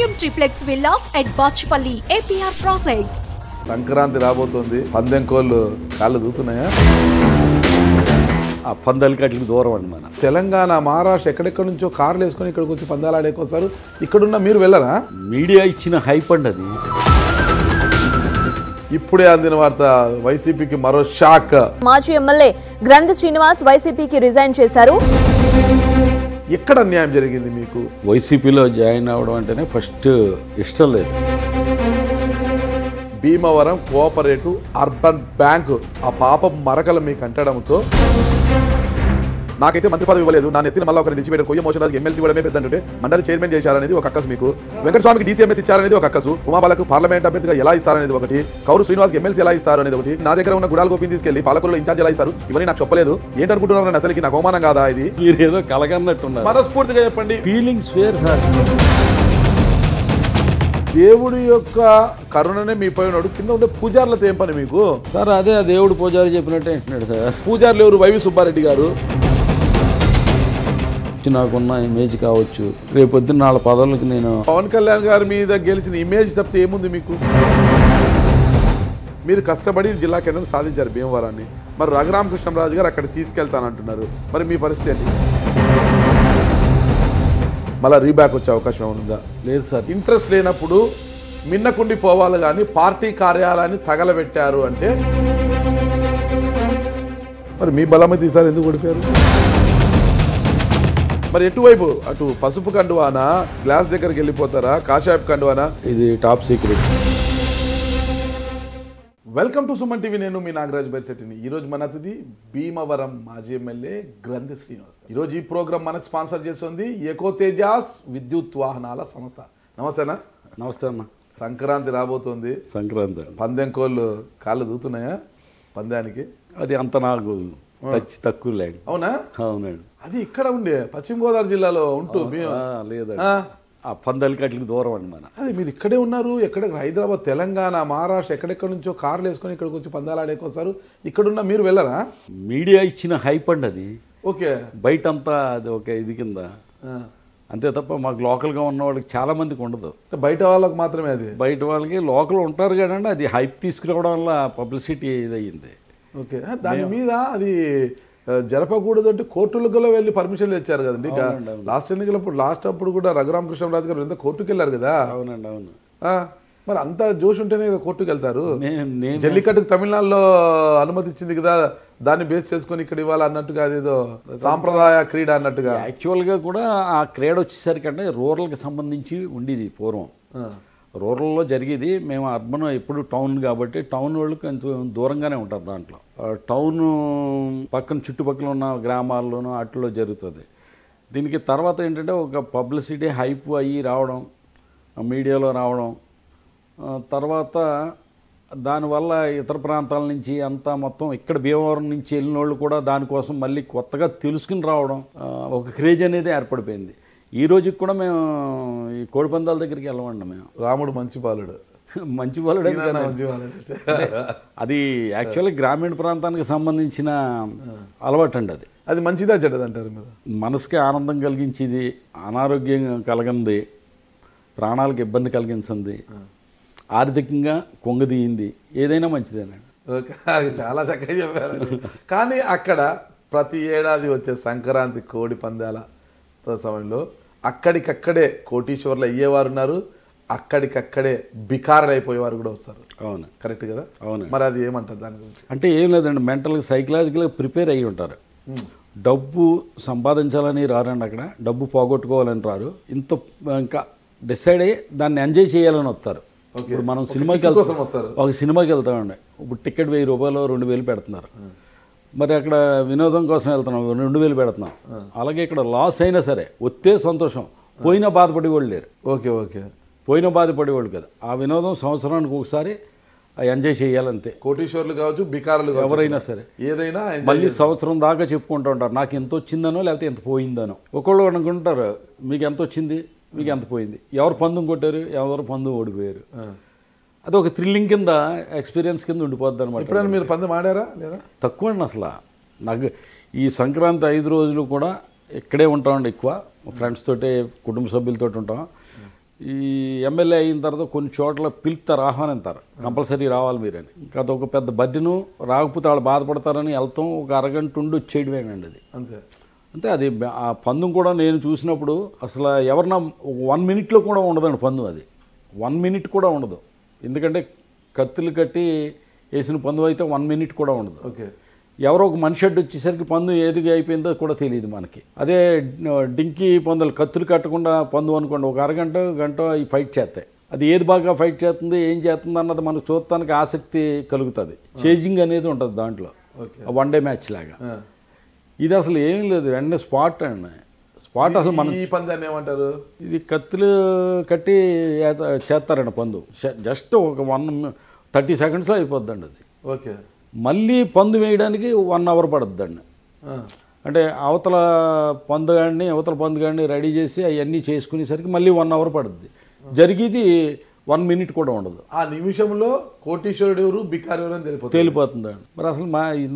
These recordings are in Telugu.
premium triplex villas at Bachpalli, APR Projects. Sankranti రాబోతుంది. పందెం కోళ్ళు కాళ్ళు దూతున్నాయా? ఆ పందాలకి అట్లకి దూరం అండి మన తెలంగాణ, మహారాష్ట్ర ఎక్కడెక్కడి నుంచో కార్లు వేసుకొని ఇక్కడికి వచ్చి పందాలు ఆడేకొస్తారు. ఇక్కడున్న మీరు వెళ్ళరా? మీడియా ఇచ్చిన హైప్ అండి అది. ఇప్పుడే అందిన వార్త, వైసీపీకి మరో షాక్. మాజీ ఎమ్మెల్యే గ్రంథి శ్రీనివాస్ వైసీపీకి రిజైన్ చేశారు. ఎక్కడ అన్యాయం జరిగింది మీకు? వైసీపీలో జాయిన్ అవ్వడం అంటేనే ఫస్ట్ ఇష్టం లేదు. భీమవరం కోఆపరేటివ్ అర్బన్ బ్యాంకు ఆ పాపం మరకలు మీకు అంటడంతో, నాకైతే మంత్రి పదవి ఇవ్వలేదు, నా నెత్తిన మళ్ళీ ఒకరిని నిలిచిపెట్టారు, కొయ్య మోషన్ ఎమ్మెల్సీ ఇవ్వడమే పెద్దంటే మండలి చైర్మన్ చేశారనేది ఒక అక్కసు మీకు, వెంకటస్వామికి డీసీఎంఎస్ ఇచ్చారనేది ఒక అక్కసు, ఉమాబాలకు పార్లమెంట్ అభ్యర్థిగా ఎలా ఇస్తారనేది ఒకటి, కౌరు శ్రీనివాస్కి ఎమ్మెల్సీ ఎలా ఇస్తారు అనేది ఒకటి, నా దగ్గర ఉన్న గుడాల గోపిని తీసుకెళ్లి పాలకుల్లో ఇన్ఛార్జ్ ఎలా ఇస్తారు, ఇవన్నీ నాకు చెప్పలేదు. ఏంటనుకుంటున్నారు? అసలుకి నాకు అవమానం కాదా ఇది? మీరు ఏదో కలగన్నట్టున్నారు. మనస్ఫూర్తిగా చెప్పండి. ఫీలింగ్స్ వేర్ సార్. దేవుడి యొక్క కరుణనే మీ పైన కింద ఉండే పూజార్లతో ఏం పని మీకు? సార్ అదే ఆ దేవుడు పూజారి చెప్పినట్టే అంటున్నాడు సార్. పూజారులు ఎవరు? వైవి సుబ్బారెడ్డి గారు. నాకున్న ఇమేజ్ కావచ్చు, రేపొద్దున 4 పదవులకి నేను పవన్ కళ్యాణ్ గారి మీద గెలిచిన ఇమేజ్ తప్పితే ఏముంది మీకు? మీరు కష్టపడి జిల్లా కేంద్రం సాధించారు భీమవరాన్ని. మరి రఘురామకృష్ణరాజు గారు అక్కడ తీసుకెళ్తానంటున్నారు. మరి మీ పరిస్థితి ఏంటి? మళ్ళీ రీబ్యాక్ వచ్చే అవకాశం ఉందా? లేదు సార్. ఇంట్రెస్ట్ లేనప్పుడు మిన్నకుండి పోవాలి కానీ పార్టీ కార్యాలయాన్ని తగలబెట్టారు అంటే మరి మీ బలమైతే ఈసారి ఎందుకు ఓడిపోయారు? మరి ఎటువైపు? అటు పసుపు కండువానా, గ్లాస్ దగ్గరికి వెళ్ళిపోతారా, కాషాయపు కండువానా? ఇది top secret. Welcome to Suman TV. నేను మీ నాగరాజ్ బైర్శెట్టిని. ఈరోజు మన అతిథి భీమవరం మాజీ ఎమ్మెల్యే గ్రంథి శ్రీనివాస్. ఈరోజు ఈ ప్రోగ్రామ్ మనకు స్పాన్సర్ చేస్తుంది ఎకో తేజాస్ విద్యుత్ వాహనాల సంస్థ. నమస్తేనా? నమస్తే అన్న. సంక్రాంతి రాబోతుంది. సంక్రాంతి పందెం కోళ్ళు కాళ్ళు దూతున్నాయా పందానికి? అది అంత నాకు టచ్ తక్కువ లేదు. అవునా? అవునండి. అది ఇక్కడ ఉండే పశ్చిమ గోదావరి జిల్లాలో ఉంటూ లేదండి, ఆ పందాలకి అట్లకి దూరం అండి మన. అది మీరు ఇక్కడే ఉన్నారు. ఎక్కడ హైదరాబాద్, తెలంగాణ, మహారాష్ట్ర ఎక్కడెక్కడి నుంచో కార్లు వేసుకొని ఇక్కడికి వచ్చి పందాలు ఆడేకొస్తారు. ఇక్కడున్న మీరు వెళ్ళరా? మీడియా ఇచ్చిన హైప్ అండి అది. ఓకే. బయట అంతా అది ఒక ఇది కింద అంతే తప్ప మాకు లోకల్గా ఉన్న వాళ్ళకి చాలా మందికి ఉండదు. బయట వాళ్ళకి మాత్రమే అది. బయట వాళ్ళకి లోకల్ ఉంటారు కదండి, అది హైప్ తీసుకురావడం వల్ల పబ్లిసిటీ ఇది అయ్యింది. ఓకే. దాని మీద అది జరపకూడదు అంటే కోర్టులకు వెళ్ళి పర్మిషన్ తెచ్చారు కదండి. లాస్ట్ ఎన్నికలప్పుడు అప్పుడు కూడా రఘురామకృష్ణరాజు గారు ఎంత కోర్టుకు వెళ్ళారు కదా. అవునండి, అవును. మరి అంత జోష్ ఉంటేనే కోర్టుకు వెళ్తారు. నేను జల్లికట్టుకు తమిళనాడులో అనుమతి ఇచ్చింది కదా, దాన్ని బేస్ చేసుకొని ఇక్కడ ఇవ్వాలి అన్నట్టుగా, అదేదో సాంప్రదాయ క్రీడ అన్నట్టుగా. యాక్చువల్గా కూడా ఆ క్రీడ వచ్చేసరికి అంటే రూరల్కి సంబంధించి ఉండేది పూర్వం. రూరల్లో జరిగేది. మేము అర్బన్ ఎప్పుడు టౌన్ కాబట్టి టౌన్ వాళ్ళు కొంచెం దూరంగానే ఉంటారు. దాంట్లో టౌన్ పక్కన చుట్టుపక్కల ఉన్న గ్రామాల్లోనూ అట్లలో జరుగుతుంది. దీనికి తర్వాత ఏంటంటే ఒక పబ్లిసిటీ హైప్ అయ్యి రావడం, మీడియాలో రావడం, తర్వాత దానివల్ల ఇతర ప్రాంతాల నుంచి అంతా మొత్తం ఇక్కడ భీమవరం నుంచి వెళ్ళిన వాళ్ళు కూడా దానికోసం మళ్ళీ కొత్తగా తెలుసుకుని రావడం, ఒక క్రేజ్ అనేది ఏర్పడిపోయింది. ఈ రోజుకి కూడా మేము ఈ కోడిపందాల దగ్గరికి వెళ్ళమండి. మేము రాముడు మంచి బాలుడు, మంచి బాలుడు అది యాక్చువల్లీ గ్రామీణ ప్రాంతానికి సంబంధించిన అలవాటు అండి. అది మంచిదా చెడ్డదంటారు మీరు? మనసుకి ఆనందం కలిగించేది, అనారోగ్యం కలగంది, ప్రాణాలకు ఇబ్బంది కలిగించింది, ఆర్థికంగా కొంగదీయింది, ఏదైనా మంచిదేనండి. ఓకే, అది చాలా చక్కగా చెప్పారు. కానీ అక్కడ ప్రతి ఏడాది వచ్చే సంక్రాంతి కోడి పందాల సమయంలో అక్కడికక్కడే కోటీశ్వర్లు అయ్యేవారు ఉన్నారు, అక్కడికక్కడే బికారులు అయిపోయేవారు కూడా వస్తారు. అవును, కరెక్ట్ కదా? అవును. మరి అది ఏమంటారు దాని గురించి? అంటే ఏం లేదండి, మెంటల్గా సైకలాజికల్గా ప్రిపేర్ అయ్యి ఉంటారు. డబ్బు సంపాదించాలని రారండి, అక్కడ డబ్బు పోగొట్టుకోవాలని రారు. ఇంకా డిసైడ్ అయ్యి దాన్ని ఎంజాయ్ చేయాలని వస్తారు. ఇప్పుడు మనం సినిమాకి వస్తారు, ఒక సినిమాకి వెళ్తామండి. ఇప్పుడు టికెట్ 1000 రూపాయలు 2000 పెడుతున్నారు. మరి అక్కడ వినోదం కోసం వెళ్తున్నాం, 2000 పెడుతున్నాం. అలాగే ఇక్కడ లాస్ అయినా సరే వస్తే సంతోషం, పోయినా బాధపడేవాళ్ళు లేరు. ఓకే ఓకే, పోయినా బాధపడేవాళ్ళు కదా. ఆ వినోదం సంవత్సరానికి ఒకసారి ఎంజాయ్ చేయాలంతే. కోటీశ్వర్లు కావచ్చు, బికారులు ఎవరైనా సరే ఏదైనా మళ్ళీ సంవత్సరం దాకా చెప్పుకుంటూ ఉంటారు, నాకు ఎంత వచ్చిందనో లేకపోతే ఎంత పోయిందనో. ఒకళ్ళు అనుకుంటారు మీకు ఎంత వచ్చింది, మీకు ఎంత పోయింది, ఎవరు పందెం కొట్టారు, ఎవరు పందెం ఓడిపోయారు. అది ఒక థ్రిల్లింగ్ కింద, ఎక్స్పీరియన్స్ కింద ఉండిపోద్ది అనమాట. ఎప్పుడైనా మీరు పందెం ఆడారా లేదా? తక్కువ అండి అసలు. నాకు ఈ సంక్రాంతి 5 రోజులు కూడా ఇక్కడే ఉంటామండి. ఎక్కువ ఫ్రెండ్స్ తోటి, కుటుంబ సభ్యులతో ఉంటాం. ఈ ఎమ్మెల్యే అయిన తర్వాత కొన్ని చోట్ల పిలుస్తారు, ఆహ్వానిస్తారు, కంపల్సరీ రావాలి మీరని. ఇంకా అదొక పెద్ద బడ్డీను, రాకపోతే వాళ్ళు బాధపడతారని వెళ్తాం, ఒక అరగంట ఉండి వచ్చేయడమేనండి అది. అంతే. అది ఆ పందెం కూడా నేను చూసినప్పుడు అసలు ఎవరన్నా 1 minute కూడా ఉండదండి పందెం. అది 1 minute కూడా ఉండదు. ఎందుకంటే కత్తులు కట్టి వేసిన పందెం అయితే 1 minute కూడా ఉండదు. ఓకే. ఎవరో ఒక మనిషి అడ్డు వచ్చేసరికి పందెం ఏదిగా అయిపోయిందో కూడా తెలియదు మనకి. అదే డింకి పందులు కత్తులు కట్టకుండా పందెం అనుకోండి, ఒక అరగంట గంట ఈ ఫైట్ చేస్తాయి. అది ఏది బాగా ఫైట్ చేస్తుంది, ఏం చేస్తుంది అన్నది మనకు చూడటానికి ఆసక్తి కలుగుతుంది. చేజింగ్ అనేది ఉంటుంది దాంట్లో, 1 day మ్యాచ్ లాగా. ఇది అసలు ఏం లేదు, వెంటనే స్పాట్ అండి. స్పాట్ అసలు మన ఈ పందాన్ని ఏమంటారు? ఇది కత్తులు కట్టి చేస్తారండి పందు. జస్ట్ ఒక 30 seconds అయిపోద్దండి అది. ఓకే. మళ్ళీ పందు వేయడానికి 1 hour పడుతుందండి. అంటే అవతల పందుగాడిని రెడీ చేసి అవన్నీ చేసుకునేసరికి మళ్ళీ 1 hour పడుతుంది. జరిగేది 1 minute కూడా ఉండదు. ఆ నిమిషంలో కోటీశ్వరుడు ఎవరు, బికారు ఎవరు అని తేలిపోతుందండి. మరి అసలు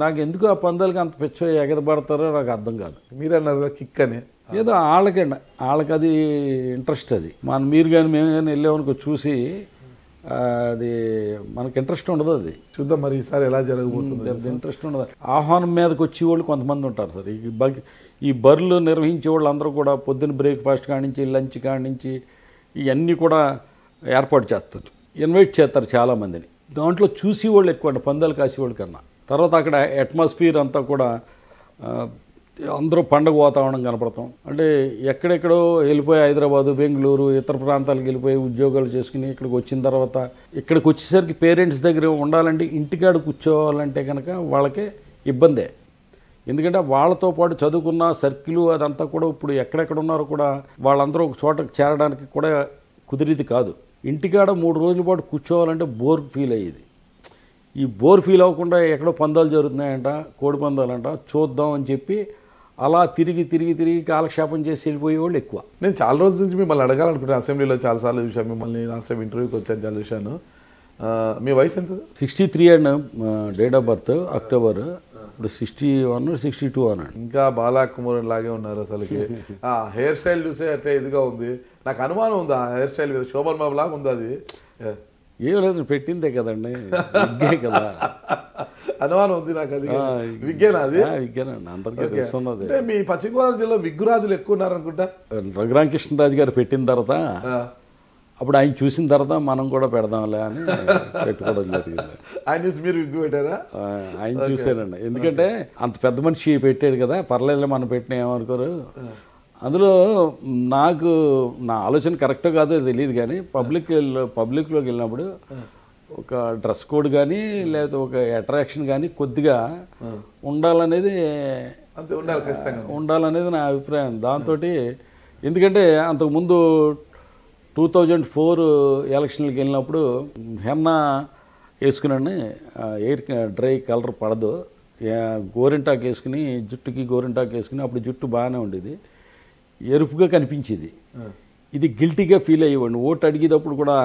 నాకు ఎందుకు ఆ పందాలకి అంత పిచ్చ ఎగదపడతారో నాకు అర్థం కాదు. మీరన్నారు కిక్ అని, ఏదో వాళ్ళకి అది ఇంట్రెస్ట్. అది మీరు కానీ మేము కానీ వెళ్ళామనుకో చూసి అది మనకి ఇంట్రెస్ట్ ఉండదు. అది చూద్దాం మరి ఈసారి ఎలా జరగబోతుంది. ఇంట్రెస్ట్ ఉండదు. ఆహ్వానం మీదకి వచ్చేవాళ్ళు కొంతమంది ఉంటారు సార్. ఈ బర్రెలు నిర్వహించే వాళ్ళు అందరూ కూడా పొద్దున్న బ్రేక్ఫాస్ట్ కానించి లంచ్ కానించి ఇవన్నీ కూడా ఏర్పాటు చేస్తారు, ఇన్వైట్ చేస్తారు చాలామందిని. దాంట్లో చూసేవాళ్ళు ఎక్కువ అండి పందాలు కాసేవాళ్ళు కన్నా. తర్వాత అక్కడ అట్మాస్ఫియర్ అంతా కూడా అందరూ పండగ వాతావరణం కనపడతాం. అంటే ఎక్కడెక్కడో వెళ్ళిపోయి హైదరాబాదు, బెంగళూరు, ఇతర ప్రాంతాలకు వెళ్ళిపోయి ఉద్యోగాలు చేసుకుని ఇక్కడికి వచ్చిన తర్వాత ఇక్కడికి వచ్చేసరికి పేరెంట్స్ దగ్గర ఉండాలంటే, ఇంటికాడ కూర్చోవాలంటే కనుక వాళ్ళకే ఇబ్బందే. ఎందుకంటే వాళ్ళతో పాటు చదువుకున్న సర్కిల్ అదంతా కూడా ఇప్పుడు ఎక్కడెక్కడ ఉన్నారో కూడా వాళ్ళందరూ ఒక చోటకు చేరడానికి కూడా కుదిరిది కాదు. ఇంటికాడ 3 రోజుల పాటు కూర్చోవాలంటే బోర్ ఫీల్ అయ్యేది. ఈ బోర్ ఫీల్ అవ్వకుండా ఎక్కడో పందాలు జరుగుతున్నాయంట, కోడి పందాలంట, చూద్దాం అని చెప్పి అలా తిరిగి కాలక్షేపం చేసి వెళ్ళిపోయేవాళ్ళు ఎక్కువ. నేను చాలా రోజుల నుంచి మిమ్మల్ని అడగాలనుకుంటున్నాను. అసెంబ్లీలో చాలాసార్లు చూశాను మిమ్మల్ని, లాస్ట్ టైం ఇంటర్వ్యూకి వచ్చాను, చాలా చూశాను. మీ వయసు ఎంత? 63 and date of birth October. ఇప్పుడు 61, 62 అన్నాడు. ఇంకా బాలాకుమార్ లాగే ఉన్నారు అసలుకి. హెయిర్ స్టైల్ చూసే అట్లా ఇదిగా ఉంది. నాకు అనుమానం ఉంది ఆ హెయిర్ స్టైల్ మీద, శోభన్ బాబు లాగా ఉంది. అది ఏం లేదు, పెట్టిందే కదండి, విగ్గే కదా. అనుమానం ఉంది నాకు. అది విగ్గేనా? అది విగ్గేనండి, అందరికీ తెలుసున్నది. అంటే మీ పశ్చిమ గోదావరి జిల్లా విగ్గురాజులు ఎక్కువ ఉన్నారనుకుంటా. రఘురామకృష్ణరాజు గారు పెట్టిన తర్వాత అప్పుడు ఆయన చూసిన తర్వాత మనం కూడా పెడదాంలే అని పెట్టుకోవడం జరిగింది. ఆయన చూసి మీరు విగ్గు పెట్టారా? ఆయన చూశానండి. ఎందుకంటే అంత పెద్ద మనిషి పెట్టాడు కదా, పర్లేదు మనం పెట్టినా ఏమనుకోరు. అందులో నాకు నా ఆలోచన కరెక్టో కాదో తెలియదు, కానీ పబ్లిక్లోకి వెళ్ళినప్పుడు ఒక డ్రెస్ కోడ్ కానీ లేకపోతే ఒక అట్రాక్షన్ కానీ కొద్దిగా ఉండాలనేది నా అభిప్రాయం. దాంతో ఎందుకంటే అంతకుముందు 2004 ఎలక్షన్లకు వెళ్ళినప్పుడు హెన్నా వేసుకున్నాను, ఎయిర్ డ్రై కలర్ పడదు, గోరింటాకు వేసుకుని, జుట్టుకి గోరింటాకు వేసుకుని, అప్పుడు జుట్టు బాగానే ఉండేది, ఎరుపుగా కనిపించేది. ఇది గిల్టీగా ఫీల్ అయ్యేవాడిని. ఓటు అడిగేటప్పుడు కూడా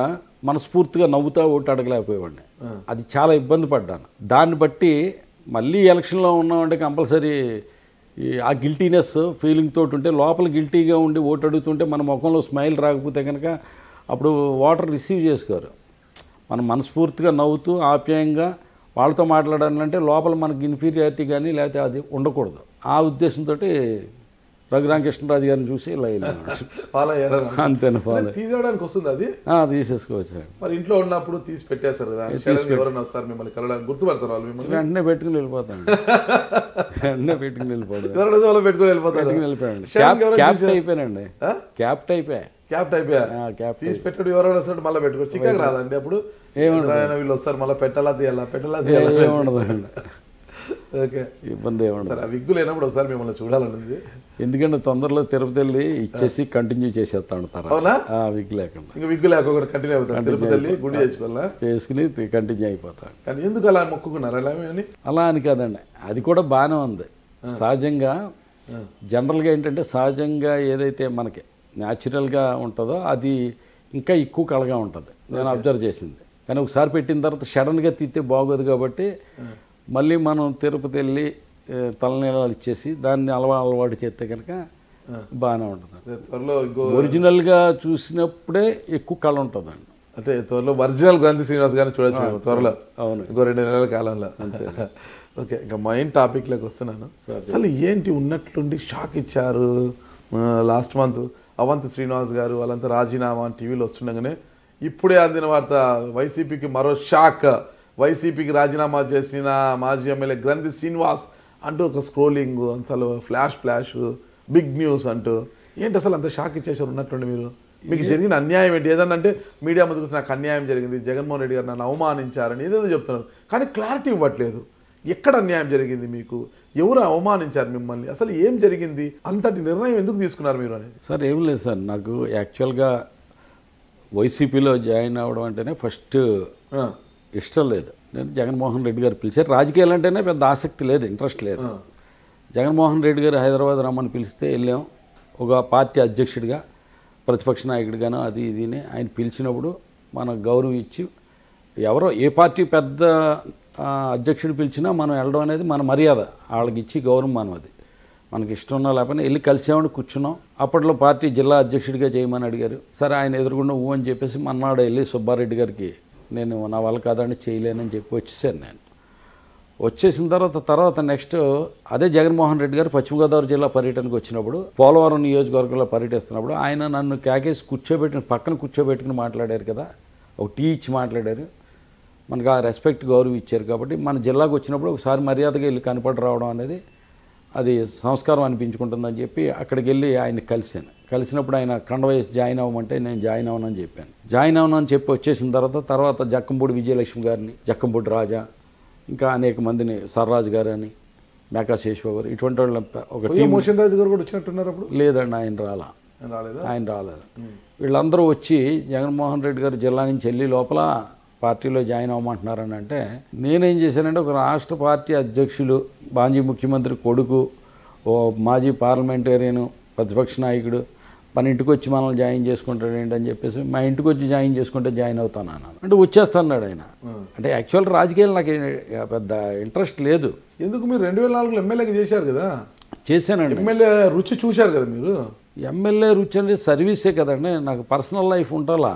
మనస్ఫూర్తిగా నవ్వుతా ఓటు అడగలేకపోయేవాడిని. అది చాలా ఇబ్బంది పడ్డాను. దాన్ని బట్టి మళ్ళీ ఎలక్షన్లో ఉన్నామంటే కంపల్సరీ ఆ గిల్టీనెస్ ఫీలింగ్ తోటి ఉంటే, లోపల గిల్టీగా ఉండి ఓటు అడుగుతుంటే మన ముఖంలో స్మైల్ రాకపోతే కనుక అప్పుడు ఓటర్ రిసీవ్ చేసుకోరు. మనం మనస్ఫూర్తిగా నవ్వుతూ ఆప్యాయంగా వాళ్ళతో మాట్లాడాలంటే లోపల మనకి ఇన్ఫీరియారిటీ కానీ లేకపోతే అది ఉండకూడదు. ఆ ఉద్దేశంతో రఘురామకృష్ణరాజు గారిని చూసి ఇలా ఫాలో అయ్యారు. అంతేనా? ఫాలో తీసుకోవడానికి వస్తుంది అది తీసేసుకోవచ్చు. మరి ఇంట్లో ఉన్నప్పుడు తీసి పెట్టేస్తారు కదా, ఎవరైనా వస్తారు మిమ్మల్ని కలవడానికి, గుర్తుపడతారు వాళ్ళు మిమ్మల్ని? వెంటనే పెట్టుకుని వెళ్ళిపోతాను. వెంటనే పెట్టుకుని వెళ్ళిపోతాడు. పెట్టుకుని వెళ్ళిపోతాడు. క్యాప్ట్ అయిపోయానండి. క్యాప్ట్ అయిపోయా. తీసి పెట్టాడు ఎవరైనా వస్తాడు మళ్ళీ పెట్టుకో. చిక్కగా రాదండి అప్పుడు? ఏమన్నా వీళ్ళు వస్తారు మళ్ళీ పెట్టాలా తీయాలా ఏముండదండి. ఓకే, ఇబ్బంది ఏమన్నా. ఆ విగ్గు లేనప్పుడు ఒకసారి మిమ్మల్ని చూడాలన్నది. ఎందుకంటే తొందరలో తిరుపతి వెళ్ళి ఇచ్చేసి కంటిన్యూ చేసేస్తాను. విగ్గు లేకుండా ఇంకా విగ్గు లేకుండా కంటిన్యూ అవుతాను. తిరుపతి వెళ్ళి గుడి చేసుకుని కంటిన్యూ అయిపోతాను. కానీ ఎందుకు అలా మొక్కుకున్నారు? అలా అని కాదండి, అది కూడా బాగానే ఉంది. సహజంగా జనరల్గా ఏంటంటే సహజంగా ఏదైతే మనకి న్యాచురల్గా ఉంటుందో అది ఇంకా ఎక్కువ కళగా ఉంటుంది, నేను అబ్జర్వ్ చేసింది. కానీ ఒకసారి పెట్టిన తర్వాత సడన్గా తీస్తే బాగోదు కాబట్టి మళ్ళీ మనం తిరుపతి వెళ్ళి తలనీలాలు ఇచ్చేసి దాన్ని అలవాటు చేస్తే కనుక బాగానే ఉంటుంది. త్వరలో ఇంకో ఒరిజినల్గా చూసినప్పుడే ఎక్కువ కళ ఉంటుందండి. అంటే త్వరలో ఒరిజినల్ గ్రంథి శ్రీనివాస్ గారిని చూడొచ్చు త్వరలో. అవును, ఇంకో 2 నెలల కాలంలో. ఓకే, ఇంకా మెయిన్ టాపిక్లోకి వస్తున్నాను. అసలు ఏంటి ఉన్నట్లుండి షాక్ ఇచ్చారు లాస్ట్ మంత్ అవంతి శ్రీనివాస్ గారు వాళ్ళంతా రాజీనామా టీవీలో వస్తుండగానే ఇప్పుడే అందిన వార్త వైసీపీకి మరో షాక్. వైసీపీకి రాజీనామా చేసిన మాజీ ఎమ్మెల్యే గ్రంథి శ్రీనివాస్ అంటూ ఒక స్క్రోలింగ్, అసలు ఫ్లాష్ బిగ్ న్యూస్ అంటూ ఏంటి అసలు అంత షాక్ ఇచ్చేసారు ఉన్నట్టుండి మీరు? మీకు జరిగిన అన్యాయం ఏంటి? ఏదన్నా అంటే మీడియా ముందుకు నాకు అన్యాయం జరిగింది, జగన్మోహన్ రెడ్డి గారు నన్ను అవమానించారని ఏదేదో చెప్తున్నారు, కానీ క్లారిటీ ఇవ్వట్లేదు. ఎక్కడ అన్యాయం జరిగింది మీకు? ఎవరు అవమానించారు మిమ్మల్ని? అసలు ఏం జరిగింది? అంతటి నిర్ణయం ఎందుకు తీసుకున్నారు మీరు అనేది? సార్ ఏం లేదు సార్, నాకు యాక్చువల్గా వైసీపీలో జాయిన్ అవ్వడం అంటేనే ఫస్ట్ ఇష్టం లేదు. నేను జగన్మోహన్ రెడ్డి గారు పిలిచారు. రాజకీయాలు అంటేనే పెద్ద ఆసక్తి లేదు, ఇంట్రెస్ట్ లేదు. జగన్మోహన్ రెడ్డి గారు హైదరాబాద్ రమ్మని పిలిస్తే వెళ్ళాం. ఒక పార్టీ అధ్యక్షుడిగా, ప్రతిపక్ష నాయకుడిగానో అది ఇదిని ఆయన పిలిచినప్పుడు మనం గౌరవం ఇచ్చి, ఎవరో ఏ పార్టీ పెద్ద అధ్యక్షుడు పిలిచినా మనం వెళ్ళడం అనేది మన మర్యాద. వాళ్ళకి ఇచ్చి గౌరవం మనం, అది మనకి ఇష్టం ఉన్నా లేకపోయినా వెళ్ళి కలిసేవాడిని కూర్చున్నాం. అప్పట్లో పార్టీ జిల్లా అధ్యక్షుడిగా చేయమని అడిగారు. సరే, ఆయన ఎదురుగుండా ఊ అని చెప్పేసి మన్నాడు వెళ్ళి సుబ్బారెడ్డి గారికి నేను నా వల్ల కాదని చేయలేనని చెప్పి వచ్చేసాను. నేను వచ్చేసిన తర్వాత నెక్స్ట్ అదే జగన్మోహన్ రెడ్డి గారు పశ్చిమ గోదావరి జిల్లా పర్యటనకు వచ్చినప్పుడు, పోలవరం నియోజకవర్గంలో పర్యటిస్తున్నప్పుడు ఆయన నన్ను కేకేసి పక్కన కూర్చోబెట్టుకుని మాట్లాడారు కదా, ఒక టీ ఇచ్చి మాట్లాడారు. మనకు ఆ రెస్పెక్ట్ గౌరవం ఇచ్చారు. కాబట్టి మన జిల్లాకు వచ్చినప్పుడు ఒకసారి మర్యాదగా వెళ్ళి కనపడి రావడం అనేది అది సంస్కారం అనిపించుకుంటుందని చెప్పి అక్కడికి వెళ్ళి ఆయన కలిసినప్పుడు ఆయన కండ వేసి జాయిన్ అవ్వమంటే నేను జాయిన్ అవ్వనని చెప్పాను. జాయిన్ అవ్వనని చెప్పి వచ్చేసిన తర్వాత జక్కంపూడి విజయలక్ష్మి గారిని, జక్కంపూడి రాజా, ఇంకా అనేక మందిని, సర్రాజు గారు అని, మేకా శేషబాబు గారు, ఇటువంటి వాళ్ళ ఒక టీం. మోషన్ రాజు గారు కూడా వచ్చినట్టున్నారు అప్పుడు? లేదండి, ఆయన రాలేదు. వీళ్ళందరూ వచ్చి జగన్మోహన్ రెడ్డి గారు జిల్లా నుంచి వెళ్ళి లోపల పార్టీలో జాయిన్ అవ్వమంటున్నారని అంటే, నేనేం చేశానంటే ఒక రాష్ట్ర పార్టీ అధ్యక్షులు, మాజీ ముఖ్యమంత్రి కొడుకు, ఓ మాజీ పార్లమెంటేరియను, ప్రతిపక్ష నాయకుడు మన ఇంటికి వచ్చి మనల్ని జాయిన్ చేసుకుంటాడు ఏంటని చెప్పేసి, మా ఇంటికి వచ్చి జాయిన్ చేసుకుంటే జాయిన్ అవుతాను అన్నాను. అంటే వచ్చేస్తున్నాడు ఆయన. అంటే యాక్చువల్ రాజకీయాలు నాకు పెద్ద ఇంట్రెస్ట్ లేదు. ఎందుకు? మీరు 2004లో ఎమ్మెల్యేగా చేశారు కదా? చేశానండి. ఎమ్మెల్యే రుచి చూశారు కదా మీరు? ఎమ్మెల్యే రుచి అనేది సర్వీసే కదండి. నాకు పర్సనల్ లైఫ్ ఉండాలా,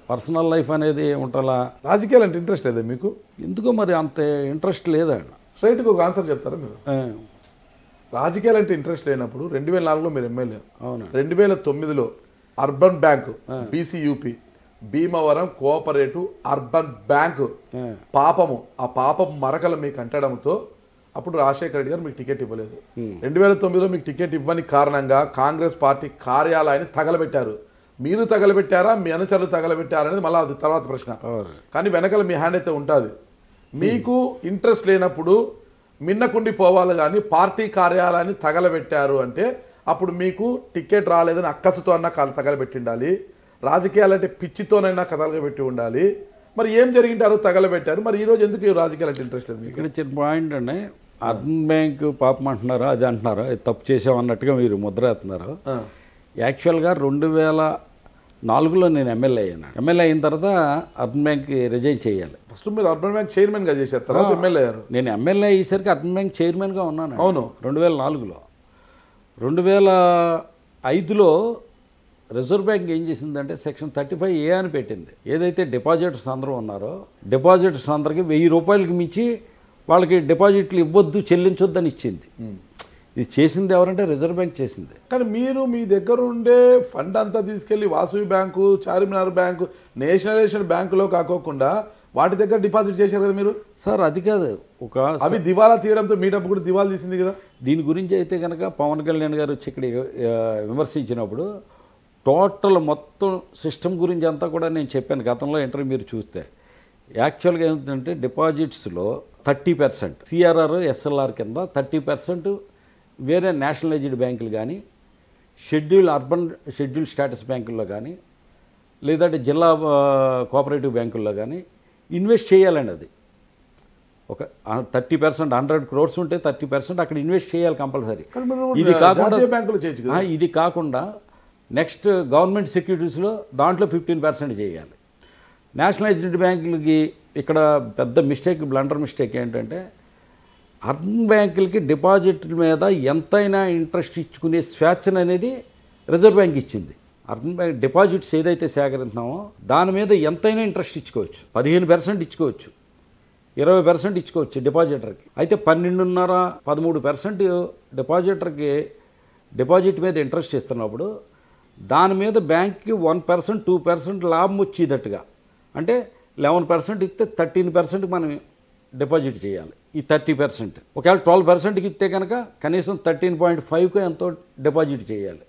పర్సనల్ లైఫ్ అనేది ఉండాలా. రాజకీయాలు అంటే ఇంట్రెస్ట్ లేదా మీకు? ఎందుకో మరి అంత ఇంట్రెస్ట్ లేదండి. స్ట్రైట్గా ఒక ఆన్సర్ చెప్తారా మీరు? రాజకీయాలు అంటే ఇంట్రెస్ట్ లేనప్పుడు 2004లో మీరు ఎమ్మెల్యే, అవును, 2009లో urban bank, BCUP, Bhimavaram cooperative urban bank పాపము, ఆ పాపం మరకలు మీకు అంటడంతో అప్పుడు రాజశేఖర రెడ్డి గారు మీకు టికెట్ ఇవ్వలేదు. 2009లో మీకు టికెట్ ఇవ్వని కారణంగా కాంగ్రెస్ పార్టీ కార్యాలయాన్ని తగలబెట్టారు. మీరు తగలబెట్టారా, మీ అనుచరులు తగలబెట్టారా అనేది మళ్ళీ అది తర్వాత ప్రశ్న. కానీ వెనకాల మీ హ్యాండ్ అయితే ఉంటుంది. మీకు ఇంట్రెస్ట్ లేనప్పుడు మిన్నకుండి పోవాలి, కానీ పార్టీ కార్యాలయాన్ని తగలబెట్టారు అంటే అప్పుడు మీకు టికెట్ రాలేదని అక్కసుతో అన్నా తగలబెట్టి ఉండాలి. రాజకీయాలంటే పిచ్చితోనైనా తగలబెట్టి ఉండాలి. మరి ఏం జరిగింటారు? తగలబెట్టారు. మరి ఈ రోజు ఎందుకు రాజకీయాలంటే ఇంట్రెస్ట్ లేదు? ఇక్కడ చిన్న పాయింట్ అండి, అర్బన్ బ్యాంక్ పాపం అంటున్నారా, అది అంటున్నారా, తప్పు చేసామన్నట్టుగా మీరు ముద్ర వేస్తున్నారు. యాక్చువల్గా 2004లో నేను ఎమ్మెల్యే అయ్యాను. ఎమ్మెల్యే అయిన తర్వాత అర్బన్ బ్యాంక్ రిజైన్ చేయాలి. ఫస్ట్ మీరు అర్బన్ బ్యాంక్ చైర్మన్గా చేశారు, తర్వాత ఎమ్మెల్యే అయ్యారు. నేను ఎమ్మెల్యే అయ్యేసరికి అర్బన్ బ్యాంక్ చైర్మన్గా ఉన్నాను. అవును, 2004లో. 2005లో రిజర్వ్ బ్యాంక్ ఏం చేసిందంటే సెక్షన్ 35A అని పెట్టింది. ఏదైతే డిపాజిటర్స్ అందరూ ఉన్నారో డిపాజిటర్స్ అందరికీ 1000 రూపాయలకి మించి వాళ్ళకి డిపాజిట్లు ఇవ్వద్దు, చెల్లించొద్దని ఇచ్చింది. ఇది చేసింది ఎవరంటే రిజర్వ్ బ్యాంక్ చేసింది. కానీ మీరు మీ దగ్గర ఉండే ఫండ్ అంతా తీసుకెళ్లి Vasavi bank, Charminar bank, nationalisation బ్యాంకులో కాకోకుండా వాటి దగ్గర డిపాజిట్ చేశారు కదా మీరు? సార్ అది కాదు, ఒక అవి దివాలా తీయడంతో మీ డబ్బు కూడా దివాలా తీసింది కదా. దీని గురించి అయితే కనుక పవన్ కళ్యాణ్ గారు వచ్చి ఇక్కడ విమర్శించినప్పుడు టోటల్ మొత్తం సిస్టమ్ గురించి అంతా కూడా నేను చెప్పాను గతంలో ఇంటర్వ్యూ మీరు చూస్తే. యాక్చువల్గా ఏంటంటే డిపాజిట్స్లో 30% సిఆర్ఆర్ ఎస్ఎల్ఆర్ కింద 30% వేరే నేషనలైజ్డ్ బ్యాంకులు కానీ, షెడ్యూల్ స్టేటస్ బ్యాంకుల్లో కానీ, లేదంటే జిల్లా కోఆపరేటివ్ బ్యాంకుల్లో కానీ ఇన్వెస్ట్ చేయాలండి. అది ఒక 30%, 100 crores ఉంటే 30% అక్కడ ఇన్వెస్ట్ చేయాలి కంపల్సరీ. ఇది కాకుండా నెక్స్ట్ గవర్నమెంట్ సెక్యూరిటీస్లో దాంట్లో 15% చేయాలి. నేషనలైజ్డ్ బ్యాంకులకి ఇక్కడ పెద్ద బ్లండర్ మిస్టేక్ ఏంటంటే అర్బన్ బ్యాంకులకి డిపాజిట్ల మీద ఎంతైనా ఇంట్రెస్ట్ ఇచ్చుకునే స్వేచ్ఛను అనేది రిజర్వ్ బ్యాంక్ ఇచ్చింది. అర్బన్ బ్యాంక్ డిపాజిట్స్ ఏదైతే సేకరిస్తున్నామో దాని మీద ఎంతైనా ఇంట్రెస్ట్ ఇచ్చుకోవచ్చు. 15% ఇచ్చుకోవచ్చు, 20% ఇచ్చుకోవచ్చు డిపాజిటర్కి. అయితే 12.5-13% డిపాజిటర్కి డిపాజిట్ మీద ఇంట్రెస్ట్ ఇస్తున్నప్పుడు దాని మీద బ్యాంక్కి 1%, 2% లాభం వచ్చేటట్టుగా, అంటే 11% ఇస్తే 13% మనం డిపాజిట్ చేయాలి. ఈ 30% ఒకవేళ 12%కి ఇస్తే కనుక కనీసం 13.5కు ఎంతో డిపాజిట్ చేయాలి.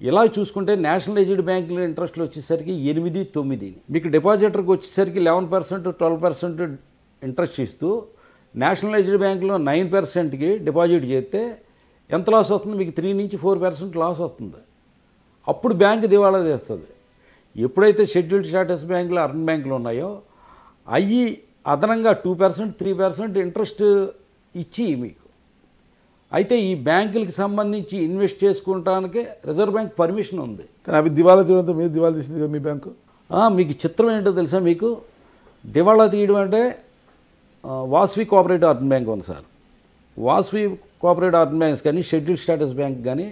ఇలా చూసుకుంటే నేషనలైజ్డ్ బ్యాంకుల ఇంట్రెస్ట్లు వచ్చేసరికి 8-9, మీకు డిపాజిటర్కి వచ్చేసరికి 11%, 12% ఇంట్రెస్ట్ ఇస్తూ నేషనలైజ్డ్ బ్యాంకులో 9%కి డిపాజిట్ చేస్తే ఎంత లాస్ వస్తుంది? మీకు 3-4% లాస్ వస్తుంది. అప్పుడు బ్యాంకు దివాళా చేస్తుంది. ఎప్పుడైతే షెడ్యూల్డ్ స్టేటస్ బ్యాంకులు, అర్బన్ బ్యాంకులు ఉన్నాయో అవి అదనంగా 2%, 3% ఇంట్రెస్ట్ ఇచ్చి మీకు, అయితే ఈ బ్యాంకులకి సంబంధించి ఇన్వెస్ట్ చేసుకుంటానికి రిజర్వ్ బ్యాంక్ పర్మిషన్ ఉంది. కానీ అవి దివాళా తీయడంతో మీరు దివాళా తీసింది కదా మీ బ్యాంకు. మీకు చిత్రం ఏంటో తెలుసా? మీకు దివాళా తీయడం అంటే వాసవి కోఆపరేటివ్ అర్బన్ బ్యాంక్ ఉంది sir. Vasavi cooperative urban banks కానీ షెడ్యూల్డ్ స్టేటస్ బ్యాంక్ కానీ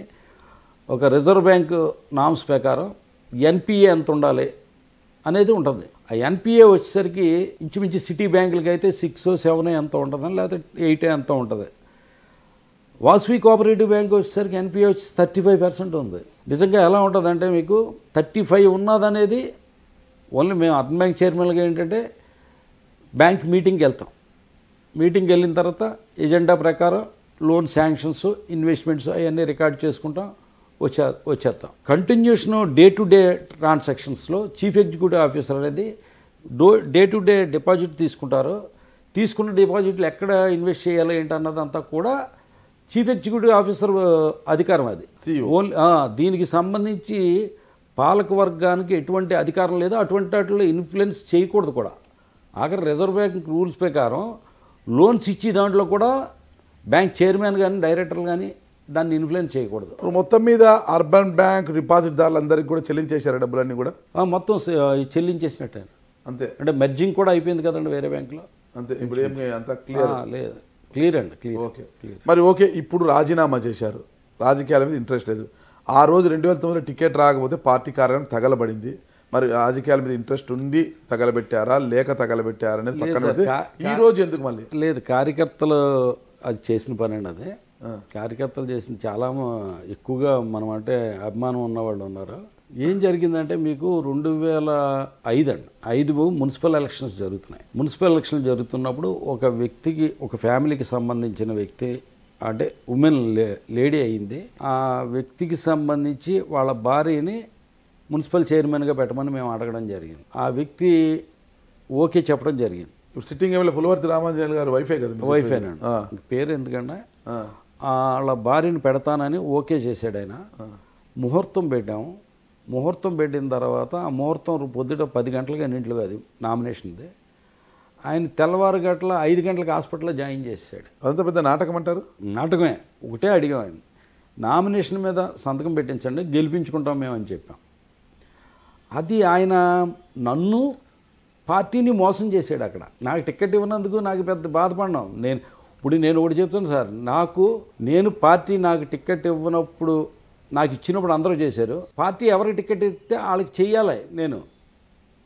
ఒక రిజర్వ్ బ్యాంక్ నామ్స్ ప్రకారం ఎన్పిఏ ఎంత ఉండాలి అనేది ఉంటుంది. ఆ ఎన్పిఏ వచ్చేసరికి ఇంచుమించు సిటీ బ్యాంకులకి అయితే 6-7 ఎంత ఉంటుందని, లేకపోతే 8 ఎంత ఉంటుంది. వాసవి కోఆపరేటివ్ బ్యాంక్ వచ్చేసరికి ఎన్పిఏ వచ్చి 35% ఉంది. నిజంగా ఎలా ఉంటుందంటే మీకు 35 ఉన్నదనేది ఓన్లీ మేము అర్బన్ బ్యాంక్ చైర్మన్గా ఏంటంటే బ్యాంక్ మీటింగ్కి వెళ్తాం. మీటింగ్కి వెళ్ళిన తర్వాత ఎజెండా ప్రకారం లోన్ శాంక్షన్స్, ఇన్వెస్ట్మెంట్స్ అవన్నీ రికార్డ్ చేసుకుంటాం, వచ్చేస్తాం. కంటిన్యూషన్ డే టు డే ట్రాన్సాక్షన్స్లో చీఫ్ ఎగ్జిక్యూటివ్ ఆఫీసర్ అనేది డే టు డే డిపాజిట్ తీసుకుంటారు. తీసుకున్న డిపాజిట్లు ఎక్కడ ఇన్వెస్ట్ చేయాలి ఏంటన్నదంతా కూడా చీఫ్ ఎగ్జిక్యూటివ్ ఆఫీసర్ అధికారం. అది ఓన్లీ దీనికి సంబంధించి పాలక వర్గానికి ఎటువంటి అధికారం లేదో అటువంటి వాటిలో ఇన్ఫ్లుయెన్స్ చేయకూడదు కూడా. ఆఖరి రిజర్వ్ బ్యాంక్ రూల్స్ ప్రకారం లోన్స్ ఇచ్చి దాంట్లో కూడా బ్యాంక్ చైర్మన్ కానీ డైరెక్టర్లు కానీ దాన్ని ఇన్ఫ్లుయెన్స్ చేయకూడదు. మొత్తం మీద అర్బన్ బ్యాంక్ డిపాజిట్దారులందరికీ కూడా చెల్లించేశారు డబ్బులన్నీ కూడా? మొత్తం చెల్లించేసినట్టే. అంతే. అంటే మెర్జింగ్ కూడా అయిపోయింది కదండి వేరే బ్యాంకులో. అంతే. ఇప్పుడు ఏమి అంత క్లియర్ లేదు, క్లియర్ అండి, క్లియర్. ఓకే. మరి ఓకే, ఇప్పుడు రాజీనామా చేశారు, రాజకీయాల మీద ఇంట్రెస్ట్ లేదు. ఆ రోజు 2009లో టికెట్ రాకపోతే పార్టీ కార్యాలయం తగలబడింది. మరి రాజకీయాల మీద ఇంట్రెస్ట్ ఉండి తగలబెట్టారా లేక తగలబెట్టారా అనేది పక్కన పెడితే ఈ రోజు ఎందుకు మళ్ళీ? లేదు, కార్యకర్తలు అది చేసిన పని అండి. అదే కార్యకర్తలు చేసిన చాలా ఎక్కువగా మనం అంటే అభిమానం ఉన్నవాళ్ళు ఉన్నారు. ఏం జరిగిందంటే మీకు 2005 అండి, 5 మున్సిపల్ ఎలక్షన్స్ జరుగుతున్నాయి. మున్సిపల్ ఎలక్షన్లు జరుగుతున్నప్పుడు ఒక వ్యక్తికి, ఒక ఫ్యామిలీకి సంబంధించిన వ్యక్తి అంటే ఉమెన్ లేడీ అయింది. ఆ వ్యక్తికి సంబంధించి వాళ్ళ భార్యని మున్సిపల్ చైర్మన్గా పెట్టమని మేము అడగడం జరిగింది. ఆ వ్యక్తి ఓకే చెప్పడం జరిగింది. ఇప్పుడు సిట్టింగ్ ఎమ్మెల్యే పులవర్తి రామాంజనేయులు గారు వైఫే కదా? వైఫేనండి. పేరు ఎందుకంటే వాళ్ళ భార్యని పెడతానని ఓకే చేశాడు ఆయన. ముహూర్తం పెట్టాము. ముహూర్తం పెట్టిన తర్వాత ఆ ముహూర్తం పొద్దుట 10 గంటలకి ఎన్నింటిలో అది నామినేషన్ది. ఆయన తెల్లవారు గంటల 5 గంటలకు హాస్పిటల్లో జాయిన్ చేశాడు. అదంతా పెద్ద నాటకం అంటారు? నాటకమే. ఒకటే అడిగాం ఆయన, నామినేషన్ మీద సంతకం పెట్టించండి, గెలిపించుకుంటాం మేము అని చెప్పాం. అది ఆయన నన్ను పార్టీని మోసం చేశాడు. అక్కడ నాకు టికెట్ ఇవ్వనందుకు నాకు పెద్ద బాధపడినాం. నేను ఒకటి చెప్తాను సార్, నేను పార్టీ నాకు టికెట్ ఇవ్వనప్పుడు, నాకు ఇచ్చినప్పుడు అందరూ చేశారు. పార్టీ ఎవరికి టికెట్ ఇస్తే వాళ్ళకి చెయ్యాలి నేను,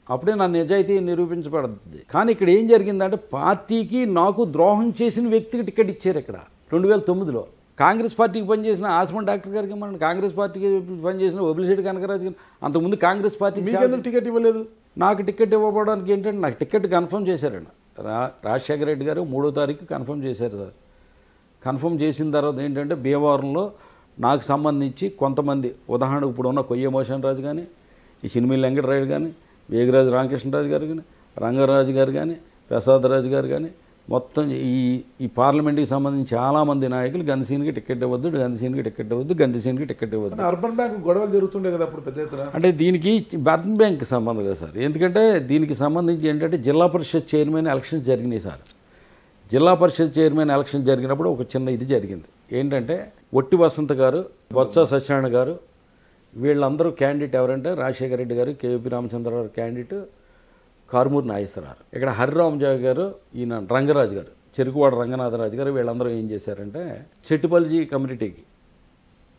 అప్పుడే నా నిజాయితీ నిరూపించబడుతుంది. కానీ ఇక్కడ ఏం జరిగిందంటే పార్టీకి నాకు ద్రోహం చేసిన వ్యక్తికి టికెట్ ఇచ్చారు. ఇక్కడ 2009లో కాంగ్రెస్ పార్టీకి పనిచేసిన ఆస్మన్ డాక్టర్ గారికి, మనం కాంగ్రెస్ పార్టీకి పనిచేసిన ఒబిలిశెట్టి కనకరాజు గారు, అంతకుముందు కాంగ్రెస్ పార్టీకి టికెట్ ఇవ్వలేదు. నాకు టికెట్ ఇవ్వడానికి ఏంటంటే నాకు టికెట్ కన్ఫర్మ్ చేశారండి. రాజశేఖర రెడ్డి గారు 3వ తారీఖు కన్ఫర్మ్ చేశారు సార్. కన్ఫర్మ్ చేసిన తర్వాత ఏంటంటే భీమవరంలో నాకు సంబంధించి కొంతమంది, ఉదాహరణకు ఇప్పుడు ఉన్న కొయ్య మోషన్ రాజు కానీ, ఈ సినిమిల్ వెంకటరాయుడు కానీ, వేగిరాజు రామకృష్ణరాజు గారు కానీ, రంగరాజు గారు కానీ, ప్రసాదరాజు గారు కానీ, మొత్తం ఈ పార్లమెంట్కి సంబంధించి చాలామంది నాయకులు గంధసీన్కి టికెట్ ఇవ్వద్దు, గంధసీన్కి టికెట్ ఇవ్వద్దు, గంధసీన్కి టికెట్ ఇవ్వద్దు. అర్బన్ బ్యాంక్ గొడవలు జరుగుతుండే కదా అప్పుడు పెద్ద ఎత్తున. అంటే దీనికి అర్బన్ బ్యాంక్కి సంబంధం లేదు సార్. ఎందుకంటే దీనికి సంబంధించి ఏంటంటే జిల్లా పరిషత్ చైర్మన్ ఎలక్షన్స్ జరిగినాయి సార్. జిల్లా పరిషత్ చైర్మన్ ఎలక్షన్ జరిగినప్పుడు ఒక చిన్న ఇది జరిగింది. ఏంటంటే ఒట్టి వసంత గారు, బొత్స సత్యనారాయణ గారు, వీళ్ళందరూ క్యాండిడేట్ ఎవరంటే రాజశేఖర రెడ్డి గారు, కేవీపీ రామచంద్రరావు క్యాండిడేట్, కారుమూరి నాగేశ్వరరావు. ఇక్కడ హరిరామజావు గారు, ఈయన రంగరాజు గారు, చెరుకువాడ రంగనాథరాజు గారు వీళ్ళందరూ ఏం చేశారంటే చెట్టుపల్లి కమ్యూనిటీకి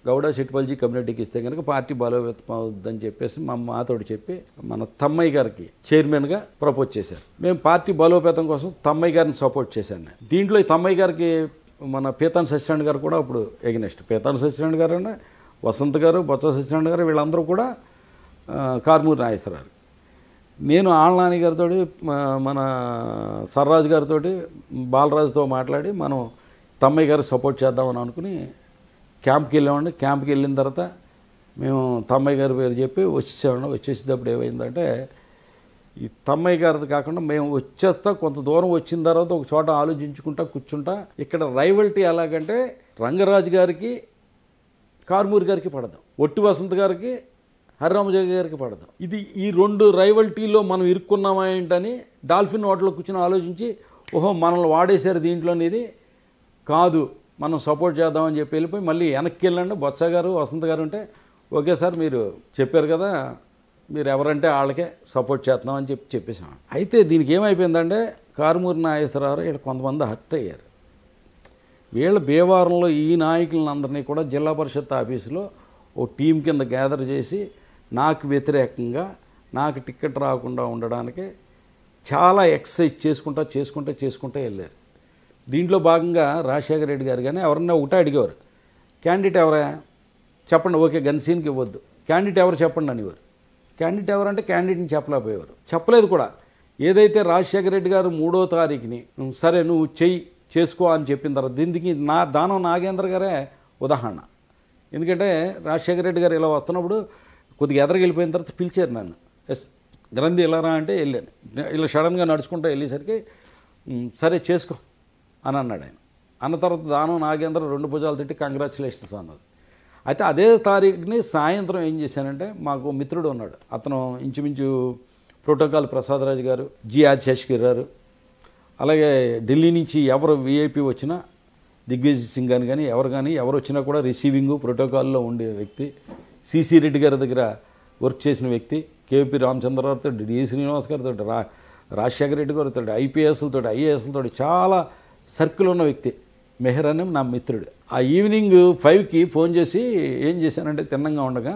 గౌడ చెట్టుపల్లి కమ్యూనిటీకి ఇస్తే కనుక పార్టీ బలోపేతం అవుద్దని చెప్పేసి మాతోటి చెప్పి మన తమ్మయ్య గారికి చైర్మన్గా ప్రపోజ్ చేశారు. మేము పార్టీ బలోపేతం కోసం తమ్మయ్య గారిని సపోర్ట్ చేశాను నేను. దీంట్లో ఈ తమ్మయ్య గారికి మన పీతాన్ సత్యనారాయణ గారు కూడా అప్పుడు ఎగనెస్ట్. పీతాన్ సత్యనారాయణ గారు అంటే వసంత్ గారు, బొత్స సత్యనారాయణ గారు వీళ్ళందరూ కూడా కారుమూరి నాగేశ్వరరావు. నేను ఆళ్ళనాని గారితో మన సర్రాజు గారితో బాలరాజుతో మాట్లాడి మనం తమ్మయ్య గారికి సపోర్ట్ చేద్దామని అనుకుని క్యాంప్కి వెళ్ళామండి. క్యాంప్కి వెళ్ళిన తర్వాత మేము తమ్మయ్య గారి పేరు చెప్పి వచ్చేసామండి. వచ్చేసేటప్పుడు ఏమైందంటే ఈ తమ్మయ్య గారిది కాకుండా మేము వచ్చేస్తా కొంత దూరం వచ్చిన తర్వాత ఒక చోట ఆలోచించుకుంటా కూర్చుంటా ఇక్కడ రైవల్టీ ఎలాగంటే రంగరాజు గారికి కారుమూరి గారికి పడదాం, ఒట్టి వసంత్ గారికి హరిరామజయ్య గారికి పడదాం. ఇది ఈ రెండు రైవల్టీలో మనం ఇరుక్కున్నామా ఏంటని డాల్ఫిన్ హోటల్లో కూర్చొని ఆలోచించి ఓహో మనల్ని వాడేశారు దీంట్లో అనేది కాదు, మనం సపోర్ట్ చేద్దామని చెప్పి వెళ్ళిపోయి మళ్ళీ వెనక్కి వెళ్ళండి. బొత్స గారు వసంత్ గారు ఉంటే ఓకే సార్ మీరు చెప్పారు కదా మీరు ఎవరంటే వాళ్ళకే సపోర్ట్ చేస్తున్నామని చెప్పేసాం. అయితే దీనికి ఏమైపోయిందంటే కారుమూరి నాగేశ్వరరావు ఇక్కడ కొంతమంది హర్ట్ అయ్యారు. వీళ్ళ భీమవరంలో ఈ నాయకులందరినీ కూడా జిల్లా పరిషత్ ఆఫీసులో ఓ టీం కింద గ్యాదర్ చేసి నాకు వ్యతిరేకంగా నాకు టికెట్ రాకుండా ఉండడానికి చాలా ఎక్సర్సైజ్ చేసుకుంటూ వెళ్ళారు. దీంట్లో భాగంగా రాజశేఖర రెడ్డి గారు కానీ ఎవరన్నా ఒకటే అడిగేవారు, క్యాండిడేట్ ఎవరా చెప్పండి, ఓకే గన్సీన్కి ఇవ్వద్దు, క్యాండిడేట్ ఎవరు చెప్పండి అనేవారు. క్యాండిడేట్ ఎవరంటే క్యాండిడేట్ని చెప్పలేకపోయేవారు, చెప్పలేదు కూడా. ఏదైతే రాజశేఖర రెడ్డి గారు 3వ తారీఖుని సరే నువ్వు చేసుకో అని చెప్పిన తర్వాత దీనికి దానం నాగేంద్ర గారే ఉదాహరణ. ఎందుకంటే రాజశేఖర రెడ్డి గారు ఇలా వస్తున్నప్పుడు కొద్దిగా ఎదరగెళ్ళిపోయిన తర్వాత పిలిచారు నన్ను, ఎస్ గ్రంథి వెళ్ళరా అంటే వెళ్ళాను. ఇలా సడన్గా నడుచుకుంటూ వెళ్ళేసరికి సరే చేసుకో అని అన్నాడు ఆయన. అన్న తర్వాత దానం నాగేంద్ర 2 భుజాలు తిట్టి కంగ్రాచులేషన్స్ అన్నది. అయితే అదే తారీఖుని సాయంత్రం ఏం చేశానంటే మాకు మిత్రుడు ఉన్నాడు, అతను ఇంచుమించు ప్రోటోకాల్ ప్రసాదరాజు గారు, జి ఆదిశేషగిరి గారు, అలాగే ఢిల్లీ నుంచి ఎవరు విఐపి వచ్చినా దిగ్విజయ్ సింగ్ అని కానీ ఎవరు వచ్చినా కూడా రిసీవింగ్ ప్రోటోకాల్లో ఉండే వ్యక్తి, సిసి రెడ్డి గారి దగ్గర వర్క్ చేసిన వ్యక్తి, కేపీ రామచంద్రరావుతో, డి శ్రీనివాస్ గారితో, రాజశేఖర రెడ్డి గారితో, ఐపీఎస్లతో ఐఏఎస్లతో చాలా సర్కిల్ ఉన్న వ్యక్తి మెహర్ అని నా మిత్రుడు. ఆ ఈవినింగ్ 5కి ఫోన్ చేసి ఏం చేశానంటే తిన్నంగా ఉండగా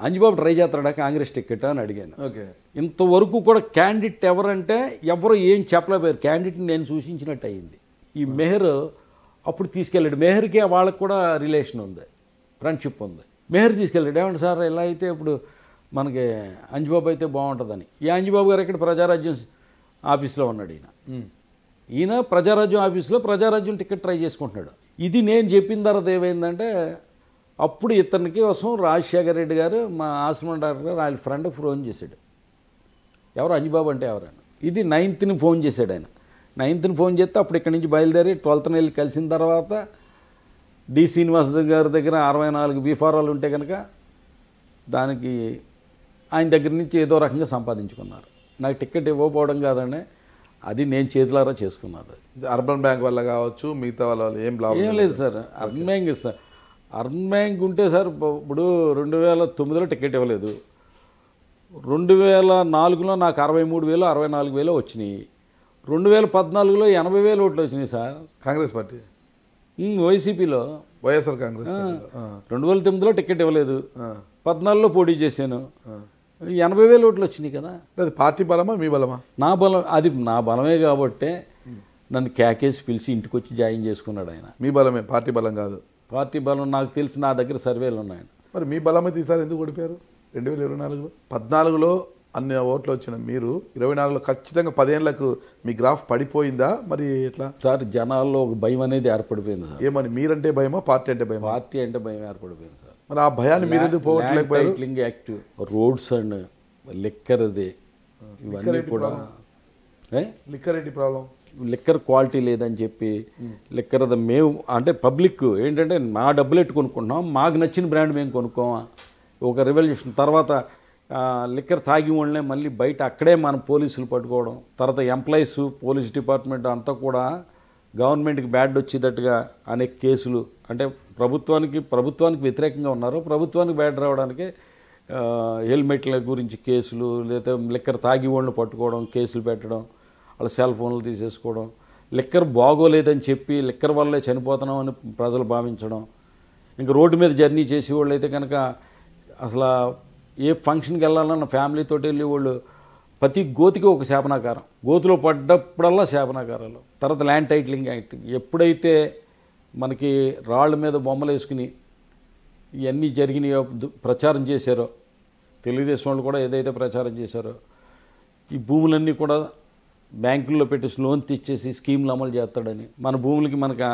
అంజిబాబు ట్రై చేస్తాడా కాంగ్రెస్ టికెట్ అని అడిగాను. ఓకే, ఇంతవరకు కూడా క్యాండిడేట్ ఎవరంటే ఎవరు ఏం చెప్పలేకపోయారు, క్యాండిడేట్ని నేను సూచించినట్టు అయింది. ఈ మెహర్ అప్పుడు తీసుకెళ్ళాడు. మెహర్కి వాళ్ళకి కూడా రిలేషన్ ఉంది, ఫ్రెండ్షిప్ ఉంది. మెహర్ తీసుకెళ్ళాడు, ఏమంటే సార్ ఇలా అయితే ఇప్పుడు మనకి అంజిబాబు అయితే బాగుంటుందని. ఈ అంజిబాబు గారు ఇక్కడ ప్రజారాజ్యం ఆఫీస్లో ఉన్నాడు. ఈయన ప్రజారాజ్యం ఆఫీస్లో ప్రజారాజ్యం టికెట్ ట్రై చేసుకుంటున్నాడు. ఇది నేను చెప్పిన తర్వాత ఏమైందంటే అప్పుడు ఇతనికి కోసం రాజశేఖర రెడ్డి గారు మా ఆశ్రమం డాక్టర్ గారు ఆయన ఫ్రెండ్ ఫోన్ చేశాడు, ఎవరు అంజిబాబు అంటే ఎవరైనా. ఇది 9th ఫోన్ చేశాడు ఆయన. 9th ఫోన్ చేస్తే అప్పుడు ఇక్కడి నుంచి బయలుదేరి 12th వెళ్ళి కలిసిన తర్వాత డి శ్రీనివాస్ గారి దగ్గర 64 బీఫారాలు ఉంటే కనుక దానికి ఆయన దగ్గర నుంచి ఏదో రకంగా సంపాదించుకున్నారు. నాకు టికెట్ ఇవ్వకపోవడం కాదండి, అది నేను చేతులారా చేసుకున్నాను. అర్బన్ బ్యాంక్ వల్ల కావచ్చు, మిగతా వాళ్ళ ఏం లేదు sir. Urban bank sir, urban bank ఉంటే సార్ ఇప్పుడు 2009లో టికెట్ ఇవ్వలేదు, 2004లో నాకు 63,000 64,000 వచ్చినాయి, 2014లో 80,000 ఓట్లు వచ్చినాయి సార్. కాంగ్రెస్ పార్టీ వైసీపీలో వైఎస్ఆర్ కాంగ్రెస్ 2009లో టికెట్ ఇవ్వలేదు, 14లో పోటీ చేశాను, 80,000 ఓట్లు వచ్చినాయి కదా. అది పార్టీ బలమా మీ బలమా? నా బలం, అది నా బలమే కాబట్టే నన్ను క్యాకేసి పిలిచి ఇంటికి వచ్చి జాయిన్ చేసుకున్నాడు ఆయన. మీ బలమే, పార్టీ బలం కాదు. పార్టీ బలం నాకు తెలిసి నా దగ్గర సర్వేలు ఉన్నాయని. మరి మీ బలం అయితే ఈసారి ఎందుకు ఓడిపోయారు? 2024లో 14లో అన్ని ఓట్లు వచ్చిన మీరు 24లో ఖచ్చితంగా 10 ఏళ్లకు మీ గ్రాఫ్ పడిపోయిందా? మరి ఎట్లా సార్ జనాల్లో ఒక భయం అనేది ఏర్పడిపోయింది సార్. ఏమని, మీరంటే భయమా పార్టీ అంటే భయమా? పార్టీ అంటే భయం ఏర్పడిపోయింది సార్. మరి ఆ భయాన్ని మీరు ఎందుకు పోగొట్టలేకపోయారు? Titling act, roads and liquor అది ఇవన్నీ కూడా. లిక్కర్ ఏంటి ప్రాబ్లం? లిక్కర్ క్వాలిటీ లేదని చెప్పి లిక్కర్ అది మేము అంటే పబ్లిక్ ఏంటంటే మా డబ్బులు ఎట్టు కొనుక్కుంటున్నాం, మాకు నచ్చిన బ్రాండ్ మేము కొనుక్కోమా. ఒక రెవల్యూషన్ తర్వాత లిక్కర్ తాగి వాళ్ళనే మళ్ళీ బయట అక్కడే మన పోలీసులు పట్టుకోవడం, తర్వాత ఎంప్లాయీస్ పోలీస్ డిపార్ట్మెంట్ అంతా కూడా గవర్నమెంట్కి బ్యాడ్ వచ్చేటట్టుగా అనేక కేసులు, అంటే ప్రభుత్వానికి వ్యతిరేకంగా ఉన్నారు, ప్రభుత్వానికి బ్యాడ్ రావడానికి హెల్మెట్ల గురించి కేసులు, లేదా లిక్కర్ తాగి వాళ్ళని పట్టుకోవడం, కేసులు పెట్టడం, వాళ్ళ సెల్ ఫోన్లు తీసేసుకోవడం, లిక్కర్ బాగోలేదని చెప్పి లిక్కర్ వల్లే చనిపోతున్నాం అని ప్రజలు భావించడం. ఇంకా రోడ్డు మీద జర్నీ చేసేవాళ్ళు అయితే కనుక అసలు ఏ ఫంక్షన్కి వెళ్ళాలన్న ఫ్యామిలీతో వెళ్ళి వాళ్ళు ప్రతి గోతికి ఒక శాపనాకారం, గోతులో పడ్డప్పుడల్లా శాపనాకారాలు. తర్వాత ల్యాండ్ టైటిలింగ్ యాక్ట్ ఎప్పుడైతే మనకి రాళ్ళ మీద బొమ్మలు వేసుకుని ఇవన్నీ జరిగినాయో ప్రచారం చేశారో, తెలుగుదేశం వాళ్ళు కూడా ఏదైతే ప్రచారం చేశారో ఈ భూములన్నీ కూడా బ్యాంకుల్లో పెట్టి లోన్ తెచ్చేసి స్కీములు అమలు చేస్తాడని, మన భూములకి మనకు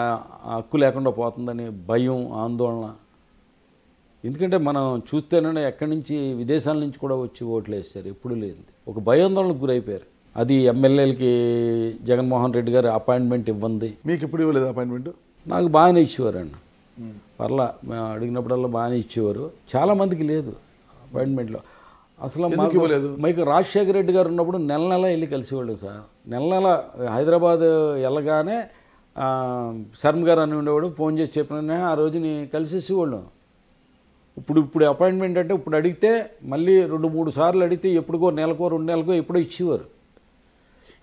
హక్కు లేకుండా పోతుందని భయం, ఆందోళన. ఎందుకంటే మనం చూస్తేనే ఎక్కడి నుంచి విదేశాల నుంచి కూడా వచ్చి ఓట్లు వేస్తారు, ఎప్పుడు లేదు. ఒక భయాందోళనకు గురైపోయారు. అది ఎమ్మెల్యేలకి జగన్మోహన్ రెడ్డి గారు అపాయింట్మెంట్ ఇవ్వండి. మీకు ఎప్పుడు ఇవ్వలేదు అపాయింట్మెంట్? నాకు బాగానే ఇచ్చేవారండి, పర్లా మేము అడిగినప్పుడల్లా బాగానే ఇచ్చేవారు. చాలామందికి లేదు అపాయింట్మెంట్లో. అసలు మీకు రాజశేఖర రెడ్డి గారు ఉన్నప్పుడు నెల నెల వెళ్ళి కలిసేవాళ్ళు సార్. నెల నెల హైదరాబాద్ వెళ్ళగానే శర్మ గారు అని ఉండేవాడు, ఫోన్ చేసి చెప్పిన ఆ రోజుని కలిసేసేవాళ్ళు. ఇప్పుడు అపాయింట్మెంట్ అంటే ఇప్పుడు అడిగితే మళ్ళీ 2-3 సార్లు అడిగితే ఎప్పుడుకో నెలకో 2 నెలకో ఎప్పుడో ఇచ్చేవారు.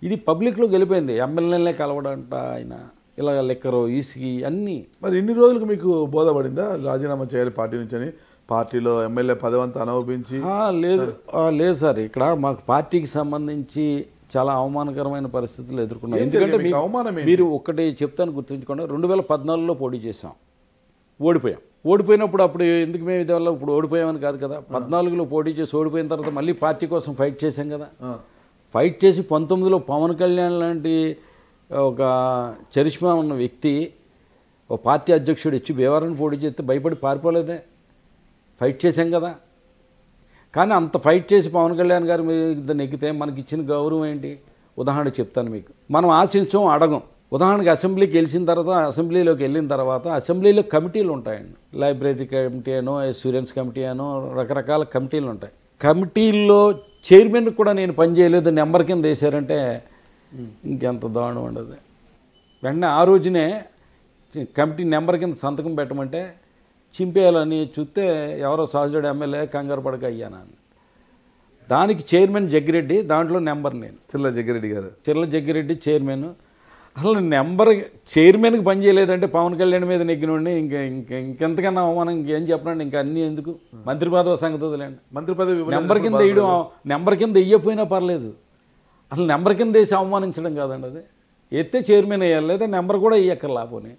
ఇది పబ్లిక్లో గెలిపోయింది. ఎమ్మెల్యేలనే కలవడంట ఆయన, ఇలా లెక్కరో ఈసికి అన్నీ. మరి ఇన్ని రోజులకు మీకు బోధపడిందా రాజీనామా చేయాలి పార్టీ నుంచి అని? పార్టీలో ఎమ్మెల్యే పదవంతా అనుభవించి లేదు సార్, ఇక్కడ మాకు పార్టీకి సంబంధించి చాలా అవమానకరమైన పరిస్థితులు ఎదుర్కొన్నాం. ఎందుకంటే మీరు ఒక్కటి చెప్తాను గుర్తుంచుకోండి, 2014లో పోటీ చేసాం, ఓడిపోయినప్పుడు అప్పుడు ఎందుకు మేము ఇది వల్ల ఇప్పుడు ఓడిపోయామని కాదు కదా, 14లో పోటీ చేసి ఓడిపోయిన తర్వాత మళ్ళీ పార్టీ కోసం ఫైట్ చేశాం కదా. ఫైట్ చేసి 19లో పవన్ కళ్యాణ్ లాంటి ఒక చరిష్మా ఉన్న వ్యక్తి ఒక పార్టీ అధ్యక్షుడు ఇచ్చి భీమవరం పోటీ చేస్తే భయపడి పారిపోలేదే, ఫైట్ చేశాం కదా. కానీ అంత ఫైట్ చేసి పవన్ కళ్యాణ్ గారి మీద నెగ్గితే మనకి ఇచ్చిన గౌరవం ఏంటి? ఉదాహరణ చెప్తాను మీకు. మనం ఆశించం, అడగం. ఉదాహరణకి అసెంబ్లీకి గెలిచిన తర్వాత, అసెంబ్లీలోకి వెళ్ళిన తర్వాత అసెంబ్లీలో కమిటీలు ఉంటాయండి. లైబ్రరీ కమిటీ అనో, ఎస్యూరెన్స్ కమిటీ అనో, రకరకాల కమిటీలు ఉంటాయి. కమిటీల్లో చైర్మన్ కూడా నేను పనిచేయలేదు, నెంబర్ కింద వేశారంటే ఇంకెంత దారుణం ఉండదు. వెంటనే ఆ రోజునే కమిటీ నెంబర్ కింద సంతకం పెట్టమంటే చింపేయాలని చూస్తే ఎవరో సహజుడు ఎమ్మెల్యే కంగారు పడక అయ్యాను. దానికి చైర్మన్ జగ్గిరెడ్డి, దాంట్లో నెంబర్ నేను. చిర్ల జగ్గిరెడ్డి చైర్మన్. అసలు నెంబర్ చైర్మన్కి పని చేయలేదంటే పవన్ కళ్యాణ్ మీద నెగ్గినండి. ఇంకెంతకన్నా అవమానం ఇంకేం చెప్పనండి, ఇంకా అన్నీ ఎందుకు. మంత్రి పదవి సంగతి వదిలేండి. మంత్రి పదవి నెంబర్ కింద వేయడం, నెంబర్ కింద వేయకపోయినా పర్లేదు, అసలు నెంబర్ కింద వేసి అవమానించడం కాదండి అది. ఎత్తే చైర్మన్ వేయాలి, లేదా నెంబర్ కూడా వేయక్కర్లా. పోనీ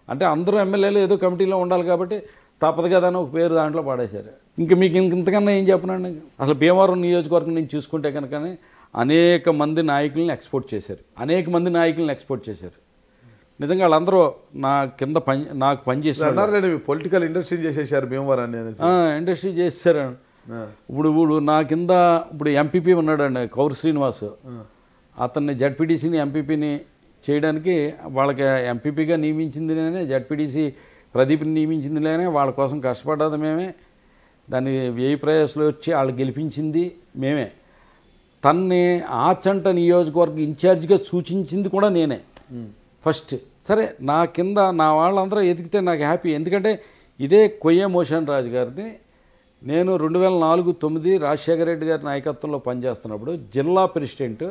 అంటే అందరూ ఎమ్మెల్యేలు ఏదో కమిటీలో ఉండాలి కాబట్టి తప్పదు కదా అని ఒక పేరు దాంట్లో పాడేశారు. ఇంకా మీకు ఇంతకన్నా ఏం చెప్పనండి. అసలు భీమవరం నియోజకవర్గం నుంచి చూసుకుంటే కనుక అనేక మంది నాయకులను ఎక్స్పోర్ట్ చేశారు. నిజంగా వాళ్ళందరూ నా కింద నాకు పనిచేశారు. పొలిటికల్ ఇండస్ట్రీ చేసేసారు భీమవరాన్ని, ఇండస్ట్రీ చేశారు. ఇప్పుడు నా కింద ఇప్పుడు ఎంపీపీ ఉన్నాడండి కౌరు శ్రీనివాస్, అతన్ని జడ్పీటీసీని ఎంపీపీని చేయడానికి వాళ్ళకి ఎంపీపీగా నియమించింది నేనే, జడ్పీటీసీ ప్రదీప్ని నియమించింది నేనే, వాళ్ళ కోసం కష్టపడ్డది మేమే, దాన్ని వ్యయ ప్రయాసాలు వచ్చి వాళ్ళు గెలిపించింది మేమే. తన్ని ఆచంట నియోజకవర్గ ఇన్ఛార్జిగా సూచించింది కూడా నేనే ఫస్ట్. సరే, నా కింద నా వాళ్ళందరూ ఎదిగితే నాకు హ్యాపీ. ఎందుకంటే ఇదే కొయ్య మోషన్ రాజు గారిని నేను 2004-09 రాజశేఖర రెడ్డి గారి నాయకత్వంలో పనిచేస్తున్నప్పుడు జిల్లా ప్రెసిడెంట్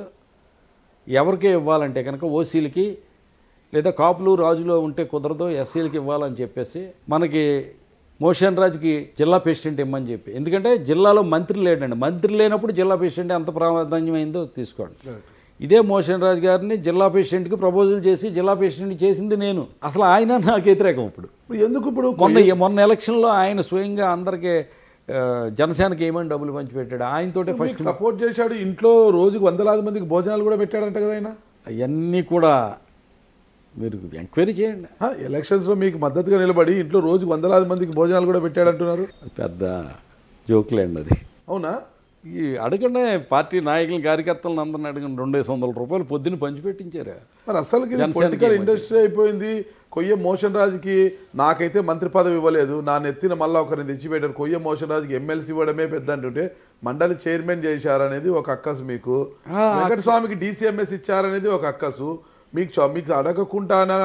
ఎవరికే ఇవ్వాలంటే కనుక ఓసీలకి లేదా కాపులు రాజులో ఉంటే కుదరదు, ఎస్సీలకి ఇవ్వాలని చెప్పేసి మనకి మోషన్ రాజుకి జిల్లా ప్రెసిడెంట్ ఇమ్మని చెప్పి. ఎందుకంటే జిల్లాలో మంత్రి లేడండి, మంత్రి లేనప్పుడు జిల్లా ప్రెసిడెంట్ ఎంత ప్రాధాన్యమైందో తీసుకోండి. ఇదే మోషన్ రాజు గారిని జిల్లా ప్రెసిడెంట్కి ప్రపోజల్ చేసి జిల్లా ప్రెసిడెంట్ చేసింది నేను. అసలు ఆయన నాకు వ్యతిరేకం. ఇప్పుడు ఎందుకు? ఇప్పుడు మొన్న ఎలక్షన్లో ఆయన స్వయంగా అందరికీ జనసేనకి ఏమని డబ్బులు పంచిపెట్టాడు, ఆయనతోటే ఫస్ట్ సపోర్ట్ చేశాడు. ఇంట్లో రోజుకు 100,000 మందికి భోజనాలు కూడా పెట్టాడంట కదా ఆయన. అవన్నీ కూడా మీరు ఎంక్వైరీ చేయండి. ఎలక్షన్స్లో మీకు మద్దతుగా నిలబడి ఇంట్లో రోజుకు 100,000 మందికి భోజనాలు కూడా పెట్టాడంటున్నారు. పెద్ద జోక్లేండి అది. అవునా? ఈ అడగండి పార్టీ నాయకులు కార్యకర్తలను అందరిని అడగండి, 200-500 రూపాయలు పొద్దున్న పంచిపెట్టించారు. మరి అసలు పొలిటికల్ ఇండస్ట్రీ అయిపోయింది. కొయ్య మోషన్ రాజుకి నాకైతే మంత్రి పదవి ఇవ్వలేదు, నా నెత్తిన మళ్ళీ ఒకరిని తెచ్చిపెట్టారు. కొయ్య మోషన్ రాజుకి ఎమ్మెల్సీ ఇవ్వడమే పెద్ద అంటుంటే మండలి చైర్మన్ చేశారనేది ఒక అక్కసు మీకు, వెంకటస్వామికి DCMS ఇచ్చారనేది ఒక అక్కసు మీకు అడగకుండానా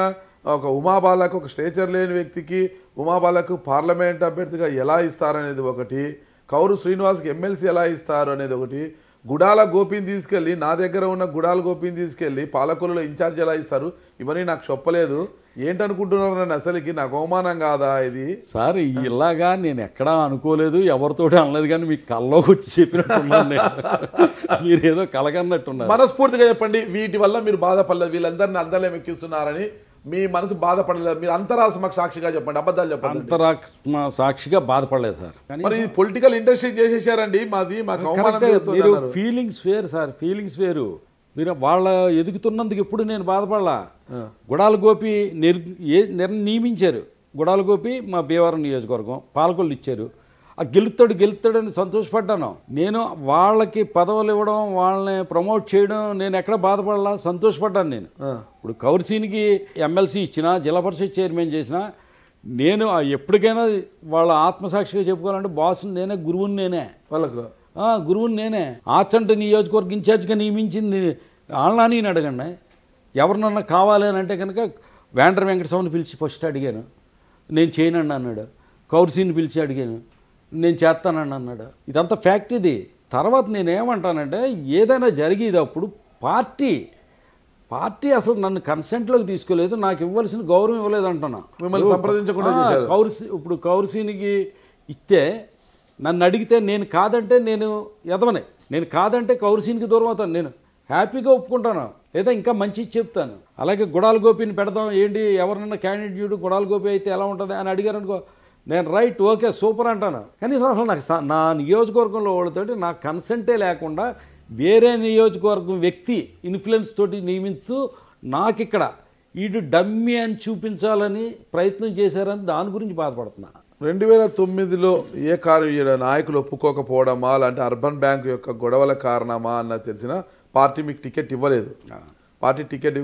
ఒక ఉమాబాలకు, ఒక స్టేచర్ లేని వ్యక్తికి ఉమాబాలకు పార్లమెంట్ అభ్యర్థిగా ఎలా ఇస్తారనేది ఒకటి, కౌరు శ్రీనివాస్కి ఎమ్మెల్సీ ఎలా ఇస్తారు అనేది ఒకటి, గుడాల గోపిని తీసుకెళ్ళి నా దగ్గర ఉన్న గుడాల గోపిని తీసుకెళ్ళి పాలకొల్లులో ఇన్ఛార్జ్ ఎలా ఇస్తారు ఇవన్నీ నాకు చెప్పలేదు. ఏంటనుకుంటున్నారు నన్ను? అసలుకి నాకు అవమానం కాదా ఇది? సార్ ఇలాగా నేను ఎక్కడా అనుకోలేదు, ఎవరితోటి అనలేదు, కానీ మీకు కల్లోకి వచ్చి చెప్పినట్టున్నాను నేను. మీరు ఏదో కలగన్నట్టున్నారు. మనస్ఫూర్తిగా చెప్పండి, వీటి వల్ల మీరు బాధపడలేదు, వీళ్ళందరినీ అందరిలో ఎక్కిస్తున్నారని మీ మనసు బాధపడలేదు? మీరు అంతరాత్మ సాక్షిగా చెప్పండి, అబద్ధాలు చెప్పండి. అంతరాత్మ సాక్షిగా బాధపడలేదు సార్. మరి పొలిటికల్ ఇండస్ట్రీ చేసేసారండి, మాకు అవమానం మీరు ఫీలింగ్స్ వేరు సార్, ఫీలింగ్స్ వేరు. మీరు వాళ్ళ ఎదుగుతున్నందుకు ఎప్పుడు నేను బాధపడలా. గుడాల గోపి నియమించారు. గుడాల గోపి మా భీమవరం నియోజకవర్గం పాలకొల్లు ఇచ్చారు. ఆ గెలుస్తాడని సంతోషపడ్డాను. నేను వాళ్ళకి పదవులు ఇవ్వడం, వాళ్ళని ప్రమోట్ చేయడం నేను ఎక్కడ బాధపడలా, సంతోషపడ్డాను. నేను ఇప్పుడు కౌర్సీనికి ఎమ్మెల్సీ ఇచ్చినా, జిల్లా పరిషత్ చైర్మన్ చేసినా నేను ఎప్పటికైనా వాళ్ళ ఆత్మసాక్షిగా చెప్పుకోవాలంటే బాస్ని నేనే, గురువుని నేనే, వాళ్ళకు గురువుని నేనే. ఆచంట నియోజకవర్గ ఇన్ఛార్జ్గా నియమించింది వాళ్ళని అడగండి. ఎవరినన్నా కావాలి అని అంటే కనుక వేండ్ర వెంకటస్వామిని పిలిచి ఫస్ట్ అడిగాను, నేను చేయనండి అన్నాడు. కౌర్సీని పిలిచి అడిగాను, నేను చేస్తానండి అన్నాడు. ఇదంతా ఫ్యాక్ట్. ఇది తర్వాత నేనేమంటానంటే ఏదైనా జరిగేది అప్పుడు పార్టీ అసలు నన్ను కన్సెంట్లోకి తీసుకోలేదు, నాకు ఇవ్వాల్సిన గౌరవం ఇవ్వలేదు అంటున్నా. మిమ్మల్ని సంప్రదించకుండా ఇప్పుడు కౌర్సీనికి ఇస్తే నన్ను అడిగితే నేను కాదంటే నేను ఎదవనే, నేను కాదంటే కౌర్సీనికి దూరం అవుతాను. నేను హ్యాపీగా ఒప్పుకుంటాను, లేదా ఇంకా మంచి చెప్తాను. అలాగే గుడాల గోపిని పెడదాం, ఏంటి ఎవరినన్నా క్యాండిడేట్ చూడు గుడాల గోపి అయితే ఎలా ఉంటుంది అని అడిగారు అనుకో, నేను రైట్ ఓకే సూపర్ అంటాను. కనీసం అసలు నాకు నా నియోజకవర్గంలో వాళ్ళతోటి నా కన్సెంటే లేకుండా వేరే నియోజకవర్గం వ్యక్తి ఇన్ఫ్లుయెన్స్ తోటి నియమిస్తూ నాకు ఇక్కడ వీడు డమ్మీ అని చూపించాలని ప్రయత్నం చేశారని దాని గురించి బాధపడుతున్నా. 2009లో ఏ కారు నాయకులు ఒప్పుకోకపోవడమా, అలాంటి అర్బన్ బ్యాంక్ యొక్క గొడవల కారణమా అన్న తెలిసిన పార్టీ మీకు టికెట్ ఇవ్వలేదు. పార్టీ టికెట్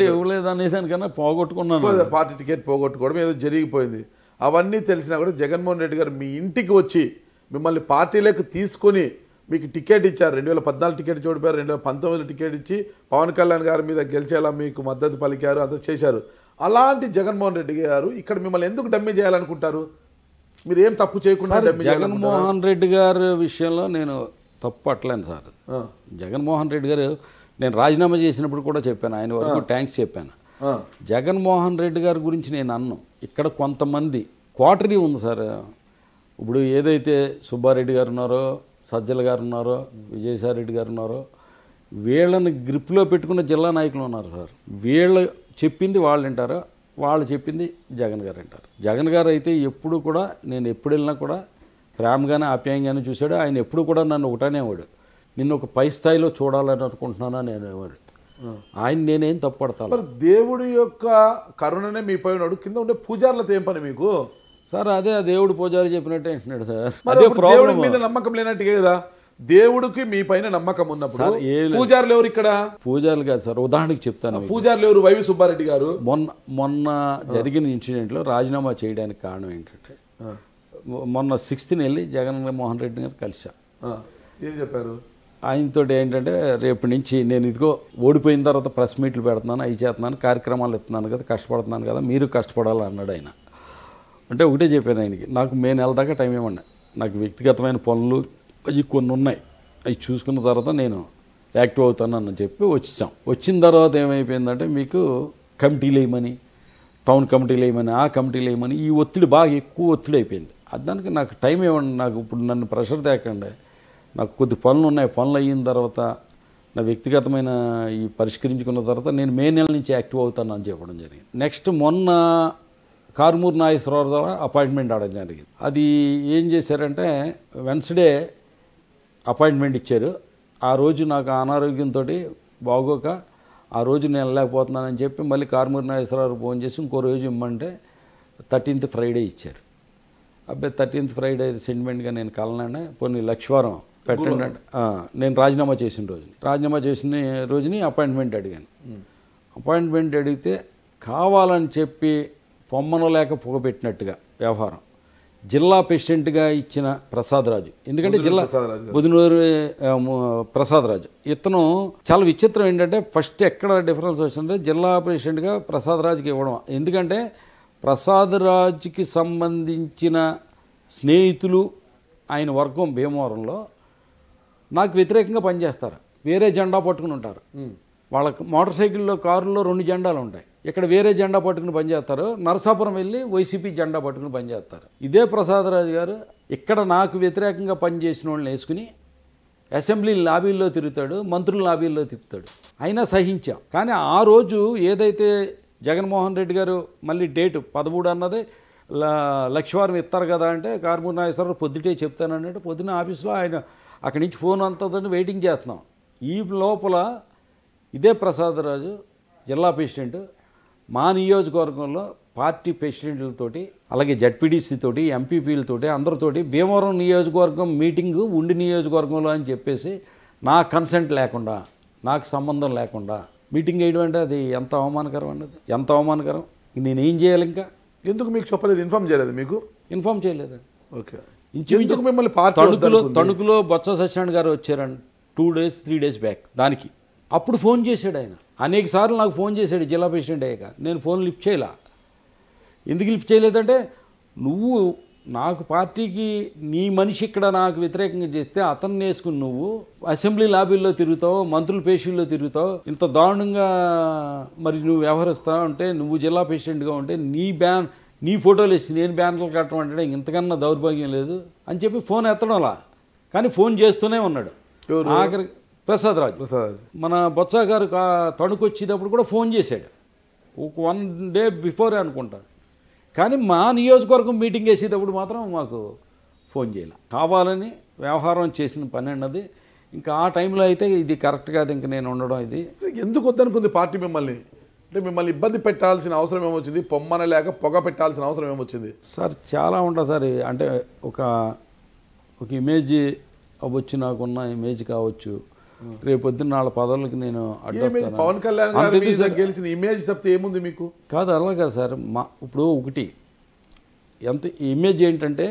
ఇవ్వలేదు అనేదానికన్నా పోగొట్టుకున్నాను. పార్టీ టికెట్ పోగొట్టుకోవడం ఏదో జరిగిపోయింది. అవన్నీ తెలిసినా కూడా జగన్మోహన్ రెడ్డి గారు మీ ఇంటికి వచ్చి మిమ్మల్ని పార్టీలోకి తీసుకొని మీకు టికెట్ ఇచ్చారు. 2014 టికెట్ చూడిపోయారు, 2019 టికెట్ ఇచ్చి పవన్ కళ్యాణ్ గారి మీద గెలిచేలా మీకు మద్దతు పలికారు, అంతా చేశారు. అలాంటి జగన్మోహన్ రెడ్డి గారు ఇక్కడ మిమ్మల్ని ఎందుకు డమ్మీ చేయాలనుకుంటారు? మీరు ఏం తప్పు చేయకుండా జగన్మోహన్ రెడ్డి గారి విషయంలో నేను తప్పు పట్టలేను సార్. జగన్మోహన్ రెడ్డి గారు నేను రాజీనామా చేసినప్పుడు కూడా చెప్పాను, ఆయన వరకు థ్యాంక్స్ చెప్పాను. జగన్మోహన్ రెడ్డి గారి గురించి నేను అన్ను. ఇక్కడ కొంతమంది క్వార్టరీ ఉంది సార్. ఇప్పుడు ఏదైతే సుబ్బారెడ్డి గారు ఉన్నారో, సజ్జల గారు ఉన్నారో, విజయసాయిరెడ్డి గారు ఉన్నారో, వీళ్ళని గ్రిప్లో పెట్టుకున్న జిల్లా నాయకులు ఉన్నారు సార్. వీళ్ళు చెప్పింది వాళ్ళు వింటారో, వాళ్ళు చెప్పింది జగన్ గారు వింటారు. జగన్ గారు అయితే ఎప్పుడు కూడా నేను ఎప్పుడు వెళ్ళినా కూడా ప్రేమగానే ఆప్యాయంగానే చూశాడు. ఆయన ఎప్పుడు కూడా నన్ను ఒకటనేవాడు, నిన్ను ఒక పై స్థాయిలో చూడాలని అనుకుంటున్నానా నేను అనేవాడు. ఆయన నేనేం తప్పుపడతాను. దేవుడి యొక్క కరుణనే మీ పైన కింద ఉండే పూజారులతో ఏం పని మీకు సార్? అదే ఆ దేవుడు పూజారి చెప్పినట్టే అంటున్నాడు సార్. దేవుడి మీద నమ్మకం లేనట్టుగా కదా. దేవుడికి మీ పైన నమ్మకం ఉన్నప్పుడు పూజారులు ఎవరు ఇక్కడ? పూజారులు కాదు సార్, ఉదాహరణకి చెప్తాను. పూజారులు ఎవరు? వైవి సుబ్బారెడ్డి గారు. మొన్న జరిగిన ఇన్సిడెంట్లో రాజీనామా చేయడానికి కారణం ఏంటంటే, మొన్న 6th వెళ్ళి జగన్మోహన్ రెడ్డి గారు కలిసా. ఏం చెప్పారు? ఆయనతో ఏంటంటే, రేపటి నుంచి నేను ఇదిగో ఓడిపోయిన తర్వాత ప్రెస్ మీట్లు పెడుతున్నాను, అవి చేస్తున్నాను, కార్యక్రమాలు ఎత్తున్నాను కదా, కష్టపడుతున్నాను కదా, మీరు కష్టపడాలి అన్నాడు ఆయన. అంటే ఒకటే చెప్పాను ఆయనకి, నాకు మే నెల దాకా టైం ఇవ్వండి, నాకు వ్యక్తిగతమైన పనులు అవి కొన్ని ఉన్నాయి, అవి చూసుకున్న తర్వాత నేను యాక్టివ్ అవుతాను అని చెప్పి వచ్చాం. వచ్చిన తర్వాత ఏమైపోయిందంటే, మీకు కమిటీలు వేయమని, టౌన్ కమిటీలు వేయమని, ఆ కమిటీలు వేయమని, ఈ ఒత్తిడి బాగా ఎక్కువ ఒత్తిడి అయిపోయింది. దానికి నాకు టైం ఇవ్వండి, నాకు ఇప్పుడు నన్ను ప్రెషర్ తేకండి, నాకు కొద్ది పనులు ఉన్నాయి, పనులు అయిన తర్వాత నా వ్యక్తిగతమైన ఈ పరిష్కరించుకున్న తర్వాత నేను మే నెల నుంచి యాక్టివ్ అవుతాను అని చెప్పడం జరిగింది. నెక్స్ట్ మొన్న కారుమూరు నాగేశ్వరరావు ద్వారా అపాయింట్మెంట్ అవడం జరిగింది. అది ఏం చేశారంటే, వెన్స్డే అపాయింట్మెంట్ ఇచ్చారు. ఆ రోజు నాకు అనారోగ్యంతో బాగోక ఆ రోజు నేను వెళ్ళలేకపోతున్నానని చెప్పి మళ్ళీ కారుమూరు నాగేశ్వరరావు ఫోన్ చేసి ఇంకో రోజు ఇమ్మంటే 13th ఫ్రైడే ఇచ్చారు. అబ్బాయి 13th ఫ్రైడే సెంటిమెంట్గా నేను కలనండి, పోనీ లక్షవారం పెట్టండి. నేను రాజీనామా చేసిన రోజుని అపాయింట్మెంట్ అడిగాను. అపాయింట్మెంట్ అడిగితే కావాలని చెప్పి పొమ్మను లేక పొగపెట్టినట్టుగా వ్యవహారం. జిల్లా ప్రెసిడెంట్గా ఇచ్చిన ప్రసాదరాజు, ఎందుకంటే జిల్లా బుధనూరు ప్రసాదరాజు, ఇతను చాలా విచిత్రం ఏంటంటే, ఫస్ట్ ఎక్కడ డిఫరెన్స్ వచ్చిందంటే జిల్లా ప్రెసిడెంట్గా ప్రసాదరాజుకి ఇవ్వడం. ఎందుకంటే ప్రసాదరాజుకి సంబంధించిన స్నేహితులు ఆయన వర్గం భీమవరంలో నాకు వ్యతిరేకంగా పనిచేస్తారు, వేరే జెండా పట్టుకుని ఉంటారు. వాళ్ళకి మోటార్ సైకిల్లో కారుల్లో 2 జెండాలు ఉంటాయి. ఇక్కడ వేరే జెండా పట్టుకుని పనిచేస్తారు, నరసాపురం వెళ్ళి వైసీపీ జెండా పట్టుకుని పనిచేస్తారు. ఇదే ప్రసాదరాజు గారు ఇక్కడ నాకు వ్యతిరేకంగా పనిచేసిన వాళ్ళని వేసుకుని అసెంబ్లీ లాబీల్లో తిరుగుతాడు, మంత్రుల లాబీల్లో తిప్పుతాడు. అయినా సహించాం. కానీ ఆ రోజు ఏదైతే జగన్మోహన్ రెడ్డి గారు మళ్ళీ డేటు 13 అన్నది లక్షవారం ఇస్తారు కదా అంటే కారుమూరి నాగేశ్వరరావు పొద్దుటే చెప్తానన్నట్టు పొద్దున్న ఆఫీస్లో ఆయన అక్కడి నుంచి ఫోన్ అంతదని వెయిటింగ్ చేస్తున్నాం. ఈ లోపల ఇదే ప్రసాదరాజు జిల్లా ప్రెసిడెంట్ మా నియోజకవర్గంలో పార్టీ ప్రెసిడెంట్లతోటి అలాగే జడ్పీడీసీ తోటి ఎంపీపీలతోటి అందరితోటి భీమవరం నియోజకవర్గం మీటింగు ఉండి నియోజకవర్గంలో అని చెప్పేసి నా కన్సెంట్ లేకుండా నాకు సంబంధం లేకుండా మీటింగ్ వేయడం అంటే అది ఎంత అవమానకరం అన్నది, ఎంత అవమానకరం. నేనేం చేయాలి? ఇంకా ఎందుకు మీకు చెప్పలేదు? ఇన్ఫార్మ్ చేయలేదు? మీకు ఇన్ఫార్మ్ చేయలేదు. ఓకే. ఇంచుమించు మిమ్మల్ని పార్టీ తణుకులో బొత్స సత్యనారాయణ గారు వచ్చారండి 2 days 3 days బ్యాక్. దానికి అప్పుడు ఫోన్ చేశాడు ఆయన. అనేక సార్లు నాకు ఫోన్ చేశాడు జిల్లా ప్రెసిడెంట్ అయ్యాక. నేను ఫోన్ లిఫ్ట్ చేయలే. ఎందుకు లిఫ్ట్ చేయలేదంటే నువ్వు నాకు పార్టీకి నీ మనిషి ఇక్కడ నాకు వ్యతిరేకంగా చేస్తే అతన్ని వేసుకుని నువ్వు అసెంబ్లీ లాబీల్లో తిరుగుతావు, మంత్రుల పేషీల్లో తిరుగుతావు, ఇంత దారుణంగా మరి నువ్వు వ్యవహరిస్తావు అంటే నువ్వు జిల్లా ప్రెసిడెంట్గా ఉంటే నీ ఫోటోలు వేసి నేను బ్యానర్లు కట్టడం అంటే ఇంతకన్నా దౌర్భాగ్యం లేదు అని చెప్పి ఫోన్ ఎత్తడంలా. కానీ ఫోన్ చేస్తూనే ఉన్నాడు. ఆఖరి ప్రసాదరాజు మన బొత్స గారు తణుకు వచ్చేటప్పుడు కూడా ఫోన్ చేశాడు, ఒక 1 day బిఫోర్ అనుకుంటా. కానీ మా నియోజకవర్గం మీటింగ్ వేసేటప్పుడు మాత్రం మాకు ఫోన్ చేయాలి. కావాలని వ్యవహారం చేసిన పని అన్నది. ఇంకా ఆ టైంలో అయితే ఇది కరెక్ట్ కాదు, ఇంకా నేను ఉండడం ఇది. ఎందుకు వద్దనుకుంది పార్టీ మిమ్మల్ని? అంటే మిమ్మల్ని ఇబ్బంది పెట్టాల్సిన అవసరం ఏమొచ్చింది? పొమ్మన లేక పొగ పెట్టాల్సిన అవసరం ఏమొచ్చింది? సార్ చాలా ఉంటుంది సార్. అంటే ఒక ఇమేజ్ అవ్వచ్చు, నాకున్న ఇమేజ్ కావచ్చు, రేపొద్దున వాళ్ళ పదవులకి నేను అడ్డొస్తాను. పవన్ కళ్యాణ్ గారు గెలిచిన ఇమేజ్ తప్పితే ఏముంది మీకు? కాదు, అలా కాదు సార్. ఇప్పుడు ఒకటి ఎంత ఇమేజ్ ఏంటంటే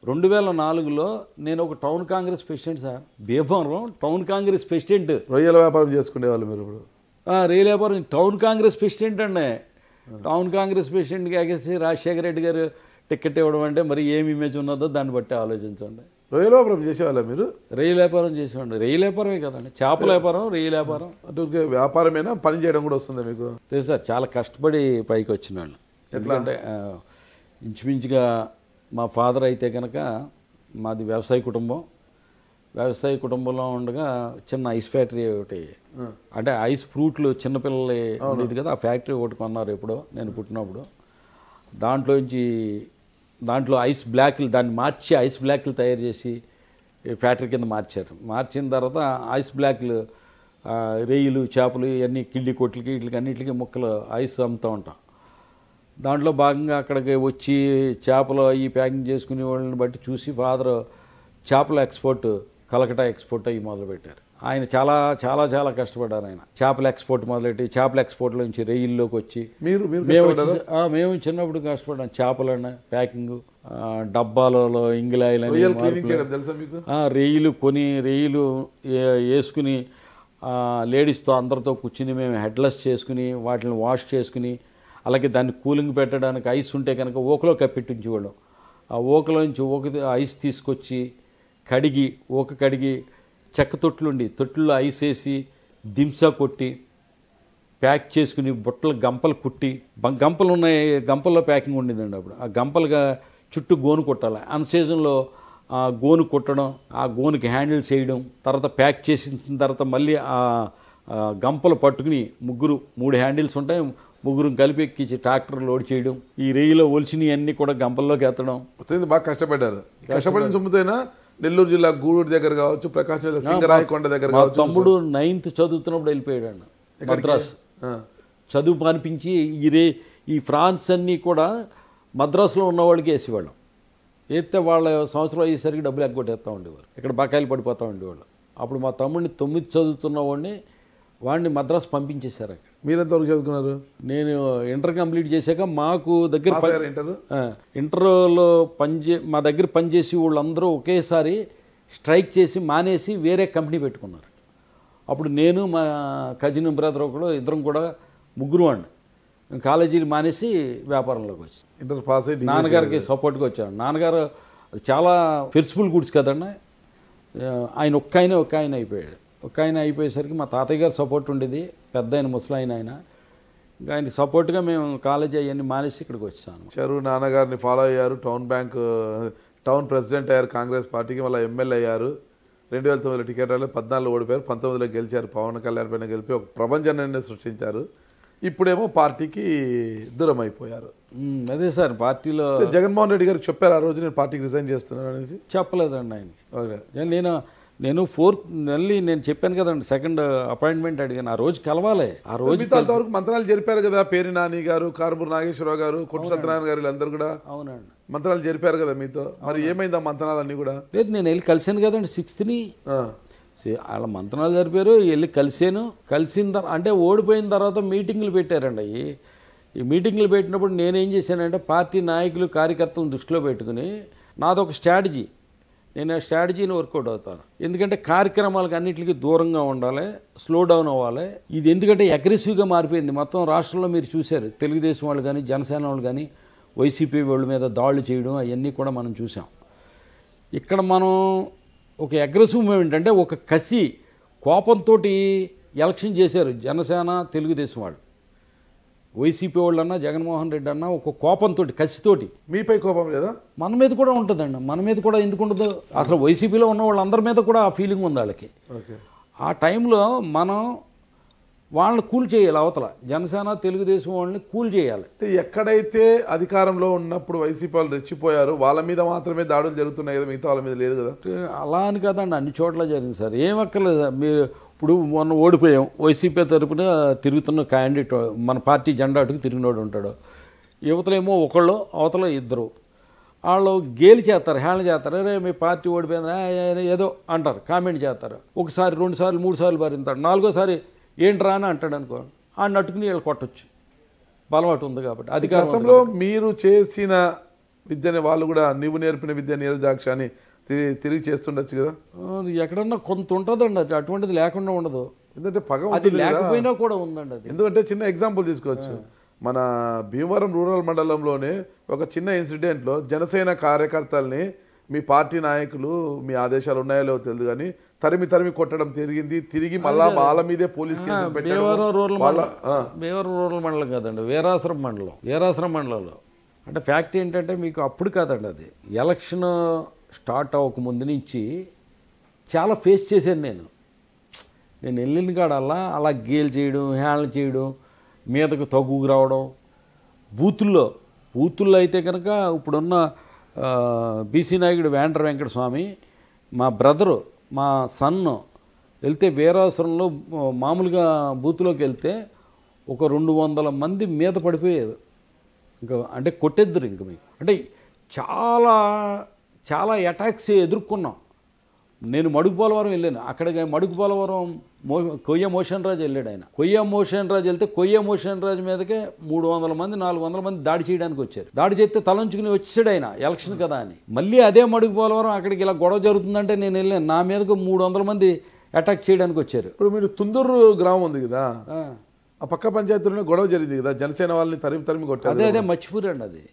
2004లో నేను ఒక town Congress president sir. Bhimavaram town Congress president. రొయ్యల వ్యాపారం చేసుకునేవాళ్ళు మీరు ఇప్పుడు? రైలు వ్యాపారం టౌన్ కాంగ్రెస్ ప్రెసిడెంట్ అండి. టౌన్ కాంగ్రెస్ ప్రెసిడెంట్కి ఆగేసి రాజశేఖర రెడ్డి గారు టికెట్ ఇవ్వడం అంటే మరి ఏమి ఇమేజ్ ఉన్నదో దాన్ని బట్టి ఆలోచించండి. రొయ్యల వ్యాపారం చేసేవాళ్ళ మీరు? రైలు వ్యాపారం చేసేవాడి. రైలు వ్యాపారమే కదండి, చేపల వ్యాపారం, రైలు వ్యాపారం. అంటే వ్యాపారమేనా, పని చేయడం కూడా వస్తుంది మీకు? లేదు సార్, చాలా కష్టపడి పైకి వచ్చిన వాళ్ళు. ఎందుకంటే ఇంచుమించుగా మా ఫాదర్ అయితే కనుక మాది వ్యవసాయ కుటుంబం. వ్యవసాయ కుటుంబంలో ఉండగా చిన్న ఐస్ ఫ్యాక్టరీ ఒకటి, అంటే ఐస్ ఫ్రూట్లు చిన్నపిల్లలు ఉండేది కదా, ఆ ఫ్యాక్టరీ ఒకటి కొన్నారు ఎప్పుడో నేను పుట్టినప్పుడు. దాంట్లో ఐస్ బ్లాక్లు, దాన్ని మార్చి ఐస్ బ్లాక్లు తయారు చేసి ఫ్యాక్టరీ కింద మార్చారు. మార్చిన తర్వాత ఐస్ బ్లాక్లు రొయ్యలు, చేపలు ఇవన్నీ కిళ్ళి కొట్లకి వీటికి అన్నింటికి ముక్కలు ఐస్ అమ్ముతూ ఉంటాం. దాంట్లో భాగంగా అక్కడికి వచ్చి చేపలు అవి ప్యాకింగ్ చేసుకునే వాళ్ళని బట్టి చూసి ఫాదర్ చేపల ఎక్స్పోర్ట్, కలకటా ఎక్స్పోర్ట్ అవి మొదలుపెట్టారు. ఆయన చాలా చాలా చాలా కష్టపడ్డారు. ఆయన చేపల ఎక్స్పోర్ట్ మొదలెట్టి చేపల ఎక్స్పోర్ట్లో నుంచి రొయ్యల్లోకి వచ్చి మేము చిన్నప్పుడు కష్టపడ్డాం. చేపలన్న ప్యాకింగ్, డబ్బాలలో ఇంగిలాయిల్ అని రొయ్యలు కొని రొయ్యలు వేసుకుని లేడీస్తో అందరితో కూర్చుని మేము హెడ్లెస్ చేసుకుని వాటిని వాష్ చేసుకుని, అలాగే దాన్ని కూలింగ్ పెట్టడానికి ఐస్ ఉంటే కనుక ఓకలో కప్పెట్టించేవాళ్ళం. ఆ ఓకలో నుంచి ఐస్ తీసుకొచ్చి కడిగి చెక్క తొట్లుండి తొట్టుల్లో ఐస్ వేసి దింసా కొట్టి ప్యాక్ చేసుకుని బుట్టలు గంపలు కుట్టి, గంపలు ఉన్నాయి, గంపల్లో ప్యాకింగ్ ఉండిందండి అప్పుడు. ఆ గంపలుగా చుట్టూ గోను కొట్టాలి. అన్ సీజన్లో ఆ గోను కొట్టడం, ఆ గోనుకి హ్యాండిల్స్ వేయడం, తర్వాత ప్యాక్ చేసిన తర్వాత మళ్ళీ ఆ గంపలు పట్టుకుని 3 హ్యాండిల్స్ ఉంటాయి, 3 కలిపి ఎక్కించి ట్రాక్టర్ లోడ్ చేయడం, ఈ రేయిలో ఒలిచినవి అన్నీ కూడా గంపల్లోకి ఎత్తడం. బాగా కష్టపడ్డారు. కష్టపడిన సొమ్ముతైనా నెల్లూరు జిల్లా గూడూరు దగ్గర కావచ్చు, ప్రకాశం జిల్లా సింగరాయకొండ దగ్గర కావచ్చు. తమ్ముడు 9th చదువుతున్నప్పుడు వెళ్ళిపోయాడు మద్రాస్. చదువు పానిపించి ఈ ఫ్రాన్స్ అన్నీ కూడా మద్రాసులో ఉన్నవాడికి వేసేవాళ్ళం. వేస్తే వాళ్ళ సంవత్సరం అయ్యేసరికి డబ్బులు ఎగ్గొట్టేస్తూ ఉండేవారు, ఇక్కడ బకాయిలు పడిపోతూ ఉండేవాళ్ళు. అప్పుడు మా తమ్ముడిని 9th చదువుతున్న వాడిని మద్రాసు పంపించేశారు. అక్కడ మీరు ఎంతవరకు చదువుకున్నారు? నేను ఇంటర్ కంప్లీట్ చేశాక మాకు దగ్గర ఇంటర్లో మా దగ్గర పనిచేసి వాళ్ళందరూ ఒకేసారి స్ట్రైక్ చేసి మానేసి వేరే కంపెనీ పెట్టుకున్నారు. అప్పుడు నేను మా కజిన్ బ్రదర్ ఒకడు, ఇద్దరం కూడా 3 వాడిని కాలేజీలు మానేసి వ్యాపారంలోకి వచ్చి ఇంటర్ పాస్ అయ్యి నాన్నగారికి సపోర్ట్గా వచ్చాను. నాన్నగారు చాలా ఫెర్సిబుల్ గుడ్స్ కదండి, ఆయన ఒక్క ఆయన అయిపోయాడు. ఒక్క ఆయన అయిపోయేసరికి మా తాతయ్య గారు సపోర్ట్ ఉండేది, పెద్ద ఆయన ముసలాయన ఆయన. ఇంకా ఆయన సపోర్ట్గా మేము కాలేజీ అవన్నీ మానేసి ఇక్కడికి వచ్చాను. చెరువు నాన్నగారిని ఫాలో అయ్యారు, టౌన్ ప్రెసిడెంట్ అయ్యారు కాంగ్రెస్ పార్టీకి, మళ్ళీ ఎమ్మెల్యే అయ్యారు. 2009 టికెట్ రాలేదు, 14 ఓడిపోయారు, 19లో గెలిచారు. పవన్ కళ్యాణ్ పైన గెలిపి ఒక ప్రపంచాన్ని సృష్టించారు. ఇప్పుడేమో పార్టీకి దూరం అయిపోయారు. అదే సార్, పార్టీలో జగన్మోహన్ రెడ్డి గారికి చెప్పారు ఆ రోజు నేను పార్టీకి రిజైన్ చేస్తున్నాను అనేసి? చెప్పలేదండి ఆయన. నేను 4th మళ్ళీ నేను చెప్పాను కదండి, 2nd అపాయింట్మెంట్ అడిగాను. ఆ రోజు కలవాలి. ఆ రోజు అంతవరకు మంత్రాలు జరిపారు కదా, పేరి నాని గారు, కారుమూరి నాగేశ్వరరావు గారు, కొట్టు సత్యనారాయణ గారు, వీళ్ళందరూ కూడా అవునండి మంత్రాలు జరిపారు కదా మీతో. మరి ఏమైంది ఆ మంత్రాలన్నీ కూడా? లేదు, నేను వెళ్ళి కలిసాను కదండి 6th వాళ్ళ మంత్రాలు జరిపారు, వెళ్ళి కలిసిన అంటే ఓడిపోయిన తర్వాత మీటింగ్లు పెట్టారండి అవి. ఈ మీటింగ్లు పెట్టినప్పుడు నేనేం చేశానంటే పార్టీ నాయకులు కార్యకర్తలను దృష్టిలో పెట్టుకుని నాదొక స్ట్రాటజీ, నేను ఆ స్ట్రాటజీని వర్కౌట్ అవుతాను. ఎందుకంటే కార్యక్రమాలకు అన్నింటికి దూరంగా ఉండాలి, స్లో డౌన్ అవ్వాలి. ఇది ఎందుకంటే అగ్రెసివ్గా మారిపోయింది మొత్తం రాష్ట్రంలో. మీరు చూశారు, తెలుగుదేశం వాళ్ళు కానీ, జనసేన వాళ్ళు కానీ, వైసీపీ వాళ్ళ మీద దాడులు చేయడం అవన్నీ కూడా మనం చూసాం. ఇక్కడ మనం ఒక అగ్రెసివ్ మూమెంట్ అంటే ఒక కసి, కోపంతో ఎలక్షన్ చేశారు జనసేన, తెలుగుదేశం వాళ్ళు. వైసీపీ వాళ్ళన్నా, జగన్మోహన్ రెడ్డి అన్నా ఒక కోపంతో, కసితోటి. మీపై కోపం లేదా? మన మీద కూడా ఉంటుందండి, మన మీద కూడా ఎందుకు ఉండదు? అసలు వైసీపీలో ఉన్న వాళ్ళందరి మీద కూడా ఆ ఫీలింగ్ ఉంది వాళ్ళకి. ఆ టైంలో మనం వాళ్ళని కూల్ చేయాలి, అవతల జనసేన తెలుగుదేశం వాళ్ళని కూల్ చేయాలి. ఎక్కడైతే అధికారంలో ఉన్నప్పుడు వైసీపీ వాళ్ళు రెచ్చిపోయారు, వాళ్ళ మీద మాత్రమే దాడులు జరుగుతున్నాయి కదా, మిగతా వాళ్ళ మీద లేదు కదా? అలా అని కదండి, అన్ని చోట్ల జరిగింది సార్. ఏమక్కర్లేదు. మీరు ఇప్పుడు మొన్న ఓడిపోయాం, వైసీపీ తరపున తిరుగుతున్న క్యాండిడేట్ మన పార్టీ జెండా అటుకు తిరిగినోడు ఉంటాడు. యువతలేమో ఒకళ్ళు, అవతల ఇద్దరు. వాళ్ళు గేలి చేస్తారు, హేళన చేస్తారు. అరే మీ పార్టీ ఓడిపోయింది ఏదో అంటారు, కామెంట్ చేస్తారు. ఒకసారి 2 సార్లు 3 సార్లు భరింతాడు, 4గోసారి ఏంట్రా అని అంటాడు అనుకో, ఆ నట్టుకుని వీళ్ళు కొట్టచ్చు, బలవాటు ఉంది కాబట్టి. అధికారంలో మీరు చేసిన విద్యని వాళ్ళు కూడా నువ్వు నేర్పిన విద్య నీరజాక్ష అని తిరిగి చేస్తుండొచ్చు కదా? ఎక్కడన్నా కొంత ఉంటుందండి, అది అటువంటిది లేకుండా ఉండదు. ఎందుకంటే పగ అది లేకపోయినా కూడా ఉందండి అది. ఎందుకంటే చిన్న ఎగ్జాంపుల్ తీసుకోవచ్చు. మన భీమవరం రూరల్ మండలంలోనే ఒక చిన్న ఇన్సిడెంట్లో జనసేన కార్యకర్తల్ని మీ పార్టీ నాయకులు, మీ ఆదేశాలు ఉన్నాయో లేవో తెలియదు కానీ, తరిమి కొట్టడం జరిగింది. తిరిగి మళ్ళా వాళ్ళ మీదే పోలీస్ కేసులు పెట్టారు. భీమవరం రూరల్ మండలం కాదండి, వీరాసరం మండలంలో. అంటే ఫ్యాక్ట్ ఏంటంటే మీకు అప్పుడు కాదండి, అది ఎలక్షన్ స్టార్ట్ అవ్వకముందు నుంచి చాలా ఫేస్ చేశాను నేను వెళ్ళిన కాడల్లా అలా గేలు చేయడం, హేళన చేయడం, మీదకు తగ్గుకు రావడం. బూతుల్లో అయితే కనుక ఇప్పుడున్న బీసీ నాయకుడు వేండ్ర వెంకటస్వామి, మా బ్రదరు, మా సన్ను వెళ్తే వీరాసరంలో మామూలుగా బూత్లోకి వెళ్తే ఒక 200 మంది మీద పడిపోయేది. ఇంకా అంటే కొట్టేద్దరు ఇంక మీకు. అంటే చాలా అటాక్స్ ఎదుర్కొన్నాం. నేను మడుగుపోలవరం వెళ్ళాను, అక్కడికి మడుగుపోలవరం కొయ్య మోషన్ రాజు వెళ్ళాడు. ఆయన కొయ్య మోషన్ రాజు వెళ్తే కొయ్య మోషన్ రాజు మీదకే 300 మంది 400 మంది దాడి చేయడానికి వచ్చారు. దాడి చేస్తే తలంచుకుని వచ్చాడు ఆయన, ఎలక్షన్ కదా అని. మళ్ళీ అదే మడుగుపోలవరం అక్కడికి ఇలా గొడవ జరుగుతుందంటే నేను వెళ్ళాను, నా మీదకు 300 మంది అటాక్ చేయడానికి వచ్చారు. ఇప్పుడు మీరు తుందూరు గ్రామం ఉంది కదా, ఆ పక్క పంచాయతీలోనే గొడవ జరిగింది కదా, జనసేన వాళ్ళని తరిమి కొట్టారు. అదే మర్చిపూరి అండి అది.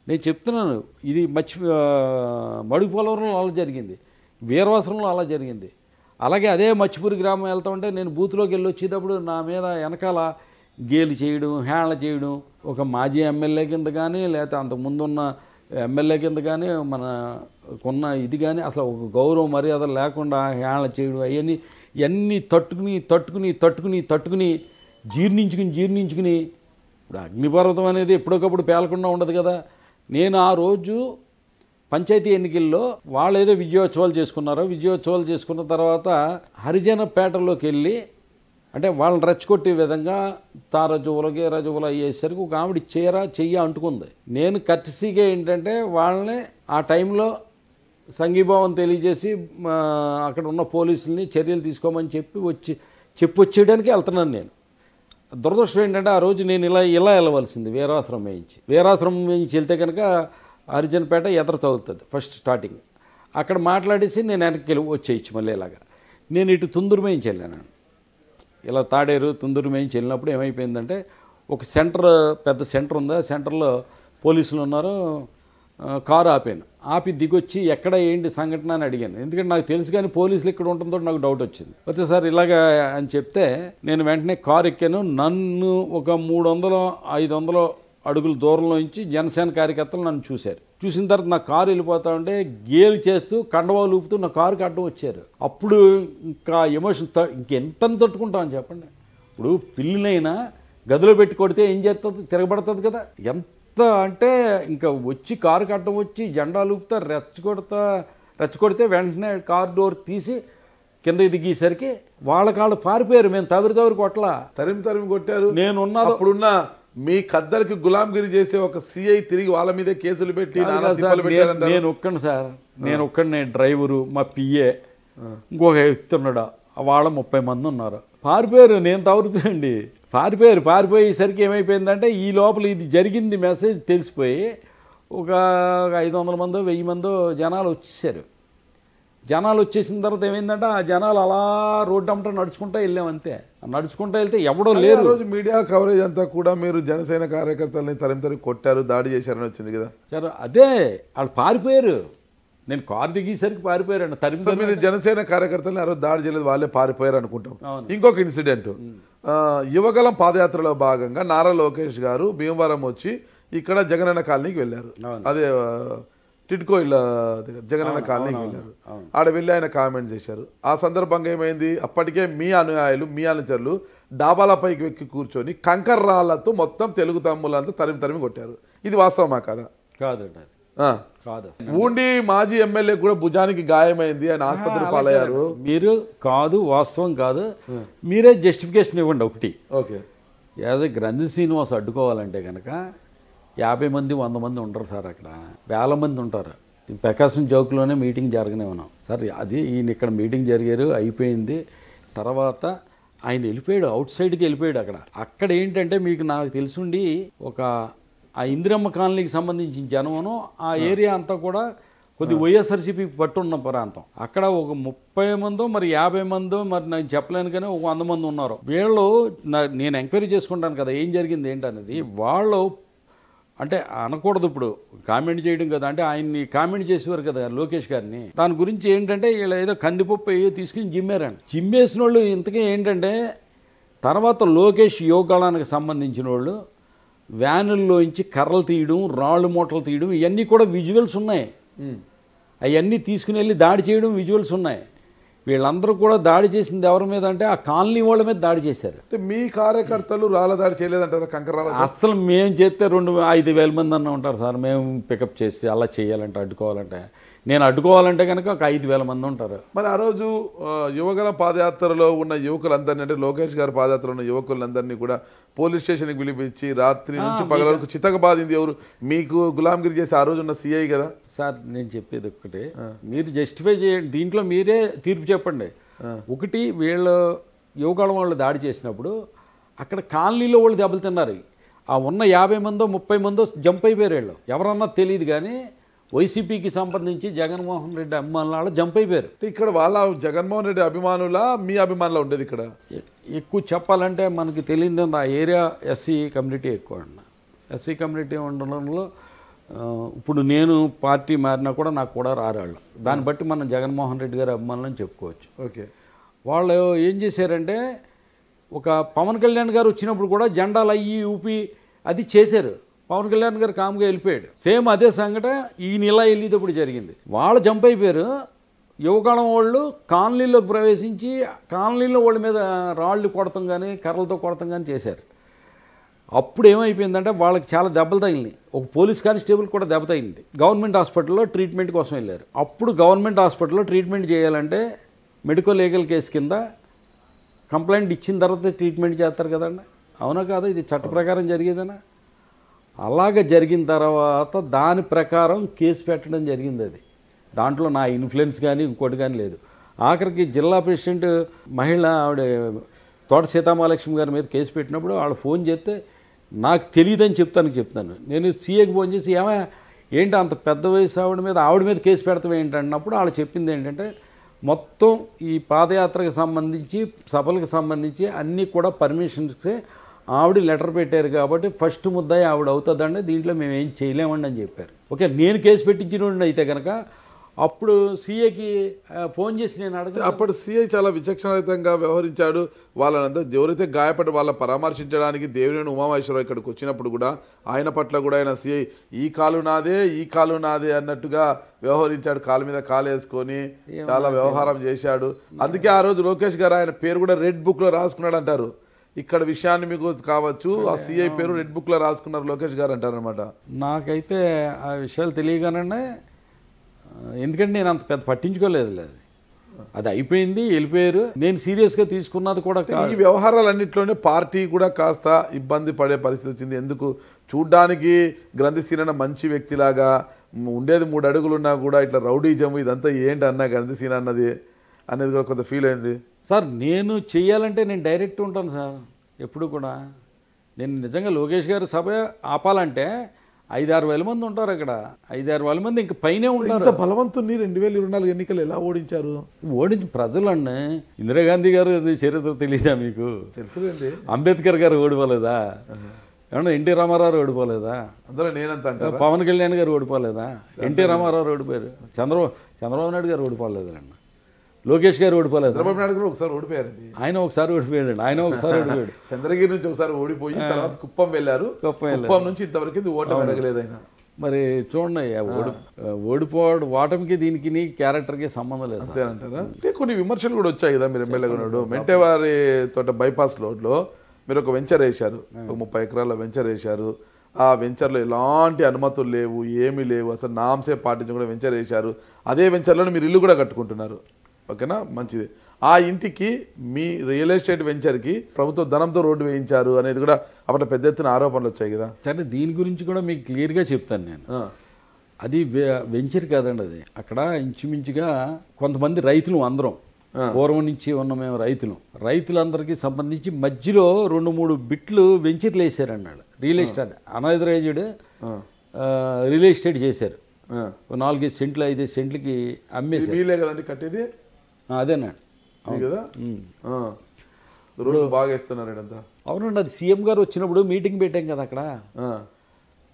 నేను చెప్తున్నాను, ఇది మడుగుపోలవరంలో అలా జరిగింది, వీరవాసరంలో అలా జరిగింది. అలాగే అదే మచ్చిపూరి గ్రామం వెళ్తా ఉంటే నేను బూత్లోకి వెళ్ళి వచ్చేటప్పుడు నా మీద వెనకాల గేలు చేయడం, హేళన చేయడం, ఒక మాజీ ఎమ్మెల్యే కింద కానీ లేకపోతే అంతకుముందున్న ఎమ్మెల్యే కింద కానీ మనకున్న ఇది కానీ అసలు ఒక గౌరవ మర్యాద లేకుండా హేళన చేయడం, ఇవన్నీ తట్టుకుని జీర్ణించుకుని ఇప్పుడు అగ్నిపర్వతం అనేది ఎప్పటికప్పుడు పేలకుండా ఉండదు కదా. నేను ఆ రోజు పంచాయతీ ఎన్నికల్లో వాళ్ళు ఏదో విజయోత్సవాలు చేసుకున్న తర్వాత హరిజనపేటలోకి వెళ్ళి అంటే వాళ్ళని రెచ్చగొట్టే విధంగా తారజువులు అయ్యేసరికి ఒక ఆవిడ చెయ్య అంటుకుంది. నేను కర్టసీగా ఏంటంటే వాళ్ళని ఆ టైంలో సంఘీభావం తెలియజేసి అక్కడ ఉన్న పోలీసుల్ని చర్యలు తీసుకోమని వచ్చేయడానికి వెళ్తున్నాను. నేను దురదృష్టం ఏంటంటే ఆ రోజు నేను ఇలా వెళ్ళవలసింది వీరాశ్రమం వేయించి వెళ్తే కనుక హరిజనపేట ఎదురు తగులుతుంది ఫస్ట్ స్టార్టింగ్. అక్కడ మాట్లాడేసి నేను వెనక్కి వచ్చేయచ్చు మళ్ళీ ఇలాగా. నేను ఇటు తుందూరు మేయించి వెళ్ళాను, ఇలా తాడేరు తుందూరు మేయించి వెళ్ళినప్పుడు ఏమైపోయిందంటే ఒక పెద్ద సెంటర్ ఉంది, ఆ సెంటర్లో పోలీసులు ఉన్నారు. కారు ఆపాను. ఆపి దిగొచ్చి ఎక్కడ ఏంటి సంఘటన అని అడిగాను. ఎందుకంటే నాకు తెలుసు కానీ పోలీసులు ఇక్కడ ఉంటుందో నాకు డౌట్ వచ్చింది. అయితే సార్ ఇలాగా అని చెప్తే నేను వెంటనే కారు ఎక్కాను. నన్ను ఒక 300-500 అడుగుల దూరంలో నుంచి జనసేన కార్యకర్తలు నన్ను చూశారు. చూసిన తర్వాత నా కారు వెళ్ళిపోతా ఉంటే గేలు చేస్తూ కండవాలు ఊపుతూ నా కారుకి అడ్డం వచ్చారు. అప్పుడు ఇంకా ఎమోషన్ ఇంకెంత తట్టుకుంటామని చెప్పండి. ఇప్పుడు పిల్లినైనా గదిలో పెట్టి కొడితే ఏం చేస్తుంది? తిరగబడుతుంది కదా. ఎంత అంటే ఇంకా వచ్చి కారుకి అడ్డం వచ్చి జెండాలు ఊపుతా రెచ్చగొడితే వెంటనే కారు డోర్ తీసి కిందకి దిగేసరికి వాళ్ళ పారిపోయారు. మేము తవిరి కొట్టలా, తరిమి కొట్టారు. నేనున్నా అప్పుడున్న మీ ఖద్దరికి గులాంగిరి చేసే ఒక సిఐ తిరిగి వాళ్ళ మీదే కేసులు పెట్టి నేను ఒక్కడిని డ్రైవరు, మా పిఏ, ఇంకొక వ్యక్తున్నాడు, వాళ్ళ 30 మంది ఉన్నారు. పారిపోయారు. నేను తవరుతుందండి. పారిపోయేసరికి ఏమైపోయిందంటే ఈ లోపల ఇది జరిగింది మెసేజ్ తెలిసిపోయి ఒక 500 మందో 1000 మందో జనాలు వచ్చేసారు. జనాలు వచ్చేసిన తర్వాత ఏమైందంటే ఆ జనాలు అలా రోడ్డు అమ్మట నడుచుకుంటూ వెళ్ళాం. అంతే, నడుచుకుంటూ వెళ్తే ఎవడో లేరు. రోజు మీడియా కవరేజ్ అంతా కూడా మీరు జనసేన కార్యకర్తలని తరిమి కొట్టారు, దాడి చేశారని వచ్చింది కదా. సరే, అదే వాళ్ళు పారిపోయారు. నేను కారు దిగేసరికి పారిపోయారండి. మీరు జనసేన కార్యకర్తలని ఆ రోజు దాడి చేయలేదు, వాళ్ళే పారిపోయారు అనుకుంటాం. ఇంకొక ఇన్సిడెంట్, యువగలం పాదయాత్రలో భాగంగా నారా లోకేష్ గారు భీమవరం వచ్చి ఇక్కడ జగనన్న కాలనీకి వెళ్ళారు. అదే టిడ్కో ఇళ్ళ జగనన్న కాలనీకి వెళ్ళారు. ఆడ వెళ్ళి ఆయన కామెంట్ చేశారు. ఆ సందర్భంగా ఏమైంది, అప్పటికే మీ అనుయాయులు మీ అనుచరులు డాబాలపైకి ఎక్కి కూర్చొని కంకర్ రాళ్లతో మొత్తం తెలుగు తమ్ములంతా తరిమి కొట్టారు. ఇది వాస్తవమా కదా? కాదండి, కాదు. ఊండి మాజీ ఎమ్మెల్యే కూడా భుజానికి గాయమైంది, ఆయన ఆసుపత్రి పాలయ్యారు. మీరు కాదు, వాస్తవం కాదు, మీరే జస్టిఫికేషన్ ఇవ్వండి ఒకటి. ఓకే, ఏదో గ్రంథి శ్రీనివాస్ అడ్డుకోవాలంటే కనుక 50 మంది 100 మంది ఉంటారు సార్. అక్కడ వేల మంది ఉంటారు. ప్రకాశం చౌక్లోనే మీటింగ్ జరగనే ఉన్నాం సార్. అది ఈయన ఇక్కడ మీటింగ్ జరిగారు, అయిపోయింది. తర్వాత ఆయన వెళ్ళిపోయాడు, అవుట్ సైడ్కి వెళ్ళిపోయాడు. అక్కడ ఏంటంటే మీకు నాకు తెలుసుండి ఒక ఆ ఇందిరమ్మ కాలనీకి సంబంధించిన జనమును ఆ ఏరియా అంతా కూడా కొద్ది వైఎస్ఆర్సీపీ పట్టున్న ప్రాంతం. అక్కడ ఒక 30 మందో మరి 50 మందో మరి నాకు చెప్పలేను కానీ ఒక 100 మంది ఉన్నారు. వీళ్ళు నేను ఎంక్వైరీ చేసుకుంటాను కదా ఏం జరిగింది ఏంటనేది. వాళ్ళు అంటే అనకూడదు ఇప్పుడు కామెంట్ చేయడం కదా, అంటే ఆయన్ని కామెంట్ చేసేవారు కదా లోకేష్ గారిని. దాని గురించి ఏంటంటే వీళ్ళు ఏదో కందిపప్పు తీసుకుని జిమ్మారండి. జిమ్మేసిన వాళ్ళు ఇంతకీ ఏంటంటే తర్వాత లోకేష్ యోగాళానికి సంబంధించిన వాళ్ళు వ్యానుల్లోంచి కర్రలు తీయడం, రాళ్ళు మూటలు తీయడం, ఇవన్నీ కూడా విజువల్స్ ఉన్నాయి. అవన్నీ తీసుకుని వెళ్ళి దాడి చేయడం విజువల్స్ ఉన్నాయి. వీళ్ళందరూ కూడా దాడి చేసింది ఎవరి మీద అంటే ఆ కాలనీ వాళ్ళ మీద దాడి చేశారు. మీ కార్యకర్తలు రాళ్ళ దాడి చేయలేదంటారు? కంకరాల అసలు మేము చేస్తే 2-5,000 మంది అన్న ఉంటారు సార్. మేము పికప్ చేసి అలా చేయాలంటే అడ్డుకోవాలంటే, నేను అడ్డుకోవాలంటే కనుక ఒక 5,000 మంది ఉంటారు. మరి ఆ రోజు యువగల పాదయాత్రలో ఉన్న యువకులందరినీ, అంటే లోకేష్ గారి పాదయాత్రలో ఉన్న యువకులందరినీ కూడా పోలీస్ స్టేషన్కి పిలిపించి రాత్రి నుంచి పగల వరకు చితక బాధింది ఎవరు? మీకు గులాంగిరి చేసి ఆ రోజు ఉన్న సిఐ కదా సార్. నేను చెప్పేది ఒక్కటే, మీరు జస్టిఫై చేయండి, దీంట్లో మీరే తీర్పు చెప్పండి. ఒకటి, వీళ్ళు యువకాలం వాళ్ళు దాడి చేసినప్పుడు అక్కడ కాలనీలో వాళ్ళు దెబ్బలు తిన్నారు. ఆ ఉన్న 50 మందో 30 మందో జంప్ అయిపోయారు. వీళ్ళు ఎవరన్నా తెలియదు కానీ వైసీపీకి సంబంధించి జగన్మోహన్ రెడ్డి అభిమానులు జంప్ అయిపోయారు. ఇక్కడ వాళ్ళ జగన్మోహన్ రెడ్డి అభిమానుల మీ అభిమానులు ఉండేది ఇక్కడ ఎక్కువ చెప్పాలంటే మనకి తెలియదు. ఆ ఏరియా ఎస్సీ కమ్యూనిటీ ఎక్కువ అండి. ఎస్సీ కమ్యూనిటీ ఉండడంలో ఇప్పుడు నేను పార్టీ మారినా కూడా నాకు కూడా రారాళ్ళు. దాన్ని బట్టి మనం జగన్మోహన్ రెడ్డి గారి అభిమానులని చెప్పుకోవచ్చు. ఓకే, వాళ్ళు ఏం చేశారంటే ఒక పవన్ కళ్యాణ్ గారు వచ్చినప్పుడు కూడా జెండాలు అయ్యి ఊపి అది చేశారు. పవన్ కళ్యాణ్ గారు కామ్గా వెళ్ళిపోయాడు. సేమ్ అదే సంఘటన ఈయన ఇలా వెళ్ళేటప్పుడు జరిగింది. వాళ్ళు జంప్ అయిపోయారు. యువకాలం వాళ్ళు కాలనీలోకి ప్రవేశించి కాలనీలో వాళ్ళ మీద రాళ్ళు కొడతాం కానీ కర్రలతో కొడతాం కానీ చేశారు. అప్పుడు ఏమైపోయిందంటే వాళ్ళకి చాలా దెబ్బలు తగిలినాయి. ఒక పోలీస్ కానిస్టేబుల్ కూడా దెబ్బ తగిలింది. గవర్నమెంట్ హాస్పిటల్లో ట్రీట్మెంట్ కోసం వెళ్ళారు. అప్పుడు గవర్నమెంట్ హాస్పిటల్లో ట్రీట్మెంట్ చేయాలంటే మెడికల్ లీగల్ కేసు కింద కంప్లైంట్ ఇచ్చిన తర్వాత ట్రీట్మెంట్ చేస్తారు కదండి. అవునా కాదా? ఇది చట్ట ప్రకారం జరిగేదనా? అలాగ జరిగిన తర్వాత దాని ప్రకారం కేసు పెట్టడం జరిగింది. అది దాంట్లో నా ఇన్ఫ్లుయెన్స్ కానీ ఇంకోటి కానీ లేదు. ఆఖరికి జిల్లా ప్రెసిడెంట్ మహిళ ఆవిడ తోట సీతామహాలక్ష్మి గారి మీద కేసు పెట్టినప్పుడు వాళ్ళు ఫోన్ చేస్తే నాకు తెలియదని చెప్తాను. నేను సీఏకి ఫోన్ చేసి ఏంటి అంత పెద్ద వయసు ఆవిడ మీద కేసు పెడతాం ఏంటన్నప్పుడు వాళ్ళు చెప్పింది ఏంటంటే మొత్తం ఈ పాదయాత్రకు సంబంధించి సభలకు సంబంధించి అన్నీ కూడా పర్మిషన్స్కే ఆవిడ లెటర్ పెట్టారు కాబట్టి ఫస్ట్ ముద్దాయి ఆవిడ అవుతుందండి, దీంట్లో మేము ఏం చేయలేమండి అని చెప్పారు. ఓకే నేను కేసు పెట్టించిన అయితే కనుక అప్పుడు సీఏకి ఫోన్ చేసి నేను అప్పుడు సీఐ చాలా విచక్షణరహితంగా వ్యవహరించాడు. వాళ్ళంతా ఎవరైతే గాయపడి వాళ్ళ పరామర్శించడానికి దేవినేని ఉమామహేశ్వరరావు ఇక్కడికి వచ్చినప్పుడు కూడా ఆయన పట్ల కూడా ఆయన సీఐ ఈ కాలు నాదే అన్నట్టుగా వ్యవహరించాడు. కాలు మీద కాలు వేసుకొని చాలా వ్యవహారం చేశాడు. అందుకే ఆ రోజు లోకేష్ గారు ఆయన పేరు కూడా రెడ్ బుక్ లో రాసుకున్నాడు అంటారు. ఇక్కడ విషయాన్ని మీకు కావచ్చు, ఆ సీఐ పేరు రెడ్ బుక్ లో రాసుకున్నారు లోకేష్ గారు అంటారు అనమాట. నాకైతే ఆ విషయాలు తెలియగానే, ఎందుకంటే నేను అంత పెద్ద పట్టించుకోలేదు. అది అయిపోయింది, వెళ్ళిపోయారు. నేను సీరియస్గా తీసుకున్నది కూడా ఈ వ్యవహారాలన్నింటిలోనే పార్టీ కూడా కాస్త ఇబ్బంది పడే పరిస్థితి వచ్చింది. ఎందుకు చూడ్డానికి గ్రంథిసీన మంచి వ్యక్తిలాగా ఉండేది 3 అడుగులున్నా కూడా ఇట్లా రౌడీజం ఇదంతా ఏంటి అన్నా గ్రంథిసీన అనేది కూడా కొంత ఫీల్ అయింది. సార్ నేను చెయ్యాలంటే నేను డైరెక్ట్ ఉంటాను సార్. ఎప్పుడు కూడా నేను నిజంగా లోకేష్ గారి సభ ఆపాలంటే 5-6 వేల మంది ఉంటారు అక్కడ. 5-6 వేల మంది ఇంక పైనే ఉంటారు. ఇంత బలవంతుని 2024 ఎన్నికలు ఎలా ఓడించారు? ఓడించి ప్రజలండి. ఇందిరాగాంధీ గారు చరిత్ర తెలియదా మీకు? తెలుసులేండి. అంబేద్కర్ గారు ఓడిపోలేదా? ఏమన్నా ఎన్టీ రామారావు ఓడిపోలేదా? అందులో నేనంత పవన్ కళ్యాణ్ గారు ఓడిపోలేదా? ఎన్టీ రామారావు ఓడిపోయారు. చంద్రబాబు నాయుడు గారు ఓడిపోలేదండి. లోకేష్ గారు ఓడిపోలేదు. చంద్రబాబు నాయుడు కూడా ఒకసారి ఓడిపోయారండి. ఆయన ఒకసారి ఓడిపోయాడు. చంద్రగిరి నుంచి ఒకసారి ఓడిపోయి తర్వాత కుప్పం వెళ్ళారు. కుప్పం నుంచి ఇంతవరకు ఓటమి ఎరగలేదు ఆయన. మరి చూడండి, ఓటమికి దీనికి క్యారెక్టర్కి సంబంధం లేదు. అంతేనంటారా? అంటే కొన్ని విమర్శలు కూడా వచ్చాయి కదా. మీరు ఎమ్మెల్యేగా ఉన్నాడు, మెంటేవారి తోట బైపాస్ రోడ్లో మీరు ఒక వెంచర్ వేశారు, ఒక 30 ఎకరాల వెంచర్ వేశారు. ఆ వెంచర్లో ఎలాంటి అనుమతులు లేవు, ఏమీ లేవు, అసలు నామ్సే పాటించకుండా వెంచర్ వేశారు. అదే వెంచర్లో మీరు ఇల్లు కూడా కట్టుకుంటున్నారు. ఓకేనా, మంచిది. ఆ ఇంటికి మీ రియల్ ఎస్టేట్ వెంచర్కి ప్రభుత్వ ధనంతో రోడ్డు వేయించారు అనేది కూడా అప్పట్లో పెద్ద ఎత్తున ఆరోపణలు వచ్చాయి కదా. సరే, దీని గురించి కూడా మీకు క్లియర్గా చెప్తాను నేను. అది వెంచర్ కాదండి. అది అక్కడ ఇంచుమించుగా కొంతమంది రైతులు, అందరం పూర్వం నుంచి ఉన్న మేము రైతులందరికీ సంబంధించి మధ్యలో 2-3 బిట్లు వెంచర్లు వేసారన్నాడు. రియల్ ఎస్టేట్ అనైజరైజ్డ్ రియల్ ఎస్టేట్ చేశారు. 4 సెంట్లు 5 సెంట్లకి అమ్మేసారు కదండి కట్టేది. అదేనండి కదా, రోడ్డు బాగా వేస్తున్నారు. అవునండి. అది సీఎం గారు వచ్చినప్పుడు మీటింగ్ పెట్టాం కదా అక్కడ.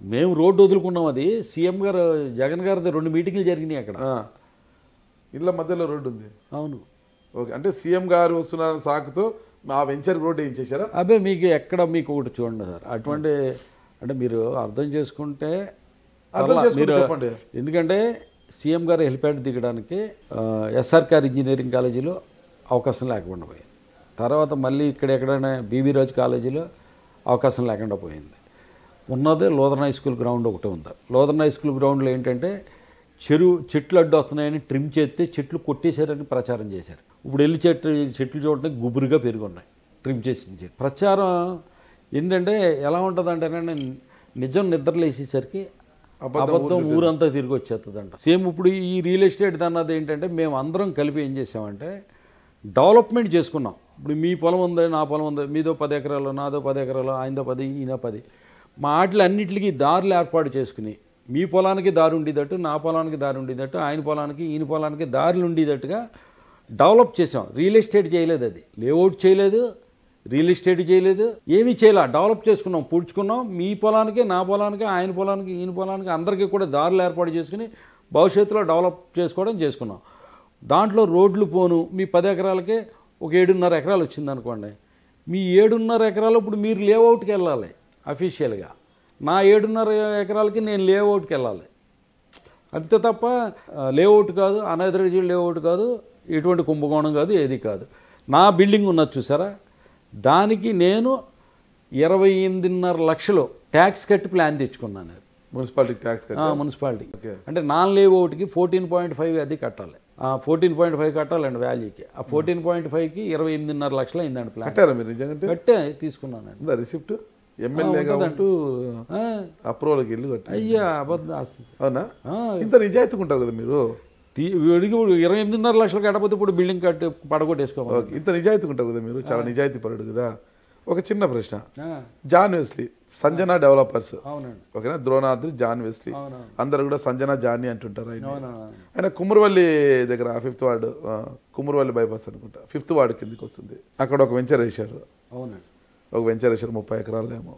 మేము రోడ్డు వదులుకున్నాం. అది సీఎం గారు జగన్ గారిది 2 మీటింగ్లు జరిగినాయి అక్కడ. ఇళ్ళ మధ్యలో రోడ్డు ఉంది. అవును. ఓకే, అంటే సీఎం గారు వస్తున్న సాకుతో ఆ వెంచర్ రోడ్డు ఏం చేశారా? అదే మీకు ఎక్కడ మీకు ఒకటి చూడండి సార్, అటువంటి అంటే మీరు అర్థం చేసుకుంటే చెప్పండి. ఎందుకంటే సీఎం గారు హెలిప్యాడ్ దిగడానికి ఎస్ఆర్ఆర్ ఇంజనీరింగ్ కాలేజీలో అవకాశం లేకుండా పోయింది. తర్వాత మళ్ళీ ఇక్కడ ఎక్కడైనా బీబీ రాజ్ కాలేజీలో అవకాశం లేకుండా పోయింది. ఉన్నదే లోదర్న్ హై స్కూల్ గ్రౌండ్ ఒకటే ఉంది. లోదర్న్ హై స్కూల్ గ్రౌండ్లో ఏంటంటే చెట్లు అడ్డు వస్తున్నాయని ట్రిమ్ చేస్తే చెట్లు కొట్టేశారని ప్రచారం చేశారు. ఇప్పుడు వెళ్ళి చెట్లు చూడడానికి గుబురుగా పెరుగున్నాయి ట్రిమ్ చేసి. ప్రచారం ఏంటంటే ఎలా ఉంటుందంటే నిజం నిద్రలేసేసరికి అబద్ధం ఊరంతా తిరిగి వచ్చేస్తుందంట. సేమ్ ఇప్పుడు ఈ రియల్ ఎస్టేట్ అన్నది ఏంటంటే మేము అందరం కలిపి ఏం చేసామంటే డెవలప్మెంట్ చేసుకున్నాం. ఇప్పుడు మీ పొలం ఉంది, నా పొలం ఉంది, మీదో 10 ఎకరాలు, నాదో 10 ఎకరాలు, ఆయనదో 10, ఈయన 10, మా అన్నిటికీ దారులు ఏర్పాటు చేసుకుని మీ పొలానికి దారి ఉండేటట్టు, నా పొలానికి దారి ఉండేటట్టు, ఆయన పొలానికి ఈయన పొలానికి దారులు ఉండేటట్టుగా డెవలప్ చేసాం. రియల్ ఎస్టేట్ చేయలేదు, అది లేఅవుట్ చేయలేదు, రియల్ ఎస్టేట్ చేయలేదు, ఏమీ చేయలే. డెవలప్ చేసుకున్నాం, పూడ్చుకున్నాం. మీ పొలానికి, నా పొలానికి, ఆయన పొలానికి, ఈయన పొలానికి అందరికీ కూడా దారులు ఏర్పాటు చేసుకుని భవిష్యత్తులో డెవలప్ చేసుకున్నాం. దాంట్లో రోడ్లు పోను మీ 10 ఎకరాలకే ఒక 7.5 ఎకరాలు వచ్చింది అనుకోండి. మీ 7.5 ఎకరాలు ఇప్పుడు మీరు లేఅవుట్కి వెళ్ళాలి అఫీషియల్గా. నా 7.5 ఎకరాలకి నేను లేఅవుట్కి వెళ్ళాలి. అంతే తప్ప లేఅవుట్ కాదు, అనైజరైజ్డ్ లేఅవుట్ కాదు, ఎటువంటి కుంభకోణం కాదు, ఏది కాదు. నా బిల్డింగ్ ఉన్నది చూసారా, దానికి నేను 28.5 లక్షలు ట్యాక్స్ కట్టి ప్లాన్ తెచ్చుకున్నాను. మున్సిపాలిటీ ట్యాక్స్ మున్సిపాలిటీ అంటే నాన్ లేఅవుట్కి 14.5 అది కట్టాలి. 14.5 కట్టాలండి వాల్యూకి. ఆ 14.5కి 28.5 లక్షలు అయిందండి ప్లాన్. కట్టారా మీరు? నిజంగా కట్టే తీసుకున్నాను రిసిప్ట్. ఎమ్మెల్యేగా ఉంటూ అప్రూవల్కి వెళ్ళి కట్ట. అయ్యా అబద్ధం. అవునా? ఇంత నిజాయితీగా ఉంటారు కదా మీరు. 28.5 లక్షలు కట్టకపోతే ఇప్పుడు బిల్డింగ్ కట్టి పడగొట్టేసుకోవాలి. ఇంత నిజాయితీగా ఉంటారు కదా మీరు, చాలా నిజాయితీ పరుడు కదా. ఒక చిన్న ప్రశ్న. జాన్ వెస్లీ, సంజనా డెవలపర్స్, ఓకేనా, ద్రోణాద్రి, జాన్ వెస్లీ, అందరు కూడా సంజనా జానీ అంటుంటారు. ఆయన కుమ్మరవల్లి దగ్గర 5th వార్డు, కుమ్మరవల్లి బైపాస్ అనుకుంటా, 5th వార్డు కిందకి వస్తుంది. అక్కడ ఒక వెంచర్ వేశారు. ఒక వెంచర్ వేశారు 30 ఎకరాలు ఏమో.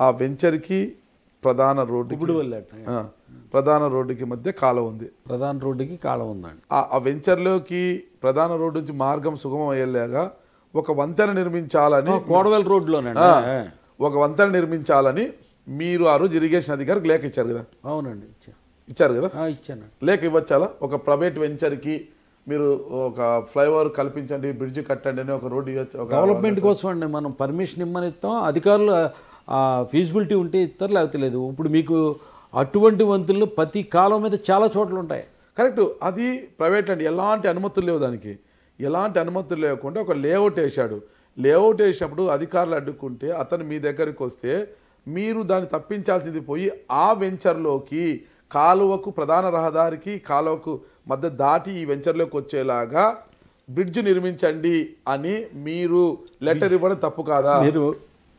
ఆ వెంచర్కి ప్రధాన రోడ్డు ఉబ్బుడువల్లి ప్రధాన రోడ్డుకి మధ్య కాలువ ఉంది. ప్రధాన రోడ్డుకి కాలం ఉందండి. ఆ వెంచర్లోకి ప్రధాన రోడ్డు నుంచి మార్గం సుగమం అయ్యేలాగా ఒక వంతెన నిర్మించాలని కోడవెల్ రోడ్లోనండి. ఒక వంతెన నిర్మించాలని మీరు ఆ రోజు ఇరిగేషన్ అధికారికి లేఖ ఇచ్చారు కదా? అవునండి, ఇచ్చారు కదా? ఇచ్చాను. లేఖ ఇవ్వచ్చాలా? ఒక ప్రైవేట్ వెంచర్కి మీరు ఒక ఫ్లైఓవర్ కల్పించండి, బ్రిడ్జ్ కట్టండి అని ఒక రోడ్డు ఇవ్వచ్చు. డెవలప్మెంట్ కోసం అండి మనం పర్మిషన్ ఇమ్మని ఇస్తాం, అధికారులు ఫీజిబిలిటీ ఉంటే ఇస్తారు, లేకపోతే లేదు. ఇప్పుడు మీకు అటువంటి వంతులు ప్రతి కాలం మీద చాలా చోట్ల ఉంటాయి. కరెక్ట్, అది ప్రైవేట్ అండి, ఎలాంటి అనుమతులు లేవు దానికి. ఎలాంటి అనుమతులు లేకుండా ఒక లేఅవుట్ వేసాడు. లేఅవుట్ వేసినప్పుడు అధికారులు అడ్డుకుంటే అతను మీ దగ్గరికి వస్తే మీరు దాన్ని తప్పించాల్సింది పోయి ఆ వెంచర్లోకి కాలువకు ప్రధాన రహదారికి కాలువకు మధ్య దాటి ఈ వెంచర్లోకి వచ్చేలాగా బ్రిడ్జ్ నిర్మించండి అని మీరు లెటర్ ఇవ్వడం తప్పు కాదా? మీరు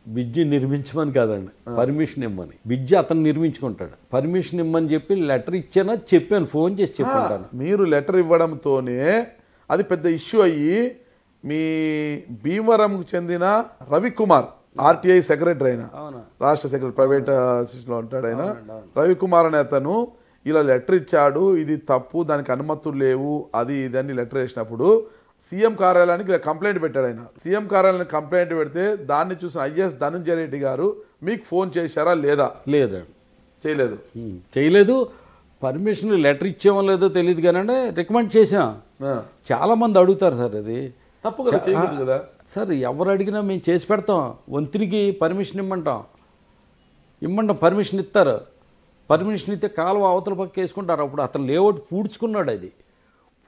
బ్రిడ్జ్ నిర్మించమని కాదండి, పర్మిషన్ ఇమ్మని. బ్రిడ్జ్ అతను నిర్మించుకుంటాడు, పర్మిషన్ ఇమ్మని చెప్పి లెటర్ ఇచ్చానా చెప్పాను, ఫోన్ చేసి చెప్పాను. మీరు లెటర్ ఇవ్వడంతోనే అది పెద్ద ఇష్యూ అయ్యి మీ భీమవరంకు చెందిన రవికుమార్ ఆర్టీఐ సెక్రటరీ అయినా, రాష్ట్ర సెక్రటరీ ప్రైవేట్ లో ఉంటాడు ఆయన, రవికుమార్ అనే అతను ఇలా లెటర్ ఇచ్చాడు, ఇది తప్పు, దానికి అనుమతులు లేవు, అది ఇదని లెటర్ వేసినప్పుడు సీఎం కార్యాలయానికి కంప్లైంట్ పెట్టాడు ఆయన. సీఎం కార్యాలయానికి కంప్లైంట్ పెడితే దాన్ని చూసిన ఐఎస్ ధనంజయ రెడ్డి గారు మీకు ఫోన్ చేశారా లేదా? లేదండి, చేయలేదు. పర్మిషన్ లెటర్ ఇచ్చేమో లేదో తెలియదు కానీ రికమెండ్ చేసాం. చాలా మంది అడుగుతారు సార్, అది తప్పు కదా సార్. ఎవరు అడిగినా మేము చేసి పెడతాం, వంతునికి పర్మిషన్ ఇమ్మంటాం, పర్మిషన్ ఇస్తారు. పర్మిషన్ ఇస్తే కాలువ అవతల పక్క వేసుకుంటారు. అప్పుడు అతను లేఅవుట్ పూడ్చుకున్నాడు, అది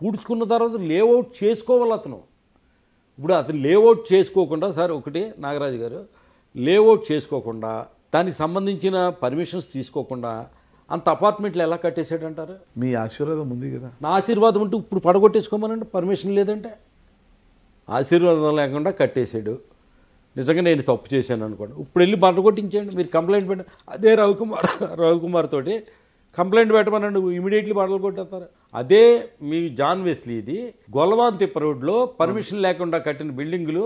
పూడ్చుకున్న తర్వాత లేఅవుట్ చేసుకోవాలి అతను. ఇప్పుడు అతను లేఅవుట్ చేసుకోకుండా, సార్ ఒకటి నాగరాజు గారు, లేఅవుట్ చేసుకోకుండా దానికి సంబంధించిన పర్మిషన్స్ తీసుకోకుండా అంత అపార్ట్మెంట్లు ఎలా కట్టేసాడంటారు? మీ ఆశీర్వాదం ఉంది కదా. నా ఆశీర్వాదం ఉంటే ఇప్పుడు పడగొట్టేసుకోమనండి, పర్మిషన్ లేదంటే. ఆశీర్వాదం లేకుండా కట్టేసాడు. నిజంగా నేను తప్పు చేశాను అనుకోండి, ఇప్పుడు వెళ్ళి పడగొట్టించండి, మీరు కంప్లైంట్ పెట్టండి. అదే రవికుమార్ తోటి కంప్లైంట్ పెట్టమనండి, ఇమీడియట్లీ బట్టలు కొట్టేస్తారు. అదే మీ జాన్ వెస్లీ ఇది గొల్లవాన్ తిప్ప రోడ్లో పర్మిషన్ లేకుండా కట్టిన బిల్డింగులు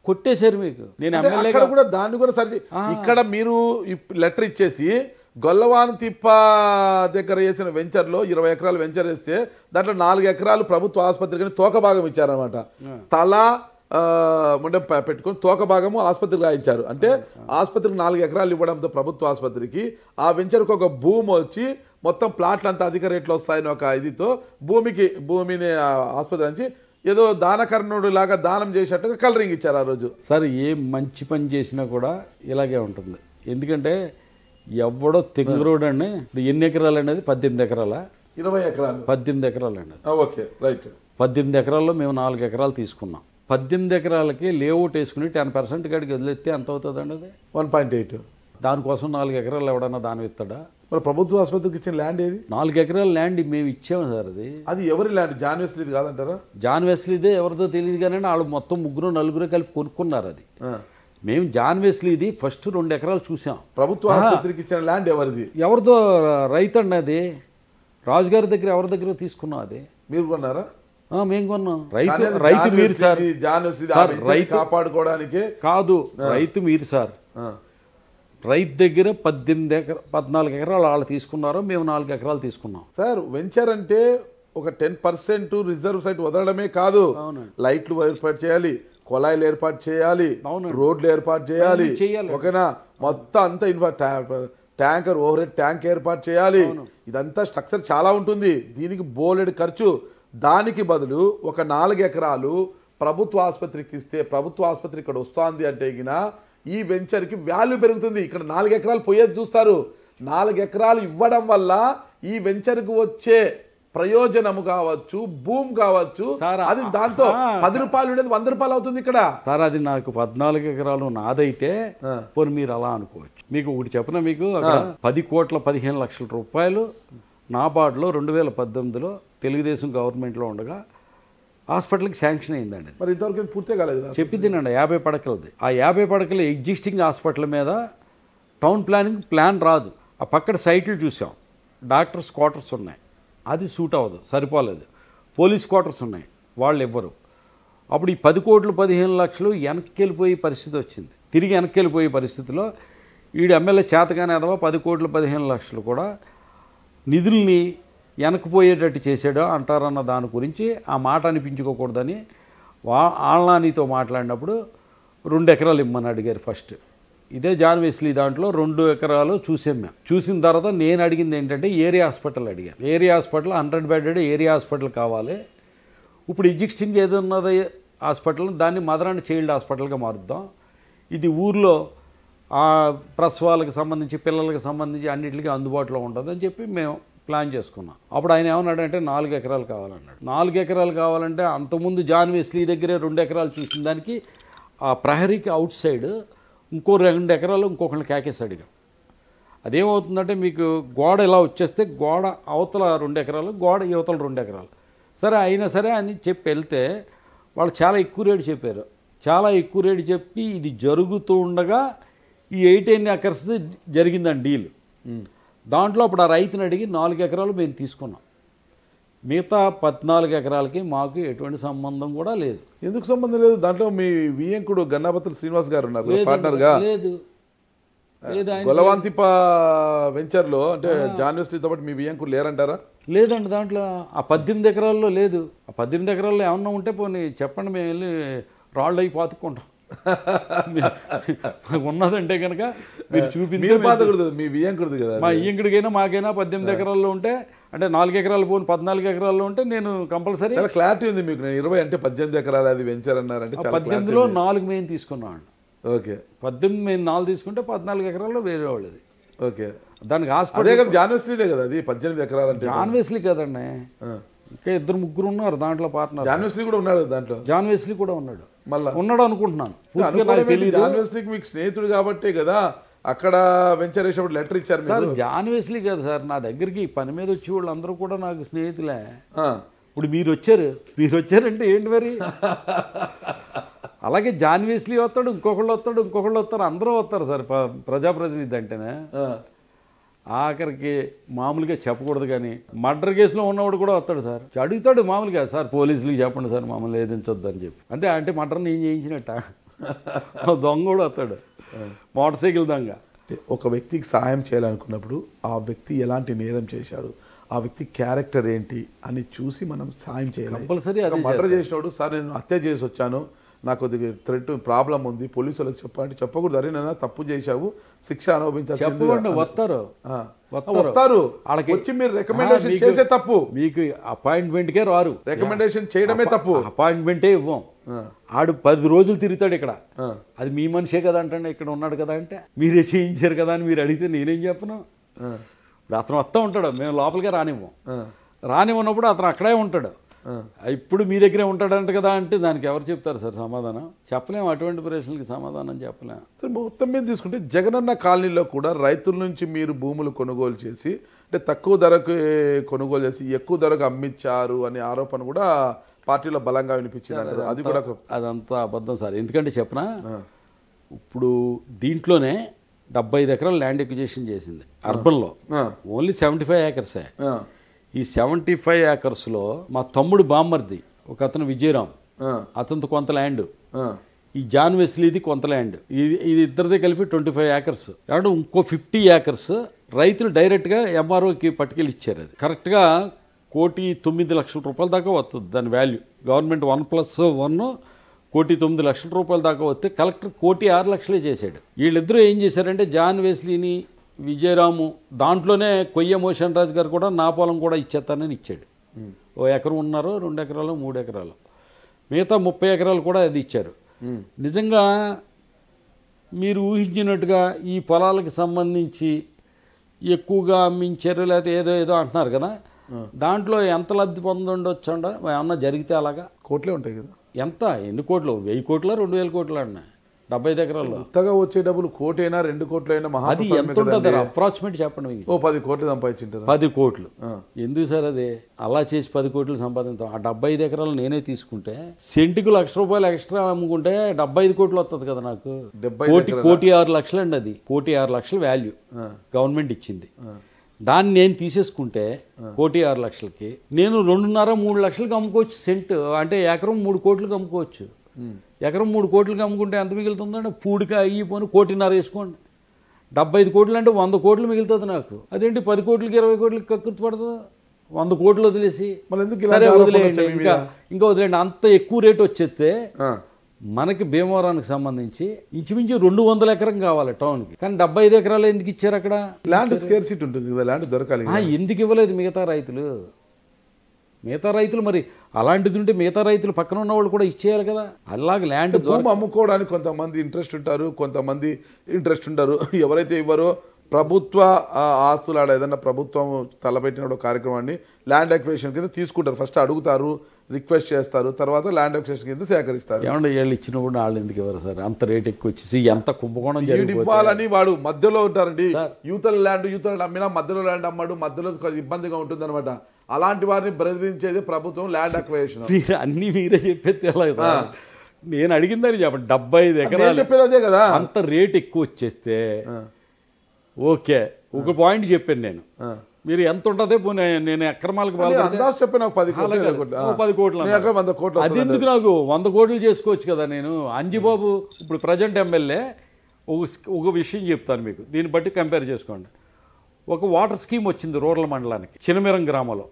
కొట్టేశారు మీకు. నేను ఎమ్మెల్యే కూడా దాన్ని కూడా సరి. ఇక్కడ మీరు లెటర్ ఇచ్చేసి గొల్లవాన్ తిప్ప దగ్గర వేసిన వెంచర్లో 20 ఎకరాలు వెంచర్ వేస్తే దాంట్లో 4 ఎకరాలు ప్రభుత్వ ఆసుపత్రికి అని తోక భాగం ఇచ్చారనమాట. తల ముండం పెట్టుకుని తోక భాగము ఆసుపత్రికి రాయించారు. అంటే ఆసుపత్రికి 4 ఎకరాలు ఇవ్వడంతో ప్రభుత్వ ఆసుపత్రికి ఆ వెంచర్కి ఒక భూమి వచ్చి మొత్తం ప్లాట్లు అంతా అధిక రేట్లు వస్తాయని ఒక ఇదితో భూమిని ఆసుపత్రి నుంచి ఏదో దానకర్ణుడు లాగా దానం చేసినట్టుగా కలరింగ్ ఇచ్చారు ఆ రోజు. సార్ ఏ మంచి పని చేసినా కూడా ఇలాగే ఉంటుంది. ఎందుకంటే ఎవడో తెంగరోడ్ అండి, ఎన్ని ఎకరాలు అనేది 18 ఎకరాల 20 ఎకరాలు 18 ఎకరాలు అండి. Okay right. 18 ఎకరాల్లో మేము 4 ఎకరాలు తీసుకున్నాం. 18 ఎకరాలకి లేఅవుట్ వేసుకుని 10% కాడికి వదిలేస్తే ఎంత అవుతుందండి? అది 1.8. దానికోసం 4 ఎకరాలు ఎవడన్నా దాని ఇస్తాడా? మరి ప్రభుత్వ ఆసుపత్రికి ఇచ్చిన ల్యాండ్ ఏది? 4 ఎకరాల ల్యాండ్ మేము ఇచ్చాము సార్. అది ఎవరి ల్యాండ్? జాన్ వెస్లీది కాదంటారా? జాన్ వెస్లీదే, ఎవరిదో తెలియదు కానీ వాళ్ళు మొత్తం 3-4 కలిపి కొనుక్కున్నారు. అది మేము జాన్ వెస్లీది ఫస్ట్ 2 ఎకరాలు చూసాం. ప్రభుత్వ ఆసుపత్రికి ఇచ్చిన ల్యాండ్ ఎవరిది? ఎవరిదో రైతు అండి, అది రాజుగారి దగ్గర ఎవరి దగ్గర తీసుకున్నాం. అది మీరు కొన్నారా? మేము కొన్నాం. రైతు మీరు సార్, రైతు కాపాడుకోవడానికి కాదు, రైతు మీరు సార్. రైతు దగ్గర 14 ఎకరాలు వాళ్ళు తీసుకున్నారు, మేము 4 ఎకరాలు తీసుకున్నాం. సార్ వెంచర్ అంటే ఒక 10% రిజర్వ్ సైట్ వదలడమే కాదు, లైట్లు ఏర్పాటు చేయాలి, కొలాయిలు ఏర్పాటు చేయాలి, రోడ్లు ఏర్పాటు చేయాలి, ఓకేనా? మొత్తం అంతా ట్యాంకర్ ఓవర్ హెడ్ ట్యాంక్ ఏర్పాటు చేయాలి. ఇదంతా స్ట్రక్చర్ చాలా ఉంటుంది, దీనికి బోలెడు ఖర్చు. దానికి బదులు ఒక 4 ఎకరాలు ప్రభుత్వ ఆసుపత్రికి ఇస్తే ప్రభుత్వ ఆసుపత్రి ఇక్కడ వస్తుంది అంటే ఈ వెంచర్కి వాల్యూ పెరుగుతుంది. ఇక్కడ 4 ఎకరాలు పోయేది చూస్తారు. 4 ఎకరాలు ఇవ్వడం వల్ల ఈ వెంచర్కి వచ్చే ప్రయోజనము కావచ్చు, భూమి కావచ్చు, అది దాంతో 10 రూపాయలు ఉండేది 100 రూపాయలు అవుతుంది ఇక్కడ. సార్ అది నాకు 14 ఎకరాలు నాదైతే పోనీ మీరు అలా అనుకోవచ్చు. మీకు ఒకటి చెప్పిన, మీకు 10,15,00,000 రూపాయలు నాబార్డులో 2018లో తెలుగుదేశం గవర్నమెంట్లో ఉండగా హాస్పిటల్కి శాంక్షన్ అయిందండి. మరి ఇంతవరకు పూర్తే కాలేదు. చెప్పిందినండి 50 పడకలది. ఆ 50 పడకల ఎగ్జిస్టింగ్ హాస్పిటల్ మీద టౌన్ ప్లాన్ రాదు. ఆ పక్కన సైట్లు చూసాం, డాక్టర్స్ క్వార్టర్స్ ఉన్నాయి, అది సూట్ అవ్వదు, సరిపోలేదు. పోలీస్ క్వార్టర్స్ ఉన్నాయి, వాళ్ళు ఇవ్వరు. అప్పుడు ఈ 10,15,00,000 వెనక్కి వెళ్ళిపోయే పరిస్థితి వచ్చింది. తిరిగి వెనక్కి వెళ్ళిపోయే పరిస్థితిలో వీడు ఎమ్మెల్యే చేతగానే అదవా 10 కోట్లు 15 లక్షలు కూడా నిధుల్ని వెనకపోయేటట్టు చేశాడో అంటారన్న దాని గురించి ఆ మాట అనిపించుకోకూడదని ఆళ్ళనానితో మాట్లాడినప్పుడు 2 ఎకరాలు ఇమ్మని అడిగారు ఫస్ట్. ఇదే జాన్ వెస్లీ దాంట్లో 2 ఎకరాలు చూసాం మేము. చూసిన తర్వాత నేను అడిగింది ఏంటంటే ఏరియా హాస్పిటల్ అడిగాను. Area hospital 100 bedded area hospital కావాలి. ఇప్పుడు ఎగ్జిస్టింగ్ ఏదన్నది హాస్పిటల్ దాన్ని మదర్ అండ్ చైల్డ్ హాస్పిటల్గా మారుద్దాం. ఇది ఊర్లో ప్రసవాలకు సంబంధించి పిల్లలకు సంబంధించి అన్నింటికి అందుబాటులో ఉంటుందని చెప్పి మేము ప్లాన్ చేసుకున్నాం. అప్పుడు ఆయన ఏమన్నాడంటే 4 ఎకరాలు కావాలన్నాడు. 4 ఎకరాలు కావాలంటే అంతకుముందు జాన్ వెస్లీ దగ్గరే 2 ఎకరాలు చూసిన దానికి ఆ ప్రహరీకి అవుట్ సైడ్ ఇంకో 2 ఎకరాలు ఇంకొకరిని కేకేసి అడిగాం. అదేమవుతుందంటే మీకు గోడ ఇలా వచ్చేస్తే గోడ అవతల 2 ఎకరాలు, గోడ యువతల 2 ఎకరాలు. సరే అయినా సరే అని చెప్పి వెళ్తే వాళ్ళు చాలా ఎక్కువ రేటు చెప్పారు. చాలా ఎక్కువ రేటు చెప్పి ఇది జరుగుతూ ఉండగా ఈ 18 ఎకర్స్ది జరిగిందండి డీల్. దాంట్లో అప్పుడు ఆ రైతుని అడిగి 4 ఎకరాలు మేము తీసుకున్నాం. మిగతా 14 ఎకరాలకి మాకు ఎటువంటి సంబంధం కూడా లేదు. ఎందుకు సంబంధం లేదు? దాంట్లో మీ వియంకుడు గన్నాపత్రులు శ్రీనివాస్ గారు ఉన్నారు పార్ట్నర్గా. లేదు గొలవాంతిప వెంచర్లో అంటే జాన్ వెస్లీతో పాటు మీ వియంకుడు లేరంటారా? లేదండి, దాంట్లో ఆ 18 ఎకరాల్లో లేదు. ఆ 18 ఎకరాల్లో ఏమన్నా ఉంటే పోనీ చెప్పండి, మేము వెళ్ళి రాళ్ళు అయి పాతుక్కుంటాం. ఉన్నదంటే కనుక మీరు చూపించి పాతకూడదు, మీ వియంకుడిది కదా. మా వియంకుడికైనా మాకైనా 18 ఎకరాల్లో ఉంటే అంటే 4 ఎకరాలు పోను 14 ఎకరాల్లో ఉంటే నేను కంపల్సరీ. క్లారిటీ ఉంది మీకు. 20 అంటే 18 ఎకరాలు అది వెంచర్ అన్నారంటే 18లో 4 మేము తీసుకున్నాం. ఓకే, 18 మేము 4 తీసుకుంటే 14 ఎకరాల్లో వేరే వాళ్ళది. ఓకే, దానికి హాస్పిటల్ జాన్ వెస్లీదే కదా అది 18 ఎకరాలు అంటే. జాన్ వెస్లీ కదండి, ఇంకా 2-3 ఉన్నారు దాంట్లో పార్ట్నర్. జాన్ వెస్లీ కూడా ఉన్నాడు దాంట్లో. జాన్ వెస్లీ కూడా ఉన్నాడు, మళ్ళీ ఉన్నాడు అనుకుంటున్నాను. జాన్ వెస్లీకి మీకు స్నేహితుడు కాబట్టే కదా అక్కడ వెంచర్ వేసినప్పుడు లెటర్ ఇచ్చారు సార్. జాన్ వెస్లీ కదా సార్, నా దగ్గరికి పని మీద వచ్చి వాళ్ళు అందరూ కూడా నాకు స్నేహితులే. ఇప్పుడు మీరు వచ్చారంటే ఏంటి మరి? అలాగే జాన్ వెస్లీ వస్తాడు, ఇంకొకళ్ళు వస్తారు, అందరూ వస్తారు సార్. ప్రజాప్రతినిధి అంటేనే ఆఖరికి మామూలుగా చెప్పకూడదు కానీ మర్డర్ కేసులో ఉన్నవాడు కూడా వస్తాడు సార్. అడుగుతాడు మామూలుగా, సార్ పోలీసులకి చెప్పండి సార్ మమ్మల్ని ఏదించొద్దు అని చెప్పి. అంటే మర్డర్ నేను చేయించినట్ట. దొంగ కూడా వస్తాడు, మోటార్ సైకిల్ దొంగ. ఒక వ్యక్తికి సహాయం చేయాలనుకున్నప్పుడు ఆ వ్యక్తి ఎలాంటి నేరం చేశాడు, ఆ వ్యక్తి క్యారెక్టర్ ఏంటి అని చూసి మనం సాయం చేయాలి. కంపల్సరీ. మర్డర్ చేసినప్పుడు సార్ నేను హత్య చేసి వచ్చాను, నాకు కొద్దిగా థ్రెట్ ప్రాబ్లం ఉంది, పోలీసు వాళ్ళకి చెప్పాలంటే చెప్పకూడదు. అరే నేను తప్పు చేశావు, శిక్ష అనుభవించాలి. వస్తారు వాళ్ళకి వచ్చి మీరు రికమెండేషన్ చేసే తప్పు. మీకు అపాయింట్మెంట్కే రారు, రికమెండేషన్ చేయడమే తప్పు. అపాయింట్మెంటే ఇవ్వం. ఆడు 10 రోజులు తిరుగుతాడు ఇక్కడ. అది మీ మనిషే కదా అంటే ఇక్కడ ఉన్నాడు కదా అంటే మీరే చేయించారు కదా అని మీరు అడిగితే నేనేం చెప్పను. అతను వస్తూ ఉంటాడు, మేము లోపలికే రానివ్వనప్పుడు అతను అక్కడే ఉంటాడు. ఇప్పుడు మీ దగ్గరే ఉంటాడంట కదా అంటే దానికి ఎవరు చెప్తారు సార్ సమాధానం? చెప్పలేము, అటువంటి ప్రశ్నలకి సమాధానం చెప్పలేము సార్. మొత్తం మీద తీసుకుంటే జగనన్న కాలనీలో కూడా రైతుల నుంచి మీరు భూములు కొనుగోలు చేసి అంటే తక్కువ ధరకు కొనుగోలు చేసి ఎక్కువ ధరకు అమ్మించారు అనే ఆరోపణ కూడా పార్టీలో బలంగా వినిపించింది. అది కూడా అదంతా అబద్ధం సార్. ఎందుకంటే చెప్పనా, ఇప్పుడు దీంట్లోనే 75 ఎకరాలు ల్యాండ్ ఎక్విజిషన్ చేసింది అర్బన్లో. ఓన్లీ 75 ఏకర్సే. ఈ 75 ఏకర్స్లో మా తమ్ముడు బామ్మర్ది ఒక అతను విజయరామ్, అతనితో కొంత ల్యాండ్, ఈ జాన్ వెస్లీది కొంత ల్యాండ్, ఇది ఇద్దరిదే కలిపి 25 ఏకర్స్. కాబట్టి ఇంకో 50 ఏకర్స్ రైతులు డైరెక్ట్గా ఎంఆర్ఓకి పట్టుకెళ్ళి ఇచ్చారు. అది కరెక్ట్గా 1,09,00,000 రూపాయల దాకా వస్తుంది దాని వాల్యూ. గవర్నమెంట్ 1+1 1,09,00,000 రూపాయల దాకా వస్తే కలెక్టర్ 1,06,00,000 చేశాడు. వీళ్ళిద్దరూ ఏం చేశారంటే జాన్ వెస్లీని విజయరాము దాంట్లోనే కొయ్య మోషన్ రాజు గారు కూడా నా పొలం కూడా ఇచ్చేస్తానని ఇచ్చాడు. 1 ఎకరం ఉన్నారు, 2 ఎకరాలు 3 ఎకరాలు, మిగతా 30 ఎకరాలు కూడా అది ఇచ్చారు. నిజంగా మీరు ఊహించినట్టుగా ఈ పొలాలకు సంబంధించి ఎక్కువగా అమ్మించారు లేకపోతే ఏదో అంటున్నారు కదా, దాంట్లో ఎంత లబ్ధి పొందుండొచ్చు అంట ఏమన్నా జరిగితే? అలాగా కోట్లే ఉంటాయి కదా. ఎంత? ఎన్ని కోట్లు? 1000 కోట్ల 2,000 కోట్లు అన్నా 75 ఎకరాల్లో కొత్తగా వచ్చే డబ్బులు 1 కోటైనా 2 కోట్లైనా మహా అది ఎంత ఉంటుంది అప్రాక్సిమేట్ చెప్పండి. 10 కోట్లు సంపాదించారు. 10 కోట్లు ఎందుకు సార్? అది అలా చేసి 10 కోట్లు సంపాదించాం. ఆ 75 ఎకరాలు నేనే తీసుకుంటే సెంటుకు ₹1,00,000 ఎక్స్ట్రా అమ్ముకుంటే 75 కోట్లు వస్తుంది కదా నాకు. 1,06,00,000 అండి. అది 1,06,00,000 వాల్యూ గవర్నమెంట్ ఇచ్చింది. దాన్ని నేను తీసేసుకుంటే 1,06,00,000కి నేను 2.5-3 లక్షలకు అమ్ముకోవచ్చు సెంట్. అంటే ఎకరం 3 కోట్లకు అమ్ముకోవచ్చు. ఎకరం 3 కోట్లకు అమ్ముకుంటే ఎంత మిగులుతుందంటే పూడికి అయ్యి పోని 1,50,00,000 వేసుకోండి. 75 కోట్లు అంటే 100 కోట్లు మిగులుతుంది నాకు. అదేంటి 10 కోట్లకి 20 కోట్లకి కక్కుర్తి పడుతుంది? 100 కోట్లు వదిలేసి మళ్ళీ ఎందుకు సరే ఇలాంటి వదిలేయండి, ఆరోపణలు ఇంకా వదిలేండి. అంత ఎక్కువ రేటు వచ్చేస్తే మనకి భీమవరానికి సంబంధించి ఇంచుమించు 200 ఎకరం కావాలి టౌన్కి, కానీ 75 ఎకరాలు ఎందుకు ఇచ్చారు అక్కడ? ల్యాండ్ స్కేర్సిటీ ఉంటుంది కదా, ల్యాండ్ దొరకాలి. ఎందుకు ఇవ్వలేదు మిగతా రైతులు? మరి అలాంటిది ఉంటే మిగతా రైతులు పక్కన ఉన్న వాళ్ళు కూడా ఇచ్చేయాలి కదా. అలాగే ల్యాండ్ భూమి అమ్ముకోవడానికి కొంతమంది ఇంట్రెస్ట్ ఉంటారు, కొంతమంది ఇంట్రెస్ట్ ఉంటారు. ఎవరైతే ఇవ్వరో ప్రభుత్వ ఆస్తులు ఆడ ఏదన్నా ప్రభుత్వం తలపెట్టిన కార్యక్రమాన్ని ల్యాండ్ అక్విజిషన్ కింద తీసుకుంటారు. ఫస్ట్ అడుగుతారు, రిక్వెస్ట్ చేస్తారు, తర్వాత ల్యాండ్ అక్విజిషన్ కింద సేకరిస్తారు. ఏమన్నా వీళ్ళు ఇచ్చినప్పుడు వాళ్ళు ఎందుకు ఇవ్వరు సార్? అంత రేట్ ఎక్కువ వచ్చేసి ఎంత కుంభకోణం ఇవ్వాలని వాడు మధ్యలో ఉంటారండి. యూతల ల్యాండ్ అమ్మినా మధ్యలో ల్యాండ్ అమ్మాడు, మధ్యలో ఇబ్బందిగా ఉంటుంది అనమాట. అలాంటి వారిని బెదిరించేది ప్రభుత్వం ల్యాండ్ అక్విజిషన్. అన్ని మీరే చెప్పేది ఎలా? నేను అడిగిందని చెప్పండి. 75 ఎకరాలు చెప్పేది అదే కదా. అంత రేట్ ఎక్కువ వచ్చేస్తే ఓకే, ఒక పాయింట్ చెప్పాను నేను. మీరు ఎంత ఉంటుందే నేను అక్రమాలకు చెప్పాను 10 కోట్లు. అది ఎందుకు నాకు 100 కోట్లు చేసుకోవచ్చు కదా నేను. అంజిబాబు ఇప్పుడు ప్రజెంట్ ఎమ్మెల్యే. ఒక విషయం చెప్తాను మీకు, దీన్ని బట్టి కంపేర్ చేసుకోండి. ఒక వాటర్ స్కీమ్ వచ్చింది రూరల్ మండలానికి, చినమిరం గ్రామంలో.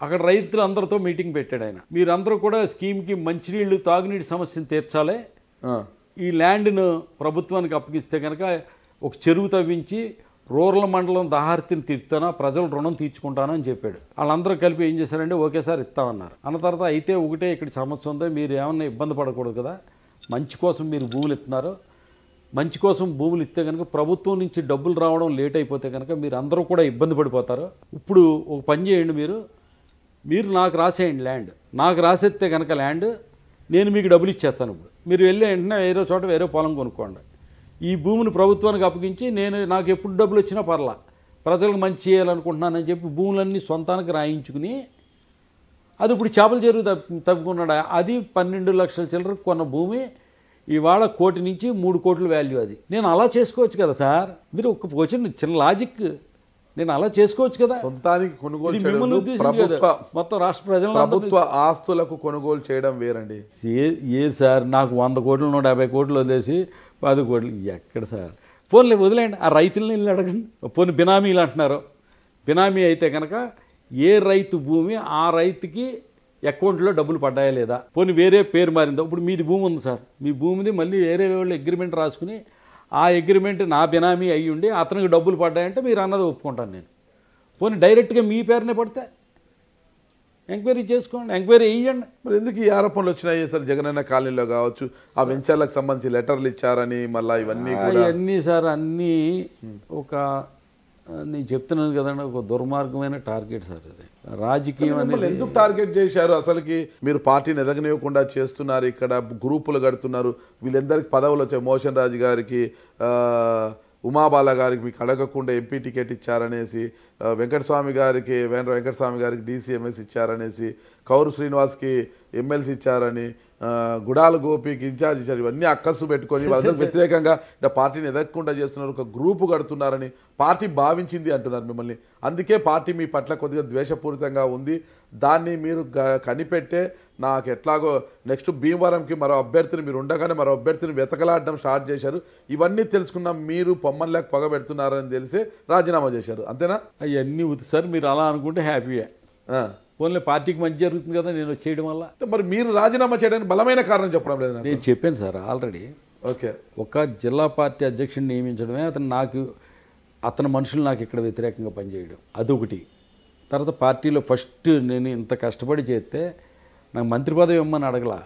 అక్కడ రైతులు అందరితో మీటింగ్ పెట్టాడు ఆయన. మీరందరూ కూడా స్కీమ్కి మంచినీళ్లు, తాగునీటి సమస్యను తీర్చాలి, ఈ ల్యాండ్ను ప్రభుత్వానికి అప్పగిస్తే కనుక ఒక చెరువు తవ్వించి రూరల్ మండలం దాహార్తిని తీర్చుతానా, ప్రజలు రుణం తీర్చుకుంటాను అని చెప్పాడు. వాళ్ళందరూ కలిపి ఏం చేశారంటే ఒకేసారి ఇస్తామన్నారు. అన్న తర్వాత అయితే ఒకటే ఇక్కడ సమస్య ఉంది, మీరు ఏమన్నా ఇబ్బంది పడకూడదు కదా, మంచి కోసం మీరు భూములు ఇస్తున్నారు, మంచి కోసం భూములు ఇస్తే కనుక ప్రభుత్వం నుంచి డబ్బులు రావడం లేట్ అయిపోతే కనుక మీరు అందరూ కూడా ఇబ్బంది పడిపోతారు. ఇప్పుడు ఒక పని చేయండి, మీరు నాకు రాసేయండి ల్యాండ్, నాకు రాసేస్తే కనుక ల్యాండ్ నేను మీకు డబ్బులు ఇచ్చేస్తాను. ఇప్పుడు మీరు వెళ్ళి వెంటనే వేరే చోట వేరే పొలం కొనుక్కోండి, ఈ భూమిని ప్రభుత్వానికి అప్పగించి నాకు ఎప్పుడు డబ్బులు వచ్చినా పర్లా, ప్రజలకు మంచి చేయాలనుకుంటున్నానని చెప్పి భూములన్నీ సొంతానికి రాయించుకుని అది ఇప్పుడు చేపల చెరువు తవ్వుకున్నాడు. అది 12 లక్షల చిల్లరకు కొన్న భూమి ఇవాళ 1 కోటి నుంచి 3 కోట్ల వాల్యూ. అది నేను అలా చేసుకోవచ్చు కదా సార్. మీరు ఒక క్వశ్చన్, చిన్న లాజిక్, నేను అలా చేసుకోవచ్చు కదా. సొంతానికి కొనుగోలు మొత్తం రాష్ట్ర ప్రజలు ప్రభుత్వ ఆస్తులకు కొనుగోలు చేయడం వేరండి. ఏ సార్, నాకు 100 కోట్లు 150 కోట్లు వదిలేసి 10 కోట్లు ఎక్కడ సార్? ఫోన్లే వదిలేండి, ఆ రైతులని వెళ్ళి అడగండి. పోనీ బినామీలు అంటున్నారు, బినామీ అయితే కనుక ఏ రైతు భూమి ఆ రైతుకి అకౌంట్లో డబ్బులు పడ్డాయా లేదా, పోనీ వేరే పేరు మారిందా. ఇప్పుడు మీది భూమి ఉంది సార్, మీ భూమిది మళ్ళీ వేరే వాళ్ళు అగ్రిమెంట్ రాసుకుని ఆ అగ్రిమెంట్ నా బినామీ అయ్యి ఉండి అతనికి డబ్బులు పడ్డాయంటే మీరు అన్నది ఒప్పుకుంటాను నేను. పోనీ డైరెక్ట్గా మీ పేరునే పడితే ఎంక్వైరీ చేసుకోండి, ఎంక్వైరీ వేయండి. మరి ఎందుకు ఈ ఆరోపణలు వచ్చినాయి సార్? జగనన్న కాలనీలో కావచ్చు, ఆ వెంచర్లకు సంబంధించి లెటర్లు ఇచ్చారని మళ్ళీ ఇవన్నీ కూడా అన్నీ సార్, అన్నీ ఒక నేను చెప్తున్నాను కదండి, ఒక దుర్మార్గమైన టార్గెట్ సార్. అది రాజకీయం అనేది ఎందుకు టార్గెట్ చేశారు అసలుకి? మీరు పార్టీని ఎదగనివ్వకుండా చేస్తున్నారు, ఇక్కడ గ్రూపులు కడుతున్నారు, వీళ్ళందరికీ పదవులు వచ్చాయి. మోషన్ రాజు గారికి, ఉమాబాల గారికి మీకు అడగకుండా ఎంపీ టికెట్ ఇచ్చారనేసి, వెంకటస్వామి గారికి డీసీఎంఎస్ ఇచ్చారనేసి, కౌరు శ్రీనివాస్కి ఎమ్మెల్సీ ఇచ్చారని, గుడాల గోపికి ఇన్ఛార్జ్ ఇచ్చారు. ఇవన్నీ అక్కసు పెట్టుకొని వాళ్ళకి వ్యతిరేకంగా పార్టీని ఎదగకుండా చేస్తున్నారు, ఒక గ్రూపు కడుతున్నారని పార్టీ భావించింది అంటున్నారు మిమ్మల్ని. అందుకే పార్టీ మీ పట్ల కొద్దిగా ద్వేషపూరితంగా ఉంది. దాన్ని మీరు కనిపెట్టే నాకు ఎట్లాగో నెక్స్ట్ భీమవరంకి మరో అభ్యర్థిని, మీరు ఉండగానే మరో అభ్యర్థిని వెతకలాడడం స్టార్ట్ చేశారు. ఇవన్నీ తెలుసుకున్న మీరు పొమ్మల్లేక పగ పెడుతున్నారని తెలిసి రాజీనామా చేశారు, అంతేనా? అవన్నీ సార్ మీరు అలా అనుకుంటే హ్యాపీయే. ఓన్లీ పార్టీకి మంచి జరుగుతుంది కదా నేను చేయడం వల్ల. మరి మీరు రాజీనామా చేయడానికి బలమైన కారణం చెప్పడం లేదు? నేను చెప్పాను సార్ ఆల్రెడీ. ఓకే, ఒక జిల్లా పార్టీ అధ్యక్షుడిని నియమించడమే, అతని మనుషులు నాకు ఇక్కడ వ్యతిరేకంగా పనిచేయడం అదొకటి. తర్వాత పార్టీలో ఫస్ట్ నేను ఇంత కష్టపడి చేస్తే నాకు మంత్రి పదవి ఇవ్వమని అడగలా,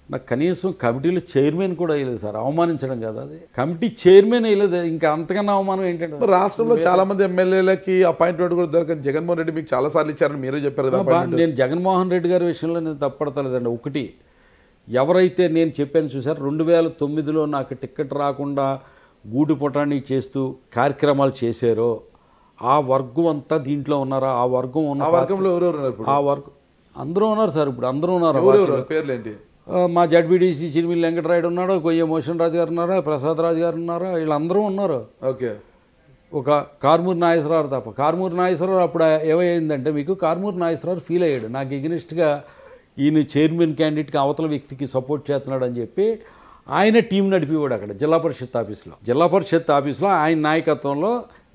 నాకు కనీసం కమిటీలో చైర్మన్ కూడా వేయలేదు సార్. అవమానించడం కదా అది, కమిటీ చైర్మన్ వేయలేదు, ఇంకా అంతకన్నా అవమానం ఏంటంటే. రాష్ట్రంలో చాలా మంది ఎమ్మెల్యేలకి అపాయింట్మెంట్ కూడా దొరకదు. జగన్మోహన్ రెడ్డి మీకు చాలా సార్లు ఇచ్చారని మీరే చెప్పారు కదా. నేను జగన్మోహన్ రెడ్డి గారి విషయంలో నేను తప్పడతలేదండి. ఒకటి, ఎవరైతే నేను చెప్పాను చూసారు 2009లో నాకు టికెట్ రాకుండా గూడు పొటాన్ని చేస్తూ కార్యక్రమాలు చేశారో ఆ వర్గం అంతా దీంట్లో ఉన్నారా? ఆ వర్గం ఉన్న వర్గంలో ఎవరెవరు? ఆ వర్గం అందరూ ఉన్నారు సార్. ఇప్పుడు అందరూ ఉన్నారు. పేర్లు ఏంటి? మా జడ్బీడీసీ చిరిమిల్లి వెంకటరాయుడు ఉన్నాడు, కొయ్య మోషన్ రాజు గారు ఉన్నారు, ప్రసాద్ రాజు గారు ఉన్నారు, వీళ్ళందరూ ఉన్నారు. ఓకే, ఒక కారుమూరి నాగేశ్వరరావు తప్ప. కారుమూరి నాగేశ్వరరావు అప్పుడు ఏమైందంటే మీకు కారుమూరి నాగేశ్వరరావు ఫీల్ అయ్యాడు, నాకు ఎగ్నెస్ట్గా ఈయన చైర్మన్ క్యాండిడేట్కి అవతల వ్యక్తికి సపోర్ట్ చేస్తున్నాడు అని చెప్పి ఆయన టీం నడిపేవాడు అక్కడ జిల్లా పరిషత్ ఆఫీస్లో ఆయన నాయకత్వంలో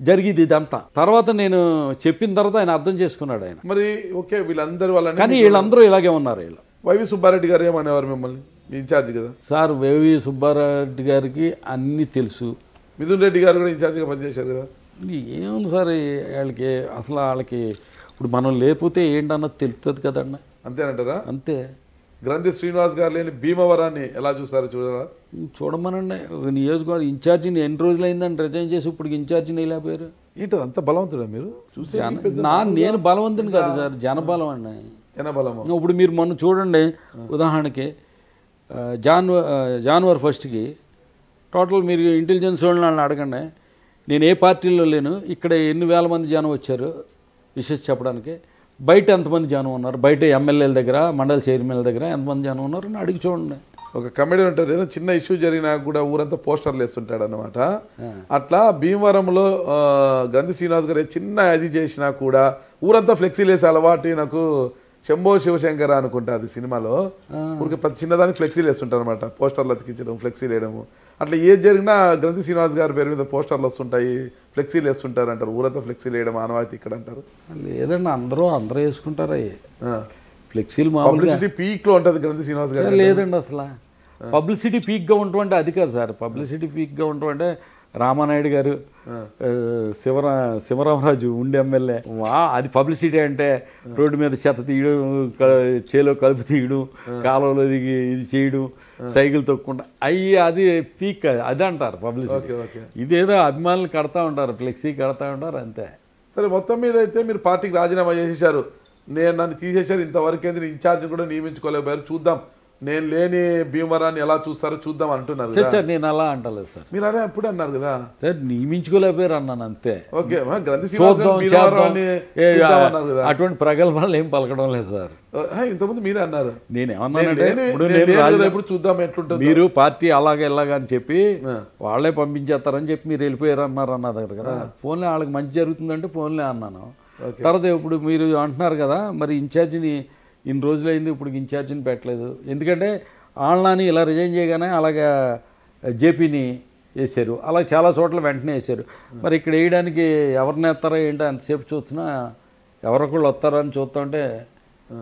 జరిగింది ఇదంతా. తర్వాత నేను చెప్పిన తర్వాత ఆయన అర్థం చేసుకున్నాడు ఆయన. మరి ఓకే వీళ్ళందరూ వాళ్ళని, కానీ వీళ్ళందరూ ఇలాగే ఉన్నారు. వీళ్ళు వైవి సుబ్బారెడ్డి గారు ఏమనేవారు మిమ్మల్ని? మీ ఇన్ఛార్జ్ కదా సార్. వైవి సుబ్బారెడ్డి గారికి అన్నీ తెలుసు. మిథున్ రెడ్డి గారు కూడా ఇన్ఛార్జ్గా పనిచేశారు కదా. ఏముంది సార్ వాళ్ళకి, అసలు వాళ్ళకి ఇప్పుడు మనం లేకపోతే ఏంటన్నది తెలుస్తుంది కదండి. అంతేనంటారా? అంతే. గ్రంథి శ్రీనివాస్ గారు లేని భీమవరాన్ని ఎలా చూస్తారో చూడరా? చూడమనండి. నియోజకవర్గం ఇన్ఛార్జిని ఎన్ని రోజులు అయిందని రిజైన్ చేసి ఇప్పుడు ఇన్ఛార్జిని వెళ్ళిపోయారు. ఏంటో అంత బలవంతుడా మీరు? చూసే నేను బలవంతుని కాదు సార్, జనబలం అండి. జనబలము. ఇప్పుడు మీరు మొన్న చూడండి, ఉదాహరణకి జనవరి 1కి టోటల్ మీరు ఇంటెలిజెన్స్ వాళ్ళని అడగండి, నేను ఏ పార్టీలో లేను, ఇక్కడ ఎన్ని వేల మంది జనం వచ్చారు విషయం చెప్పడానికి, బయట ఎంతమంది జనం ఉన్నారు, బయట ఎమ్మెల్యేల దగ్గర మండల చైర్మన్ల దగ్గర ఎంతమంది జనం ఉన్నారు అని అడిగి చూడండి. ఒక కమెడీ ఉంటారు, ఏదో చిన్న ఇష్యూ జరిగినా కూడా ఊరంతా పోస్టర్లు వేస్తుంటాడు అనమాట. అట్లా భీమవరంలో గ్రంథి శ్రీనివాస్ గారు చిన్న అది చేసినా కూడా ఊరంతా ఫ్లెక్సీలు వేసే అలవాటు నాకు. శంభో శివశంకర అనుకుంటా అది సినిమాలో. ఊరికి ప్రతి చిన్నదానికి ఫ్లెక్సీలు వేస్తుంటారు అనమాట, పోస్టర్లు అతికించడం, ఫ్లెక్సీలు వేయడము. అట్లా ఏది జరిగినా గ్రంథి శ్రీనివాస్ గారి పేరు మీద పోస్టర్లు వస్తుంటాయి, ఫ్లెక్సీలు వేస్తుంటారు అంటారు. ఊరంతా ఫ్లెక్సీలు వేయడం ఆనవాయితీ ఇక్కడ అంటారు. లేదండి, అందరూ వేసుకుంటారు ఫ్లెక్సీలు. పబ్లిసిటీ పీక్ లో ఉంటుంది గ్రంథి శ్రీనివాస్ గారు. లేదండి, అసలు పబ్లిసిటీ పీక్గా ఉండటం అది కాదు సార్. పబ్లిసిటీ పీక్గా ఉండటం అంటే రామానాయుడు గారు, శివరామరాజు ఉండి ఎమ్మెల్యే, అది పబ్లిసిటీ అంటే రోడ్డు మీద చెత్త తీయడం, చేలో కలుపు తీయడం, కాలువలో దిగి ఇది చేయడం, సైకిల్ తొక్కకుండా అది పీక్, అది అంటారు పబ్లిసిటీ. ఇదేదో అభిమానులు కడతా ఉంటారు, ఫ్లెక్సీ కడతా ఉంటారు అంతే. సరే, మొత్తం మీద అయితే మీరు పార్టీకి రాజీనామా చేసేశారు. నన్ను తీసేశారు, ఇంతవరకు ఇన్ఛార్జ్ కూడా నియమించుకోలేకపోయారు. చూద్దాం, నేను లేని భీమవరాన్ని ఎలా చూస్తారో చూద్దాం అంటున్నారు. సార్ నేను అలా అంటలేదు సార్. మీరు అదే అప్పుడే అన్నారు కదా సార్, నియమించుకోలేకపోయారు అన్నాను అంతే. ఓకే, అటువంటి ప్రగల్భాలు ఏం పలకడం లేదు సార్. ఇంతకుముందు మీరే అన్నారు. నేనేమన్నానంటే ఇప్పుడు చూద్దాం ఎట్లుంటుంది, మీరు పార్టీ అలాగే ఇలాగా అని చెప్పి వాళ్ళే పంపించేస్తారని చెప్పి మీరు వెళ్ళిపోయారు అన్నారు అన్న దగ్గర కదా. ఫోన్లే వాళ్ళకి మంచి జరుగుతుందంటే ఫోన్లే అన్నాను. తర్వాత ఇప్పుడు మీరు అంటున్నారు కదా, మరి ఇన్ఛార్జిని ఇన్ని రోజులైంది ఇప్పుడు ఇన్ఛార్జిని పెట్టలేదు. ఎందుకంటే ఆళ్ళని ఇలా రిజైన్ చేయగానే అలాగే జేపీని వేశారు, అలా చాలా చోట్ల వెంటనే వేశారు. మరి ఇక్కడ వేయడానికి ఎవరిని వేస్తారో ఏంటో అంతసేపు చూస్తున్నా ఎవరొకళ్ళు వస్తారో అని చూస్తుంటే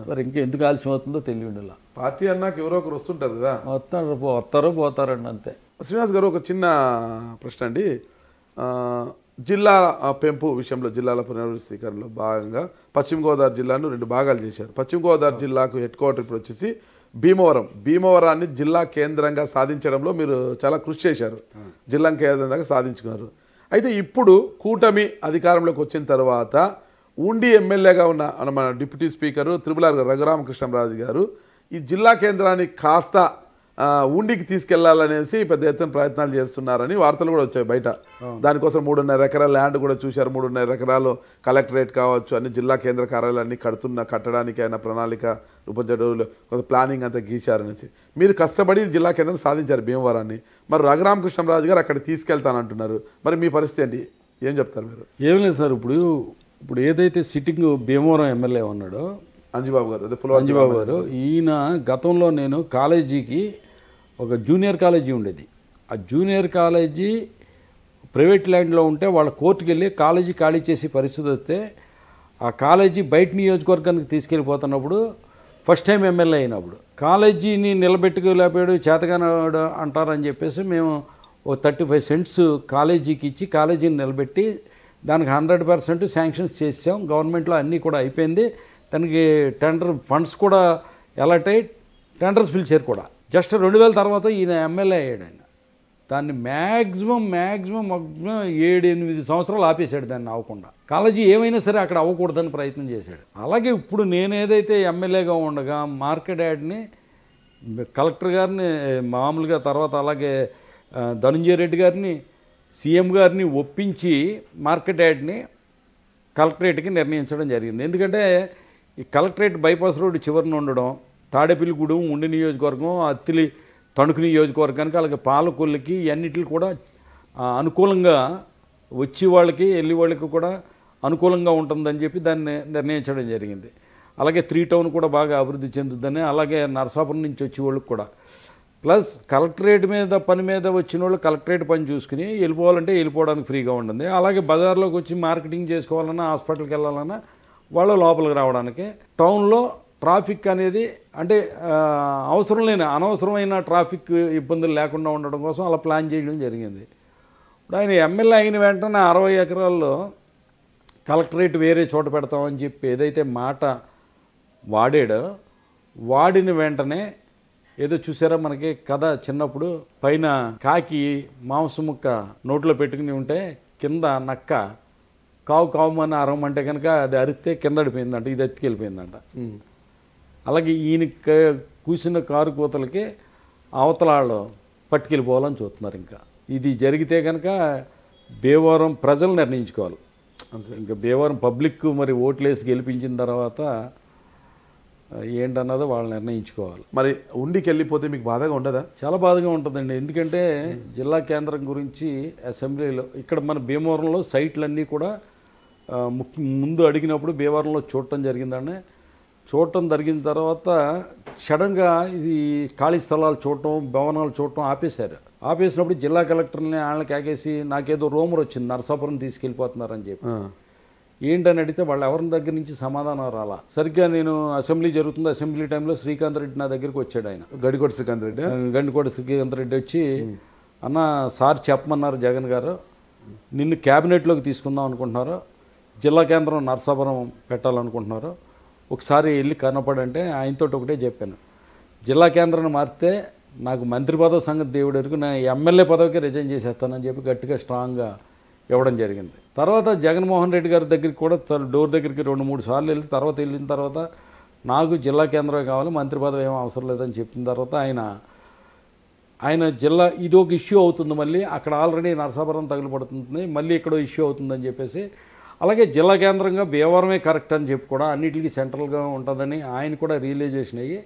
మరి ఇంకా ఎందుకు ఆలస్యం అవుతుందో తెలియదు. పార్టీ అన్నాక ఎవరో ఒకరు వస్తుంటారు కదా, వస్తారో పోతారండి అంతే. శ్రీనివాస్ గారు, ఒక చిన్న ప్రశ్న అండి. జిల్లా పెంపు విషయంలో, జిల్లాల పునర్వ్యవస్థీకరణలో భాగంగా పశ్చిమ గోదావరి జిల్లాను 2 భాగాలు చేశారు. పశ్చిమ గోదావరి జిల్లాకు హెడ్ క్వార్టర్ ఇప్పుడు వచ్చేసి భీమవరాన్ని జిల్లా కేంద్రంగా సాధించడంలో మీరు చాలా కృషి చేశారు, జిల్లా కేంద్రంగా సాధించుకున్నారు. అయితే ఇప్పుడు కూటమి అధికారంలోకి వచ్చిన తర్వాత ఉండి ఎమ్మెల్యేగా ఉన్న మన డిప్యూటీ స్పీకరు త్రిపుల్ రఘురామకృష్ణరాజు గారు ఈ జిల్లా కేంద్రాన్ని కాస్త ఉండికి తీసుకెళ్లాలనేసి పెద్ద ఎత్తున ప్రయత్నాలు చేస్తున్నారని వార్తలు కూడా వచ్చాయి బయట. దానికోసం 3.5 ఎకరాల ల్యాండ్ కూడా చూశారు. 3.5 ఎకరాలు కలెక్టరేట్ కావచ్చు, అన్ని జిల్లా కేంద్ర కార్యాలయాన్ని కట్టడానికి ఆయన ప్రణాళిక రూపొందించడంలో కొంత ప్లానింగ్ అంతా గీశారనేసి మీరు కష్టపడి జిల్లా కేంద్రం సాధించారు భీమవరాన్ని. మరి రఘురామకృష్ణరాజు గారు అక్కడ తీసుకెళ్తానంటున్నారు. మరి మీ పరిస్థితి ఏంటి, ఏం చెప్తారు మీరు? ఏం లేదు సార్, ఇప్పుడు ఏదైతే సిట్టింగ్ భీమవరం ఎమ్మెల్యే ఉన్నాడో అంజిబాబు గారు, ఈయన గతంలో నేను కాలేజీకి ఒక జూనియర్ కాలేజీ ఉండేది, ఆ జూనియర్ కాలేజీ ప్రైవేట్ ల్యాండ్లో ఉంటే వాళ్ళ కోర్టుకు వెళ్ళి కాలేజీ ఖాళీ చేసే పరిస్థితి వస్తే ఆ కాలేజీ బయట నియోజకవర్గానికి తీసుకెళ్ళిపోతున్నప్పుడు ఫస్ట్ టైం ఎమ్మెల్యే అయినప్పుడు కాలేజీని నిలబెట్టుకోలేకపోయాడు, చేతగానాడు అంటారని చెప్పేసి మేము ఓ 35 సెంట్స్ కాలేజీకి ఇచ్చి కాలేజీని నిలబెట్టి దానికి 100% శాంక్షన్స్ చేసాం. గవర్నమెంట్లో అన్నీ కూడా అయిపోయింది. దానికి టెండర్ ఫండ్స్ కూడా అలాట్ అయ్యి టెండర్స్ పిలిచారు కూడా. జస్ట్ 2000 తర్వాత ఈయన ఎమ్మెల్యే అయ్యాడు. ఆయన దాన్ని మ్యాక్సిమం 7-8 సంవత్సరాలు ఆపేశాడు, దాన్ని అవ్వకుండా. కాలేజీ ఏమైనా సరే అక్కడ అవ్వకూడదని ప్రయత్నం చేశాడు. అలాగే ఇప్పుడు నేను ఏదైతే ఎమ్మెల్యేగా ఉండగా మార్కెట్ యార్డ్ని కలెక్టర్ గారిని మామూలుగా, తర్వాత అలాగే ధనంజయ రెడ్డి గారిని, సీఎం గారిని ఒప్పించి మార్కెట్ యార్డ్ని కలెక్టరేట్కి నిర్ణయించడం జరిగింది. ఎందుకంటే ఈ కలెక్టరేట్ బైపాస్ రోడ్డు చివరిన ఉండడం, తాడేపల్లిగూడెం ఉండి నియోజకవర్గం, అత్తిలి తణుకు నియోజకవర్గానికి, అలాగే పాలకొల్లుకి అన్నిటికి కూడా అనుకూలంగా వచ్చి వాళ్ళకి వెళ్ళి వాళ్ళకి కూడా అనుకూలంగా ఉంటుందని చెప్పి దాన్ని నిర్ణయించడం జరిగింది. అలాగే 3 టౌన్ కూడా బాగా అభివృద్ధి చెందుద్దని, అలాగే నరసాపురం నుంచి వచ్చే వాళ్ళకి కూడా. ప్లస్ కలెక్టరేట్ మీద పని మీద వచ్చిన వాళ్ళు కలెక్టరేట్ పని చూసుకుని వెళ్ళిపోవాలంటే వెళ్ళిపోవడానికి ఫ్రీగా ఉంటుంది. అలాగే బజార్లోకి వచ్చి మార్కెటింగ్ చేసుకోవాలన్నా హాస్పిటల్కి వెళ్ళాలన్నా వాళ్ళు లోపలికి రావడానికి. టౌన్లో ట్రాఫిక్ అనేది అంటే అవసరం లేని అనవసరమైన ట్రాఫిక్ ఇబ్బందులు లేకుండా ఉండడం కోసం అలా ప్లాన్ చేయడం జరిగింది. ఇప్పుడు ఆయన ఎమ్మెల్యే అయిన వెంటనే 60 ఎకరాల్లో కలెక్టరేట్ వేరే చోట పెడతామని చెప్పి ఏదైతే మాట వాడాడో వాడిన వెంటనే ఏదో చూసారా మనకి కథ చిన్నప్పుడు పైన కాకి మాంసం ముక్క నోట్లో పెట్టుకుని ఉంటే కింద నక్క కావు కావుమని అరవమంటే కనుక అది అరిస్తే కింద అడిపోయిందంట, ఇది ఎత్తుకెళ్ళిపోయిందంట. అలాగే ఈయన కూసిన కారు కూతలకి అవతలాళ్ళు పట్టుకెళ్ళిపోవాలని చూస్తున్నారు. ఇంకా ఇది జరిగితే కనుక భీమవరం ప్రజలు నిర్ణయించుకోవాలి. ఇంకా భీమవరం పబ్లిక్ మరి ఓట్లేసి గెలిపించిన తర్వాత ఏంటన్నదో వాళ్ళు నిర్ణయించుకోవాలి. మరి ఉండికి వెళ్ళిపోతే మీకు బాధగా ఉండదా? చాలా బాధగా ఉంటుందండి. ఎందుకంటే జిల్లా కేంద్రం గురించి అసెంబ్లీలో ఇక్కడ మన భీమవరంలో సైట్లన్నీ కూడా ముందు అడిగినప్పుడు భీమవరంలో చూడటం జరిగిందండి. చూడటం జరిగిన తర్వాత సడన్గా ఇది ఖాళీ స్థలాలు చూడటం భవనాలు చూడటం ఆపేసినప్పుడు జిల్లా కలెక్టర్ని వాళ్ళకి ఆగేసి నాకేదో రూమర్ వచ్చింది నరసాపురం తీసుకెళ్ళిపోతున్నారని చెప్పి. ఏంటని అడిగితే వాళ్ళు ఎవరి దగ్గర నుంచి సమాధానం రాలా. సరిగ్గా నేను అసెంబ్లీ జరుగుతుంది, అసెంబ్లీ టైంలో శ్రీకాంత్ రెడ్డి నా దగ్గరికి వచ్చాడు. ఆయన గండికోట శ్రీకాంత్ రెడ్డి వచ్చి అన్న సార్ చెప్పమన్నారు జగన్ గారు నిన్ను క్యాబినెట్లోకి తీసుకుందాం అనుకుంటున్నారు, జిల్లా కేంద్రం నరసాపురం పెట్టాలనుకుంటున్నారు, ఒకసారి వెళ్ళి కనపడంటే ఆయనతో ఒకటే చెప్పాను, జిల్లా కేంద్రాన్ని మారితే నాకు మంత్రి పదవి సంగతి దేవుడు ఎరుకు నేను ఎమ్మెల్యే పదవికి రిజైన్ చేసేస్తానని చెప్పి గట్టిగా స్ట్రాంగ్గా ఇవ్వడం జరిగింది. తర్వాత జగన్మోహన్ రెడ్డి గారి దగ్గరికి కూడా డోర్ దగ్గరికి 2-3 సార్లు వెళ్ళిన తర్వాత నాకు జిల్లా కేంద్రమే కావాలి, మంత్రి పదవి ఏమీ అవసరం లేదని చెప్పిన తర్వాత ఆయన జిల్లా ఇది ఒక ఇష్యూ అవుతుంది, మళ్ళీ అక్కడ ఆల్రెడీ నరసాపురం తగులుపడుతుంది, మళ్ళీ ఇక్కడ ఇష్యూ అవుతుందని చెప్పేసి అలాగే జిల్లా కేంద్రంగా భీమవరమే కరెక్ట్ అని చెప్పి కూడా అన్నిటికీ సెంట్రల్గా ఉంటుందని ఆయన కూడా రియలైజేషన్ అయ్యి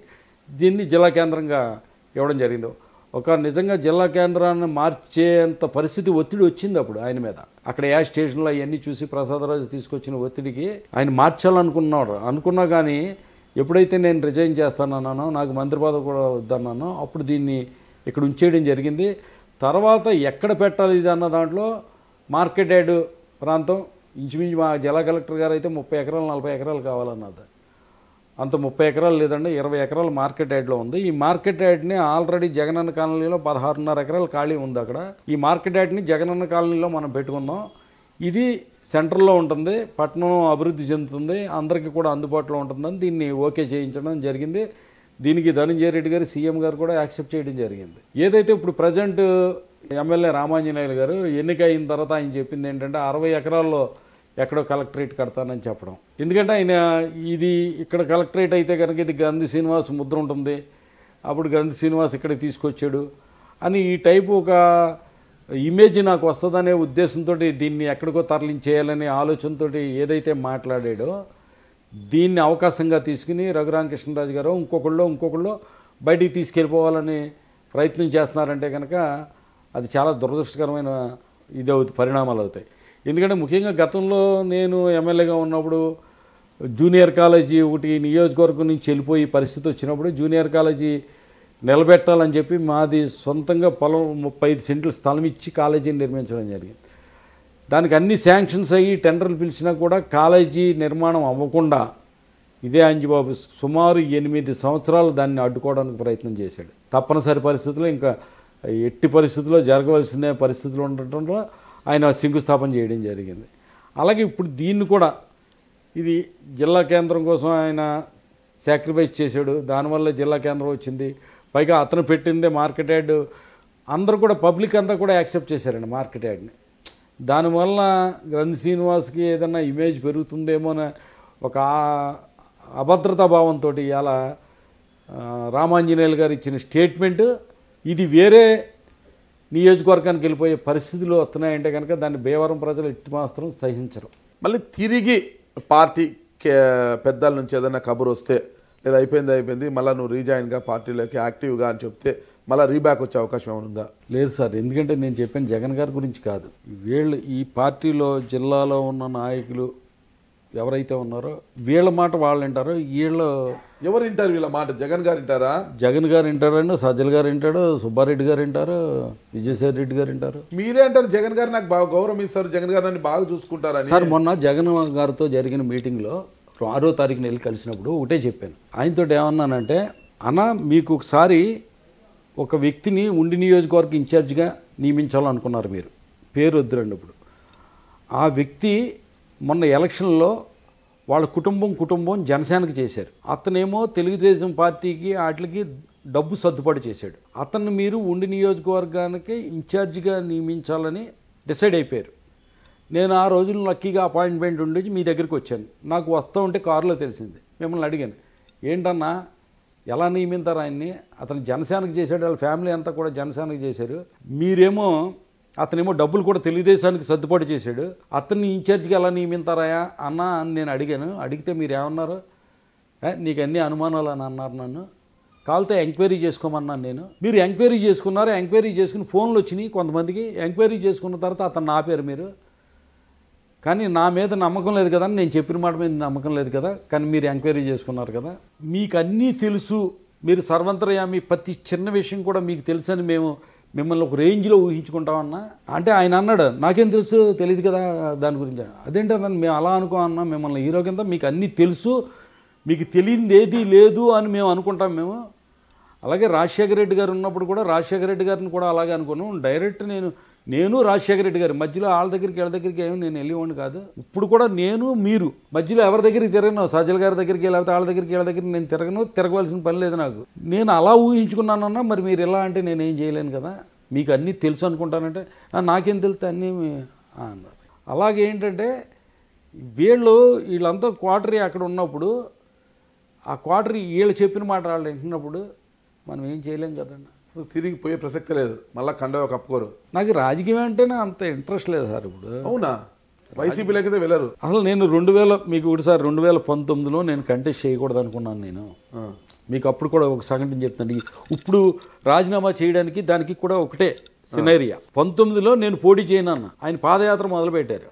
దీన్ని జిల్లా కేంద్రంగా ఇవ్వడం జరిగింది. ఒక నిజంగా జిల్లా కేంద్రాన్ని మార్చేంత పరిస్థితి ఒత్తిడి వచ్చింది అప్పుడు ఆయన మీద. అక్కడ ఏ స్టేషన్లో అవన్నీ చూసి ప్రసాదరాజు తీసుకొచ్చిన ఒత్తిడికి ఆయన అనుకున్నా కానీ ఎప్పుడైతే నేను రిజైన్ చేస్తానన్నానో నాకు మంత్రి పదవి కూడా వద్దన్నానో అప్పుడు దీన్ని ఇక్కడ ఉంచేయడం జరిగింది. తర్వాత ఎక్కడ పెట్టాలి ఇది అన్న దాంట్లో మార్కెట్ యార్డ్ ప్రాంతం ఇంచుమించు మా జిల్లా కలెక్టర్ గారు అయితే 30 ఎకరాలు 40 ఎకరాలు కావాలన్నది. అంత 30 ఎకరాలు లేదండి, 20 ఎకరాలు మార్కెట్ యార్డ్లో ఉంది. ఈ మార్కెట్ యార్డ్ని ఆల్రెడీ జగనన్న కాలనీలో 16.5 ఎకరాలు ఖాళీ ఉంది. అక్కడ ఈ మార్కెట్ యార్డ్ని జగనన్న కాలనీలో మనం పెట్టుకుందాం. ఇది సెంటర్లో ఉంటుంది, పట్టణం అభివృద్ధి చెందుతుంది, అందరికీ కూడా అందుబాటులో ఉంటుందని దీన్ని ఓకే చేయించడం జరిగింది. దీనికి ధనంజయ రెడ్డి గారు సీఎం గారు కూడా యాక్సెప్ట్ చేయడం జరిగింది. ఏదైతే ఇప్పుడు ప్రజెంట్ ఎమ్మెల్యే రామాంజనేయులు గారు ఎన్నిక అయిన తర్వాత ఆయన చెప్పింది ఏంటంటే 60 ఎకరాల్లో ఎక్కడో కలెక్టరేట్ కడతానని చెప్పడం. ఎందుకంటే ఆయన ఇది ఇక్కడ కలెక్టరేట్ అయితే కనుక ఇది గ్రంథి శ్రీనివాస్ ముద్ర ఉంటుంది, అప్పుడు గ్రంథి శ్రీనివాస్ ఇక్కడికి తీసుకొచ్చాడు అని ఈ టైపు ఒక ఇమేజ్ నాకు వస్తుందనే ఉద్దేశంతో దీన్ని ఎక్కడికో తరలించేయాలనే ఆలోచనతో ఏదైతే మాట్లాడాడో దీన్ని అవకాశంగా తీసుకుని రఘురామకృష్ణరాజు గారు ఇంకొకళ్ళు బయటికి తీసుకెళ్ళిపోవాలని ప్రయత్నం చేస్తున్నారంటే కనుక అది చాలా దురదృష్టకరమైన పరిణామాలు అవుతాయి. ఎందుకంటే ముఖ్యంగా గతంలో నేను ఎమ్మెల్యేగా ఉన్నప్పుడు జూనియర్ కాలేజీ ఒకటి నియోజకవర్గం నుంచి వెళ్ళిపోయి పరిస్థితి వచ్చినప్పుడు జూనియర్ కాలేజీ నిలబెట్టాలని చెప్పి మాది సొంతంగా పొలం 35 సెంట్లు స్థలం ఇచ్చి కాలేజీని నిర్మించడం జరిగింది. దానికి అన్ని శాంక్షన్స్ అయ్యి టెండర్లు పిలిచినా కూడా కాలేజీ నిర్మాణం అవ్వకుండా ఇదే అంజిబాబు సుమారు 8 సంవత్సరాలు దాన్ని అడ్డుకోవడానికి ప్రయత్నం చేశాడు. తప్పనిసరి పరిస్థితుల్లో ఇంకా ఎట్టి పరిస్థితుల్లో జరగవలసిన పరిస్థితులు ఉండటంలో ఆయన శంకుస్థాపన చేయడం జరిగింది. అలాగే ఇప్పుడు దీన్ని కూడా ఇది జిల్లా కేంద్రం కోసం ఆయన సాక్రిఫైస్ చేశాడు, దానివల్ల జిల్లా కేంద్రం వచ్చింది. పైగా అతను పెట్టిందే మార్కెట్ యార్డ్, అందరూ కూడా పబ్లిక్ అంతా కూడా యాక్సెప్ట్ చేశారండి మార్కెట్ యార్డ్ని. దానివల్ల గ్రంథి శ్రీనివాస్కి ఏదన్నా ఇమేజ్ పెరుగుతుందేమో అనే ఒక అభద్రతా భావంతో ఇలా రామాంజనేయులు గారు ఇచ్చిన స్టేట్మెంట్ ఇది వేరే నియోజకవర్గానికి వెళ్ళిపోయే పరిస్థితులు వస్తున్నాయంటే కనుక దాన్ని భీమవరం ప్రజలు ఎట్టి మాత్రం సహించరు. మళ్ళీ తిరిగి పార్టీ పెద్దల నుంచి ఏదైనా కబురు వస్తే లేదా అయిపోయింది మళ్ళీ నువ్వు రీజాయిన్గా పార్టీలోకి యాక్టివ్గా అని చెప్తే మళ్ళీ రీబ్యాక్ వచ్చే అవకాశం ఏమైనా ఉందా? లేదు సార్, ఎందుకంటే నేను చెప్పాను జగన్ గారి గురించి కాదు. వీళ్ళు ఈ పార్టీలో జిల్లాలో ఉన్న నాయకులు ఎవరైతే ఉన్నారో వీళ్ళ మాట వాళ్ళు వింటారో వీళ్ళు ఎవరు వింటారు వీళ్ళ మాట? జగన్ గారు వింటారా? జగన్ గారు వింటారండి, సజ్జల గారు వింటాడు, సుబ్బారెడ్డి గారు వింటారు, విజయసాయి రెడ్డి గారు వింటారు. మీరే అంటారు జగన్ గారు నాకు బాగా గౌరవం ఇస్తారు, జగన్ గారు నన్ను బాగా చూసుకుంటారని. సార్ మొన్న జగన్ గారితో జరిగిన మీటింగ్లో 6వ తారీఖున వెళ్ళి కలిసినప్పుడు ఒకటే చెప్పాను. ఆయనతో ఏమన్నానంటే, అన్న మీకు ఒకసారి ఒక వ్యక్తిని ఉండి నియోజకవర్గ ఇన్ఛార్జిగా నియమించాలనుకున్నారు, మీరు పేరు వద్దురండి. ఇప్పుడు ఆ వ్యక్తి మొన్న ఎలక్షన్లో వాళ్ళ కుటుంబం జనసేనకు చేశారు. అతనేమో తెలుగుదేశం పార్టీకి వాటికి డబ్బు సర్దుబాటు చేశాడు. అతన్ని మీరు ఉండి నియోజకవర్గానికి ఇన్ఛార్జిగా నియమించాలని డిసైడ్ అయిపోయారు. నేను ఆ రోజులు లక్కీగా అపాయింట్మెంట్ ఉండేసి మీ దగ్గరికి వచ్చాను. నాకు వస్తూ ఉంటే కారులో తెలిసింది. మిమ్మల్ని అడిగాను, ఏంటన్నా ఎలా నియమింతారు ఆయన్ని? అతను జనసేనకు చేశాడు, వాళ్ళ ఫ్యామిలీ అంతా కూడా జనసేనకు చేశారు. మీరేమో అతనేమో డబ్బులు కూడా తెలుగుదేశానికి సర్దుబాటు చేశాడు, అతన్ని ఇన్ఛార్జిగా ఎలా నియమింతారా అన్న అని నేను అడిగాను. అడిగితే మీరు ఏమన్నారు? నీకు అన్ని అనుమానాలు అని అన్నారు. నన్ను కావాలితే ఎంక్వైరీ చేసుకోమన్నాను నేను. మీరు ఎంక్వైరీ చేసుకున్నారు, ఎంక్వైరీ చేసుకుని ఫోన్లు వచ్చినాయి కొంతమందికి. ఎంక్వైరీ చేసుకున్న తర్వాత అతను ఆపారు మీరు. కానీ నా మీద నమ్మకం లేదు కదా, నేను చెప్పిన మాట మీద నమ్మకం లేదు కదా, కానీ మీరు ఎంక్వైరీ చేసుకున్నారు కదా. మీకు అన్నీ తెలుసు, మీరు సర్వంతర్యామి, ప్రతి చిన్న విషయం కూడా మీకు తెలుసు అని మేము మిమ్మల్ని ఒక రేంజ్లో ఊహించుకుంటామన్నా అంటే ఆయన అన్నాడు, నాకేం తెలుసు, తెలియదు కదా దాని గురించి. అదేంటన్నా మేము అలా అనుకోమన్నా, మిమ్మల్ని హీరో కింద మీకు అన్నీ తెలుసు, మీకు తెలియంది ఏది లేదు అని మేము అనుకుంటాం మేము. అలాగే రాజశేఖర రెడ్డి గారు ఉన్నప్పుడు కూడా రాజశేఖర రెడ్డి గారిని కూడా అలాగే అనుకున్నాం. డైరెక్ట్ నేను రాజశేఖర రెడ్డి గారు మధ్యలో వాళ్ళ దగ్గరికి వీళ్ళ దగ్గరికి ఏమి నేను వెళ్ళేవాడిని కాదు. ఇప్పుడు కూడా నేను మీరు మధ్యలో ఎవరి దగ్గరికి తిరగను, సజ్జల గారి దగ్గరికి లేకపోతే వాళ్ళ దగ్గరికి వీళ్ళ దగ్గరికి నేను తిరగవలసిన పని లేదు నాకు. నేను అలా ఊహించుకున్నానన్నా, మరి మీరు ఎలా అంటే నేనేం చేయలేను కదా, మీకు అన్నీ తెలుసు అనుకుంటానంటే నాకేం తెలుసు అన్నీ అన్నారు. అలాగే ఏంటంటే వీళ్ళంతా క్వార్టరీ అక్కడ ఉన్నప్పుడు ఆ క్వార్టరీ వీళ్ళు చెప్పిన మాట వాళ్ళు వింటున్నప్పుడు మనం ఏం చేయలేం కదండి. తిరిగి పోయే ప్రసక్తి లేదు, మళ్ళీ కండవ కప్పుకోరు. నాకు రాజకీయం అంటేనే అంత ఇంట్రెస్ట్ లేదు సార్. ఇప్పుడు అవునా? వైసీపీలోకి వెళ్ళరు అసలు. నేను 2019లో నేను కంటెస్ట్ చేయకూడదు అనుకున్నాను నేను. మీకు అప్పుడు కూడా ఒక సంఘటన చెప్తాను. ఇప్పుడు రాజీనామా చేయడానికి దానికి కూడా ఒకటే సినేరియా. 19లో నేను పోటీ చేయనన్నా, ఆయన పాదయాత్ర మొదలుపెట్టారు.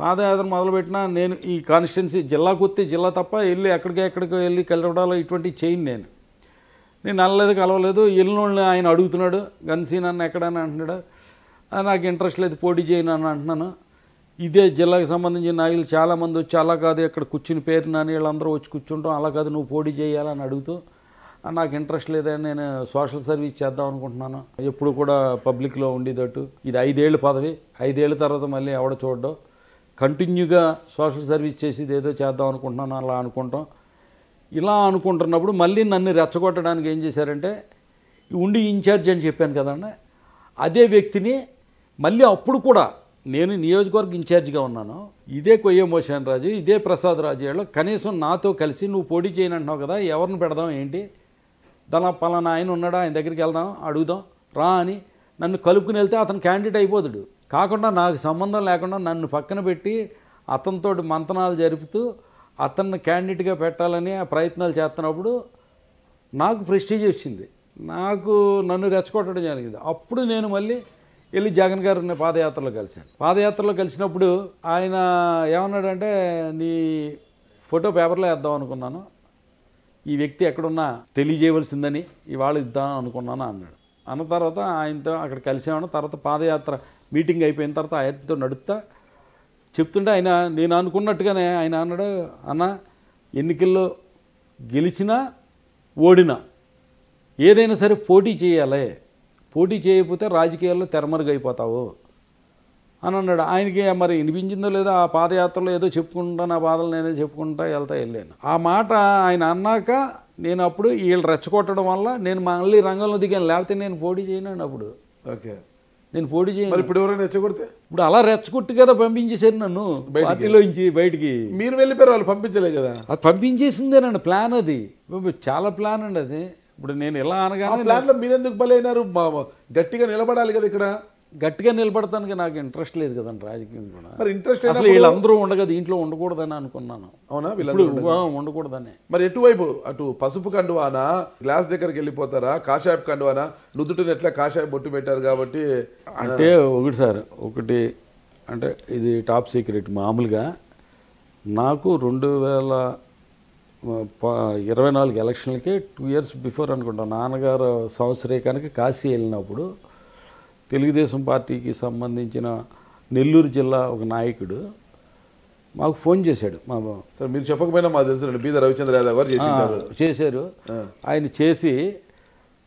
పాదయాత్ర మొదలుపెట్టినా నేను ఈ కాన్స్టిట్యున్సీ జిల్లాకు వస్తే జిల్లా తప్ప వెళ్ళి ఎక్కడికో వెళ్ళి కలవడాలో ఇటువంటి చేయను నేను అనలేదు, కలవలేదు. వెళ్ళినోళ్ళని ఆయన అడుగుతున్నాడు, గన్సీన్ అన్న ఎక్కడని అంటున్నాడు. నాకు ఇంట్రెస్ట్ లేదు, పోటీ చేయను అని అంటున్నాను. ఇదే జిల్లాకు సంబంధించిన నాయకులు చాలామంది వచ్చి అలా కాదు ఎక్కడ కూర్చుని పేరు నాని వీళ్ళందరూ వచ్చి కూర్చుంటాం, అలా కాదు నువ్వు పోటీ చేయాలని అడుగుతూ నాకు ఇంట్రెస్ట్ లేదని నేను సోషల్ సర్వీస్ చేద్దాం అనుకుంటున్నాను. ఎప్పుడు కూడా పబ్లిక్లో ఉండేటట్టు. ఇది 5 ఏళ్ళ పదవి, 5 ఏళ్ళ తర్వాత మళ్ళీ ఎవడ చూడడం, కంటిన్యూగా సోషల్ సర్వీస్ చేసేది ఏదో చేద్దాం అనుకుంటున్నాను అలా అనుకుంటాం. ఇలా అనుకుంటున్నప్పుడు మళ్ళీ నన్ను రెచ్చగొట్టడానికి ఏం చేశారంటే, ఉండి ఇన్ఛార్జ్ అని చెప్పాను కదండి, అదే వ్యక్తిని మళ్ళీ అప్పుడు కూడా నేను నియోజకవర్గ ఇన్ఛార్జిగా ఉన్నాను. ఇదే కొయ్య మోషన్ రాజు, ఇదే ప్రసాద్ రాజు కనీసం నాతో కలిసి నువ్వు పోటీ చేయని అంటున్నావు కదా, ఎవరిని పెడదాం ఏంటి, దాని పలానా ఆయన ఉన్నాడా, ఆయన దగ్గరికి వెళ్దాం అడుగుదాం రా అని నన్ను కలుపుకుని వెళ్తే అతను క్యాండిడేట్ అయిపోతాడు. కాకుండా నాకు సంబంధం లేకుండా నన్ను పక్కన పెట్టి అతనితో మంతనాలు జరుపుతూ అతన్ని క్యాండిడేట్గా పెట్టాలని ఆ ప్రయత్నాలు చేస్తున్నప్పుడు నాకు ప్రెస్టీజ్ వచ్చింది. నన్ను రెచ్చగొట్టడం జరిగింది. అప్పుడు నేను మళ్ళీ వెళ్ళి జగన్ గారిని పాదయాత్రలో కలిశాను. పాదయాత్రలో కలిసినప్పుడు ఆయన ఏమన్నాడంటే, నీ ఫోటో పేపర్లో వేద్దాం అనుకున్నాను, ఈ వ్యక్తి ఎక్కడున్నా తెలియజేయవలసిందని ఇవాళ ఇద్దాం అనుకున్నాను అన్నాడు. అన్న తర్వాత ఆయనతో అక్కడ కలిసామన్న తర్వాత పాదయాత్ర మీటింగ్ అయిపోయిన తర్వాత ఆయనతో నడుస్తా చెప్తుంటే నేను అనుకున్నట్టుగానే ఆయన అన్నాడు, అన్న ఎన్నికల్లో గెలిచినా ఓడినా ఏదైనా సరే పోటీ చేయాలి, పోటీ చేయకపోతే రాజకీయాల్లో తెరమరుగైపోతావు అని అన్నాడు. ఆయనకి మరి వినిపించిందో లేదో ఆ పాదయాత్రలో ఏదో చెప్పుకుంటా, నా బాధలు నేనే చెప్పుకుంటా వెళ్ళాను. ఆ మాట ఆయన అన్నాక నేను అప్పుడు వీళ్ళు రెచ్చగొట్టడం వల్ల నేను మళ్ళీ రంగంలో దిగాను, లేకపోతే నేను పోటీ చేయను. అప్పుడు ఓకే నేను పోటీ చేయను. ఇప్పుడు ఎవరైనా రెచ్చగొడితే ఇప్పుడు అలా రెచ్చగొట్టి కదా పంపించేశారు నన్ను పార్టీలోంచి బయటికి. మీరు వెళ్ళిపోయారు, వాళ్ళు పంపించలేదు కదా. అది పంపించేసిందేనండి ప్లాన్, అది చాలా ప్లాన్ అండి అది. ఇప్పుడు నేను ఎలా అనగానే ప్లాన్లో మీరెందుకు బలైనారు? గట్టిగా నిలబడాలి కదా. ఇక్కడ గట్టిగా నిలబడటానికి నాకు ఇంట్రెస్ట్ లేదు కదండి రాజకీయం కూడా. మరి ఇంట్రెస్ట్ అసలు వీళ్ళందరూ ఉండగా దీంట్లో ఉండకూడదని అనుకున్నాను. అవునా? ఉండకూడదని. మరి ఎటువైపు, అటు పసుపు కండువానా, గ్లాస్ దగ్గరికి వెళ్ళిపోతారా, కాషాయపు కండువానా? నుదుటిని ఎట్లా కాషాయ బొట్టు పెట్టారు కాబట్టి అంటే ఒకటి అంటే ఇది టాప్ సీక్రెట్. మామూలుగా నాకు 2024 ఎలక్షన్లకి 2 years బిఫోర్ అనుకుంటా నాన్నగారు సంవత్సరీకానికి కాశీ వెళ్ళినప్పుడు తెలుగుదేశం పార్టీకి సంబంధించిన నెల్లూరు జిల్లా ఒక నాయకుడు మాకు ఫోన్ చేశాడు. సార్ మీరు చెప్పకపోయినా మాకు తెలుసు బీద రవిచంద్ర యాదవ్ గారు చేశారు. ఆయన చేసి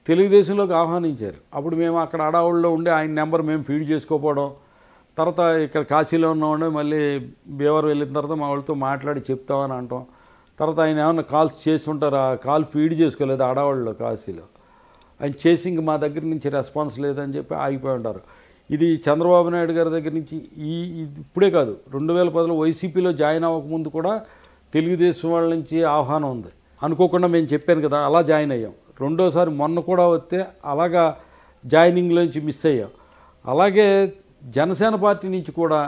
తెలుగుదేశంలోకి ఆహ్వానించారు. అప్పుడు మేము అక్కడ అడావుల్లో ఉండి ఆయన నెంబర్ మేము ఫీడ్ చేసుకోకపోవడం, తర్వాత ఇక్కడ కాశీలో ఉన్నామండి మళ్ళీ బీవర్ వెళ్ళిన తర్వాత మా వాళ్ళతో మాట్లాడి చెప్తామని అంటాం. తర్వాత ఆయన ఏమన్నా కాల్స్ చేసి ఉంటారు, ఆ కాల్ ఫీడ్ చేసుకోలేదు అడావాళ్ళలో కాశీలో. ఆయన చేసి ఇంక మా దగ్గర నుంచి రెస్పాన్స్ లేదని చెప్పి ఆగిపోయి ఉంటారు. ఇది చంద్రబాబు నాయుడు గారి దగ్గర నుంచి ఇప్పుడే కాదు 2010లో వైసీపీలో జాయిన్ అవ్వకముందు కూడా తెలుగుదేశం వాళ్ళ నుంచి ఆహ్వానం ఉంది. అనుకోకుండా మేము చెప్పాను కదా, అలా జాయిన్ అయ్యాం. రెండోసారి మొన్న కూడా వస్తే అలాగా జాయినింగ్లోంచి మిస్ అయ్యాం. అలాగే జనసేన పార్టీ నుంచి కూడా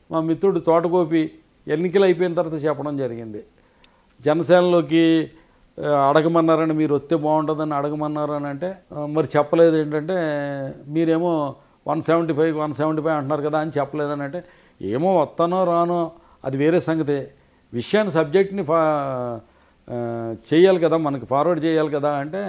మా మిత్రుడు తోటగోపి ఎన్నికలు అయిపోయిన తర్వాత చెప్పడం జరిగింది. జనసేనలోకి అడగమన్నారని, మీరు వస్తే బాగుంటుందని అడగమన్నారని అంటే మరి చెప్పలేదు. ఏంటంటే మీరేమో 175 అంటున్నారు కదా అని చెప్పలేదని అంటే, ఏమో వస్తానో రానో అది వేరే సంగతి, విషయాన్ని సబ్జెక్ట్ని చేయాలి కదా, మనకి ఫార్వర్డ్ చేయాలి కదా అంటే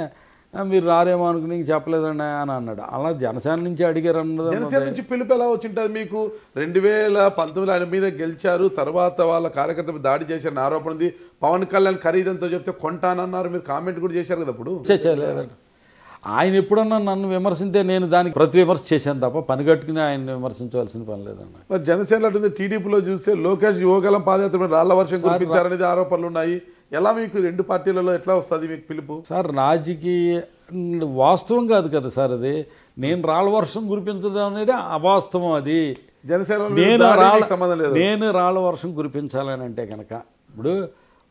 మీరు రారేమో అనుకుని ఇంక చెప్పలేదండి అని అన్నాడు. అలా జనసేన నుంచి అడిగారు అన్నది. జనసేన నుంచి పిలుపు ఎలా వచ్చింటుంది మీకు? 2019 ఆయన మీద గెలిచారు, తర్వాత వాళ్ళ కార్యకర్తలు దాడి చేశారని ఆరోపణ ఉంది. పవన్ కళ్యాణ్ ఖరీదంతో చెప్తే కొంటానన్నారు, మీరు కామెంట్ కూడా చేశారు కదా. అప్పుడు చేయలేదండి. ఆయన ఎప్పుడన్నా నన్ను విమర్శింతే నేను దానికి ప్రతి విమర్శ చేశాను తప్ప పని కట్టుకుని ఆయన విమర్శించవలసిన పని లేదన్న. మరి జనసేన అటుంది, టీడీపీలో చూస్తే లోకేష్ యువగలం పాదయాత్ర రాళ్ల వర్షం కురిపించారనేది ఆరోపణలు ఉన్నాయి. ఎలా మీకు రెండు పార్టీలలో ఎట్లా వస్తుంది మీకు పిలుపు? సార్ రాజకీయ వాస్తవం కాదు కదా సార్ అది. నేను రాళ్ల వర్షం కురిపించడం అనేది అవాస్తవం. అది జనసేన సంబంధం లేదు. నేను రాళ్ల వర్షం కురిపించాలని అంటే కనుక ఇప్పుడు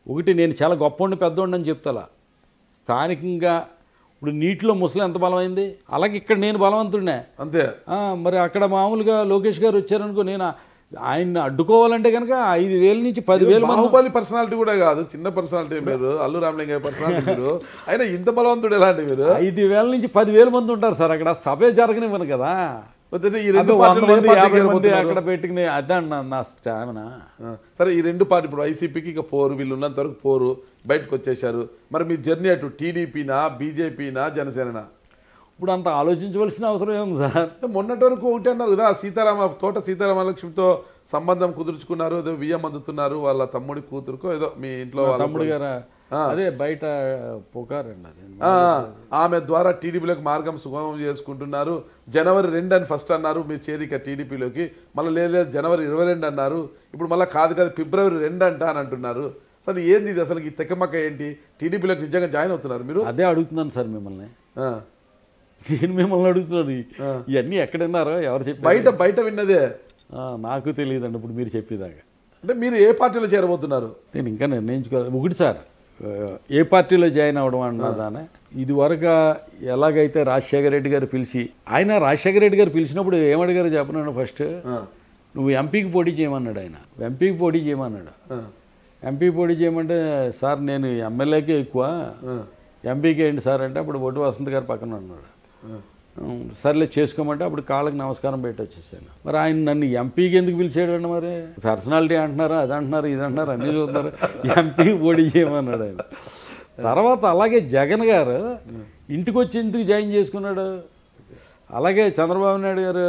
ఒకటి, నేను చాలా గొప్పవాడిని పెద్దవాడిని అని చెప్తా. స్థానికంగా ఇప్పుడు నీటిలో ముసలి ఎంత బలమైంది, అలాగే ఇక్కడ నేను బలవంతుడినే అంతే. మరి అక్కడ మామూలుగా లోకేష్ గారు వచ్చారనుకో, నేను ఆయన్ని అడ్డుకోవాలంటే కనుక 5,000 నుంచి 10,000 బాహుబలి పర్సనాలిటీ కూడా కాదు, చిన్న పర్సనాలిటీ మీరు, అల్లు రామలింగయ్య పర్సనాలిటీ మీరు. అయినా ఇంత బలవంతుడు ఎలాంటి మీరు? 5,000 నుంచి 10,000 మంది ఉంటారు సార్ అక్కడ. సభే జరగనివ్వను కదా, ఈ 100 మంది 50 మంది అక్కడ పెట్టుకుని అదండి నా స్టామినా. సరే, ఈ రెండు పార్టీ ఇప్పుడు వైసీపీకి ఇక పోరు, వీళ్ళు ఉన్నంత వరకు పోరు, బయటకు వచ్చేసారు. మరి మీ జర్నీ అటు టీడీపీనా, బీజేపీనా, జనసేననా? ఇప్పుడు అంత ఆలోచించవలసిన అవసరం ఏముంది సార్? మొన్నటి వరకు ఒకటి అన్నారు కదా, తోట సీతారామలక్ష్మితో సంబంధం కుదుర్చుకున్నారు, ఏదో బియ్యం అందుతున్నారు వాళ్ళ తమ్ముడి కూతురుకో ఏదో మీ ఇంట్లో తమ్ముడు గారా, అదే బయట పుకారండి అది. ఆమె ద్వారా టీడీపీలోకి మార్గం సుగమం చేసుకుంటున్నారు. జనవరి 2 అని ఫస్ట్ అన్నారు మీరు చేరిక టీడీపీలోకి, మళ్ళీ లేదు జనవరి 22 అన్నారు, ఇప్పుడు మళ్ళీ కాదు ఫిబ్రవరి 2 అంట అని అంటున్నారు. సరే ఏంది ఇది అసలు, ఈ తెక్కమక్క ఏంటి? టీడీపీలోకి నిజంగా జాయిన్ అవుతున్నారు మీరు? అదే అడుగుతున్నాను సార్ మిమ్మల్ని. నేను మిమ్మల్ని అడుగుతున్నాను, ఇవన్నీ ఎక్కడన్నారో ఎవరు చెప్పి? బయట విన్నదే, నాకు తెలియదండి ఇప్పుడు మీరు చెప్పేదాకా. అంటే మీరు ఏ పార్టీలో చేరబోతున్నారు? నేను ఇంకా నిర్ణయించుకోవాలి. ఒకటి సార్, ఏ పార్టీలో జాయిన్ అవ్వడం అన్నదానే. ఇది వరకు ఎలాగైతే రాజశేఖర రెడ్డి గారు పిలిచి, రాజశేఖర రెడ్డి గారు పిలిచినప్పుడు ఏమడిగారు చెప్పినాను, ఫస్ట్ నువ్వు ఎంపీకి పోటీ చేయమన్నాడు. ఆయన ఎంపీకి పోటీ చేయమన్నాడు. ఎంపీ పోటీ చేయమంటే సార్ నేను ఎమ్మెల్యేకే ఎక్కువ, ఎంపీకి ఏంటి సార్ అంటే అప్పుడు బొట్టు వసంత్ గారు పక్కన ఉన్నాడు. సర్లే చేసుకోమంటే అప్పుడు కాళ్ళకి నమస్కారం పెట్టి వచ్చేసాను. మరి ఆయన నన్ను ఎంపీకి ఎందుకు పిలిచాడండి? మరి పర్సనాలిటీ అంటున్నారా, అది అంటున్నారు, ఇది అంటున్నారు, అన్నీ చూస్తున్నారు, ఎంపీకి పోటీ చేయమన్నాడు ఆయన. తర్వాత అలాగే జగన్ గారు ఇంటికి వచ్చి ఎందుకు జాయిన్ చేసుకున్నాడు? అలాగే చంద్రబాబు నాయుడు గారు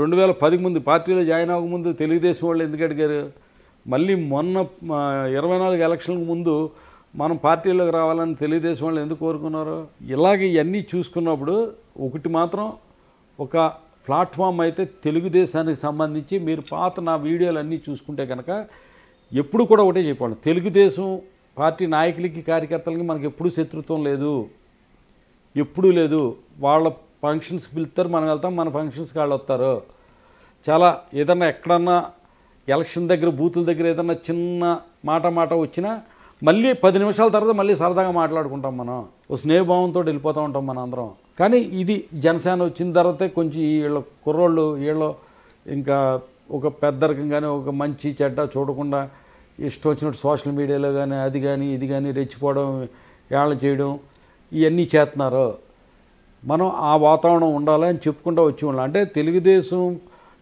2010 ముందు పార్టీలో జాయిన్ అవ్వకముందు తెలుగుదేశం వాళ్ళు ఎందుకు అడిగారు? మళ్ళీ మొన్న 24 ఎలక్షన్లకు ముందు మనం పార్టీలోకి రావాలని తెలుగుదేశం వాళ్ళు ఎందుకు కోరుకున్నారు? ఇలాగ ఇవన్నీ చూసుకున్నప్పుడు ఒకటి మాత్రం, ఒక ప్లాట్ఫామ్ అయితే తెలుగుదేశానికి సంబంధించి మీరు పాత నా వీడియోలు అన్నీ చూసుకుంటే కనుక ఎప్పుడు కూడా ఒకటే చెప్పాను, తెలుగుదేశం పార్టీ నాయకులకి కార్యకర్తలకి మనకి ఎప్పుడూ శత్రుత్వం లేదు, ఎప్పుడూ లేదు. వాళ్ళ ఫంక్షన్స్కి పిలుస్తారు, మనం వెళ్తాం, మన ఫంక్షన్స్కి వాళ్ళు వస్తారు. చాలా ఏదన్నా ఎక్కడన్నా ఎలక్షన్ దగ్గర బూతుల దగ్గర ఏదన్నా చిన్న మాట వచ్చినా మళ్ళీ 10 నిమిషాల తర్వాత మళ్ళీ సరదాగా మాట్లాడుకుంటాం. మనం ఓ స్నేహభావంతో వెళ్ళిపోతూ ఉంటాం మన అందరం. కానీ ఇది జనసేన వచ్చిన తర్వాతే కొంచెం వీళ్ళ కుర్రోళ్ళు వీళ్ళు ఇంకా ఒక పెద్ద రకంగానే ఒక మంచి చెడ్డ చూడకుండా ఇష్టం వచ్చినట్టు సోషల్ మీడియాలో కానీ అది కానీ ఇది కానీ రెచ్చిపోవడం, ఏళ్ళ చేయడం, ఇవన్నీ చేస్తున్నారు. మనం ఆ వాతావరణం ఉండాలని చెప్పుకుంటూ వచ్చి ఉండాలి. అంటే తెలుగుదేశం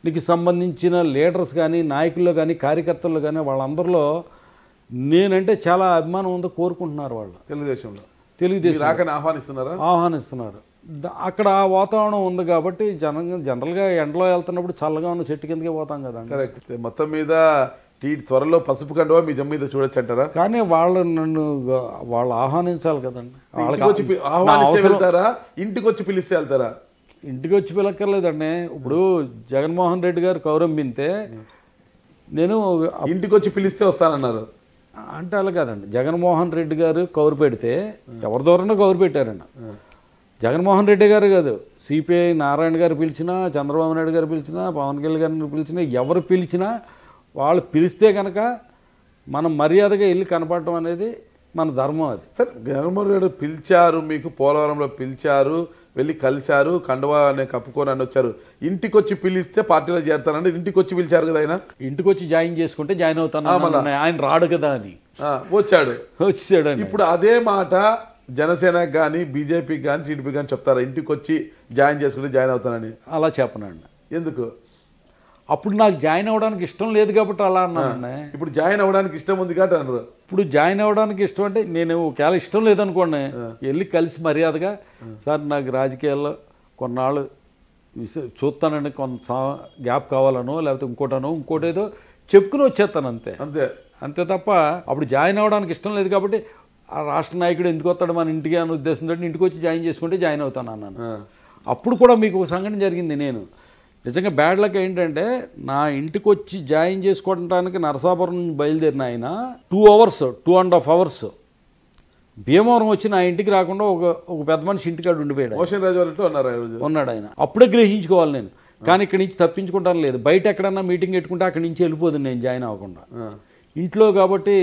నీకు సంబంధించిన లీడర్స్ కానీ నాయకుల్లో కానీ కార్యకర్తల్లో కానీ వాళ్ళందరిలో నేనంటే చాలా అభిమానం ఉందో కోరుకుంటున్నారు వాళ్ళు. తెలుగుదేశంలో తెలుగుదేశం రాకని ఆహ్వానిస్తున్నారు. అక్కడ ఆ వాతావరణం ఉంది కాబట్టి జనరల్గా ఎండలో వెళ్తున్నప్పుడు చల్లగా ఉన్న చెట్టు కిందకే పోతాం కదా. కరెక్ట్. మొత్తం మీద త్వరలో పసుపు కండువా మీ జమ్మ మీద చూడొచ్చు అంటారా? కానీ వాళ్ళు ఆహ్వానించాలి కదండి. వెళ్తారా, ఇంటికి వచ్చి పిలిస్తే వెళ్తారా? ఇంటికి వచ్చి పిలక్కర్లేదండి. ఇప్పుడు జగన్మోహన్ రెడ్డి గారు కౌరంబింతే నేను ఇంటికి వచ్చి పిలిస్తే వస్తానన్నారు అంటే అలా కాదండి. జగన్మోహన్ రెడ్డి గారు కౌరు పెడితే ఎవరి దూరంలో కౌరు పెట్టారండి. జగన్మోహన్ రెడ్డి గారు కాదు, సిపిఐ నారాయణ గారు పిలిచినా, చంద్రబాబు నాయుడు గారు పిలిచినా, పవన్ కళ్యాణ్ గారిని పిలిచినా, ఎవరు పిలిచినా వాళ్ళు పిలిస్తే కనుక మనం మర్యాదగా వెళ్ళి కనపడటం అనేది మన ధర్మం. అది సార్ జగన్మోహన్ రెడ్డి పిలిచారు, మీకు పోలవరంలో పిలిచారు, వెళ్ళి కలిశారు, కండువా అనే కప్పుకొని అని వచ్చారు. ఇంటికి వచ్చి పిలిస్తే పార్టీలో చేరతానంటే ఇంటికి వచ్చి పిలిచారు కదా ఆయన. ఇంటికి వచ్చి జాయిన్ చేసుకుంటే జాయిన్ అవుతాను, ఆయన రాడు కదా అని వచ్చాడు. ఇప్పుడు అదే మాట జనసేనకి కానీ బీజేపీకి కానీ టీడీపీ కానీ చెప్తారా? ఇంటికి వచ్చి జాయిన్ చేసుకుంటే జాయిన్ అవుతానని. అలా చెప్పనండి. ఎందుకు? అప్పుడు నాకు జాయిన్ అవ్వడానికి ఇష్టం లేదు కాబట్టి అలా అన్నానండి. ఇప్పుడు జాయిన్ అవ్వడానికి ఇష్టం ఉంది కాబట్టి అన్నారు. ఇప్పుడు జాయిన్ అవ్వడానికి ఇష్టం అంటే నేను ఒకవేళ ఇష్టం లేదనుకోండి, వెళ్ళి కలిసి మర్యాదగా సార్ నాకు రాజకీయాల్లో కొన్నాళ్ళు చూస్తానండి, కొంత గ్యాప్ కావాలనో లేకపోతే ఇంకోటి ఏదో చెప్పుకుని వచ్చేస్తాను అంతే అంతే తప్ప అప్పుడు జాయిన్ అవ్వడానికి ఇష్టం లేదు కాబట్టి ఆ రాష్ట్ర నాయకుడు ఎందుకు వస్తాడు మన ఇంటికి అనే ఉద్దేశంతో ఇంటికి వచ్చి జాయిన్ చేసుకుంటే జాయిన్ అవుతాను అన్నాను. అప్పుడు కూడా మీకు ఒక సంఘటన జరిగింది. నేను నిజంగా బ్యాడ్ లక్ ఏంటంటే నా ఇంటికి వచ్చి జాయిన్ చేసుకోవడానికి నరసాపురం నుంచి బయలుదేరిన ఆయన 2.5 hours భీమవరం వచ్చి నా ఇంటికి రాకుండా ఒక పెద్ద మనిషి ఇంటికాడ ఉండిపోయాడు. ఉన్నాడు ఆయన. అప్పుడే గ్రహించుకోవాలి నేను. కానీ ఇక్కడి నుంచి తప్పించుకుంటాను లేదు. బయట ఎక్కడన్నా మీటింగ్ పెట్టుకుంటే అక్కడి నుంచి వెళ్ళిపోదు నేను జాయిన్ అవ్వకుండా. ఇంట్లో కాబట్టి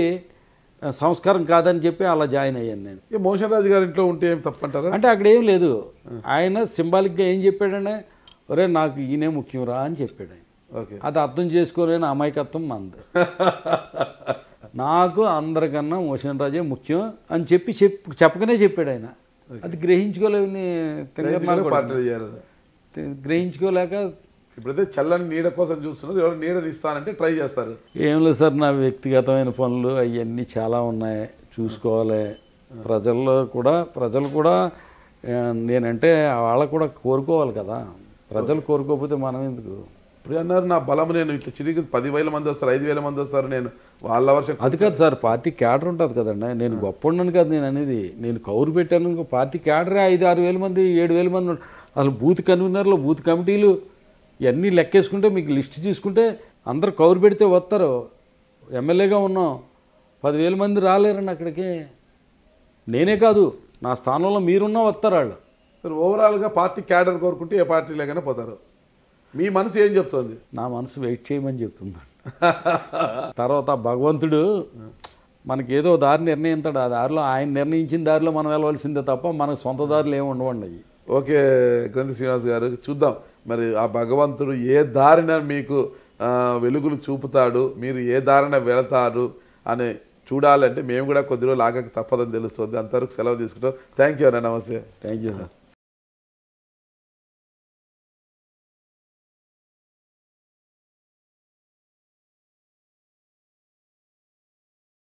సంస్కారం కాదని చెప్పి అలా జాయిన్ అయ్యాను నేను. మోషన్ రాజు గారి ఇంట్లో ఉంటే ఏం తప్పంటారా? అంటే అక్కడ ఏం లేదు. ఆయన సింబాలిక్గా ఏం చెప్పాడంటే, ఒరే నాకు ఈయనే ముఖ్యం రా అని చెప్పాడు ఆయన. అది అర్థం చేసుకోలేని అమాయకత్వం మంది. నాకు అందరికన్నా మోషన్ రాజే ముఖ్యం అని చెప్పకనే చెప్పాడు ఆయన. అది గ్రహించుకోలేక ఇప్పుడైతే చల్లని నీడ కోసం చూస్తున్నారు. ఎవరు నీడని ఇస్తానంటే ట్రై చేస్తారు. ఏం లేదు సార్, నా వ్యక్తిగతమైన పనులు అవన్నీ చాలా ఉన్నాయి, చూసుకోవాలి. ప్రజలు కూడా నేనంటే వాళ్ళకు కూడా కోరుకోవాలి కదా. ప్రజలు కోరుకోకపోతే మనం ఎందుకు? ఇప్పుడు అన్నారు నా బలం నేను ఇట్లా చిరిగి 10,000 మంది వస్తారు, 5,000 మంది వస్తారు, నేను వాళ్ళ వర్షం. అది కాదు సార్, పార్టీ క్యాడర్ ఉంటుంది కదండి. నేను గొప్ప ఉండను కదా నేను అనేది. నేను కౌరు పెట్టాను, పార్టీ క్యాడరే 5-6 వేల మంది 7,000 మంది. అసలు బూత్ కన్వీనర్లు, బూత్ కమిటీలు ఇవన్నీ లెక్కేసుకుంటే మీకు లిస్ట్ తీసుకుంటే అందరు కౌరు పెడితే వస్తారు. ఎమ్మెల్యేగా ఉన్నాం, 10,000 మంది రాలేరండి అక్కడికి. నేనే కాదు, నా స్థానంలో మీరున్నా వస్తారు వాళ్ళు. సార్ ఓవరాల్గా పార్టీ క్యాడర్ కోరుకుంటే ఏ పార్టీలోకైనా పోతారు. మీ మనసు ఏం చెప్తుంది? నా మనసు వెయిట్ చేయమని చెప్తుంది. తర్వాత భగవంతుడు మనకి ఏదో దారి నిర్ణయిస్తాడు. ఆ దారిలో ఆయన నిర్ణయించిన దారిలో మనం వెళ్ళవలసిందే తప్ప మనకు సొంత దారులు ఏమి ఉండవండి. ఓకే గ్రంథి శ్రీనివాస్ గారు, చూద్దాం మరి ఆ భగవంతుడు ఏ దారిన మీకు వెలుగులు చూపుతాడు, మీరు ఏ దారిన వెళతారు అని చూడాలంటే మేము కూడా కొద్ది రోజులు ఆగక తప్పదని తెలుస్తుంది. అంతవరకు సెలవు తీసుకుంటాం. థ్యాంక్ యూ అన్న. నమస్తే. Thank you sir.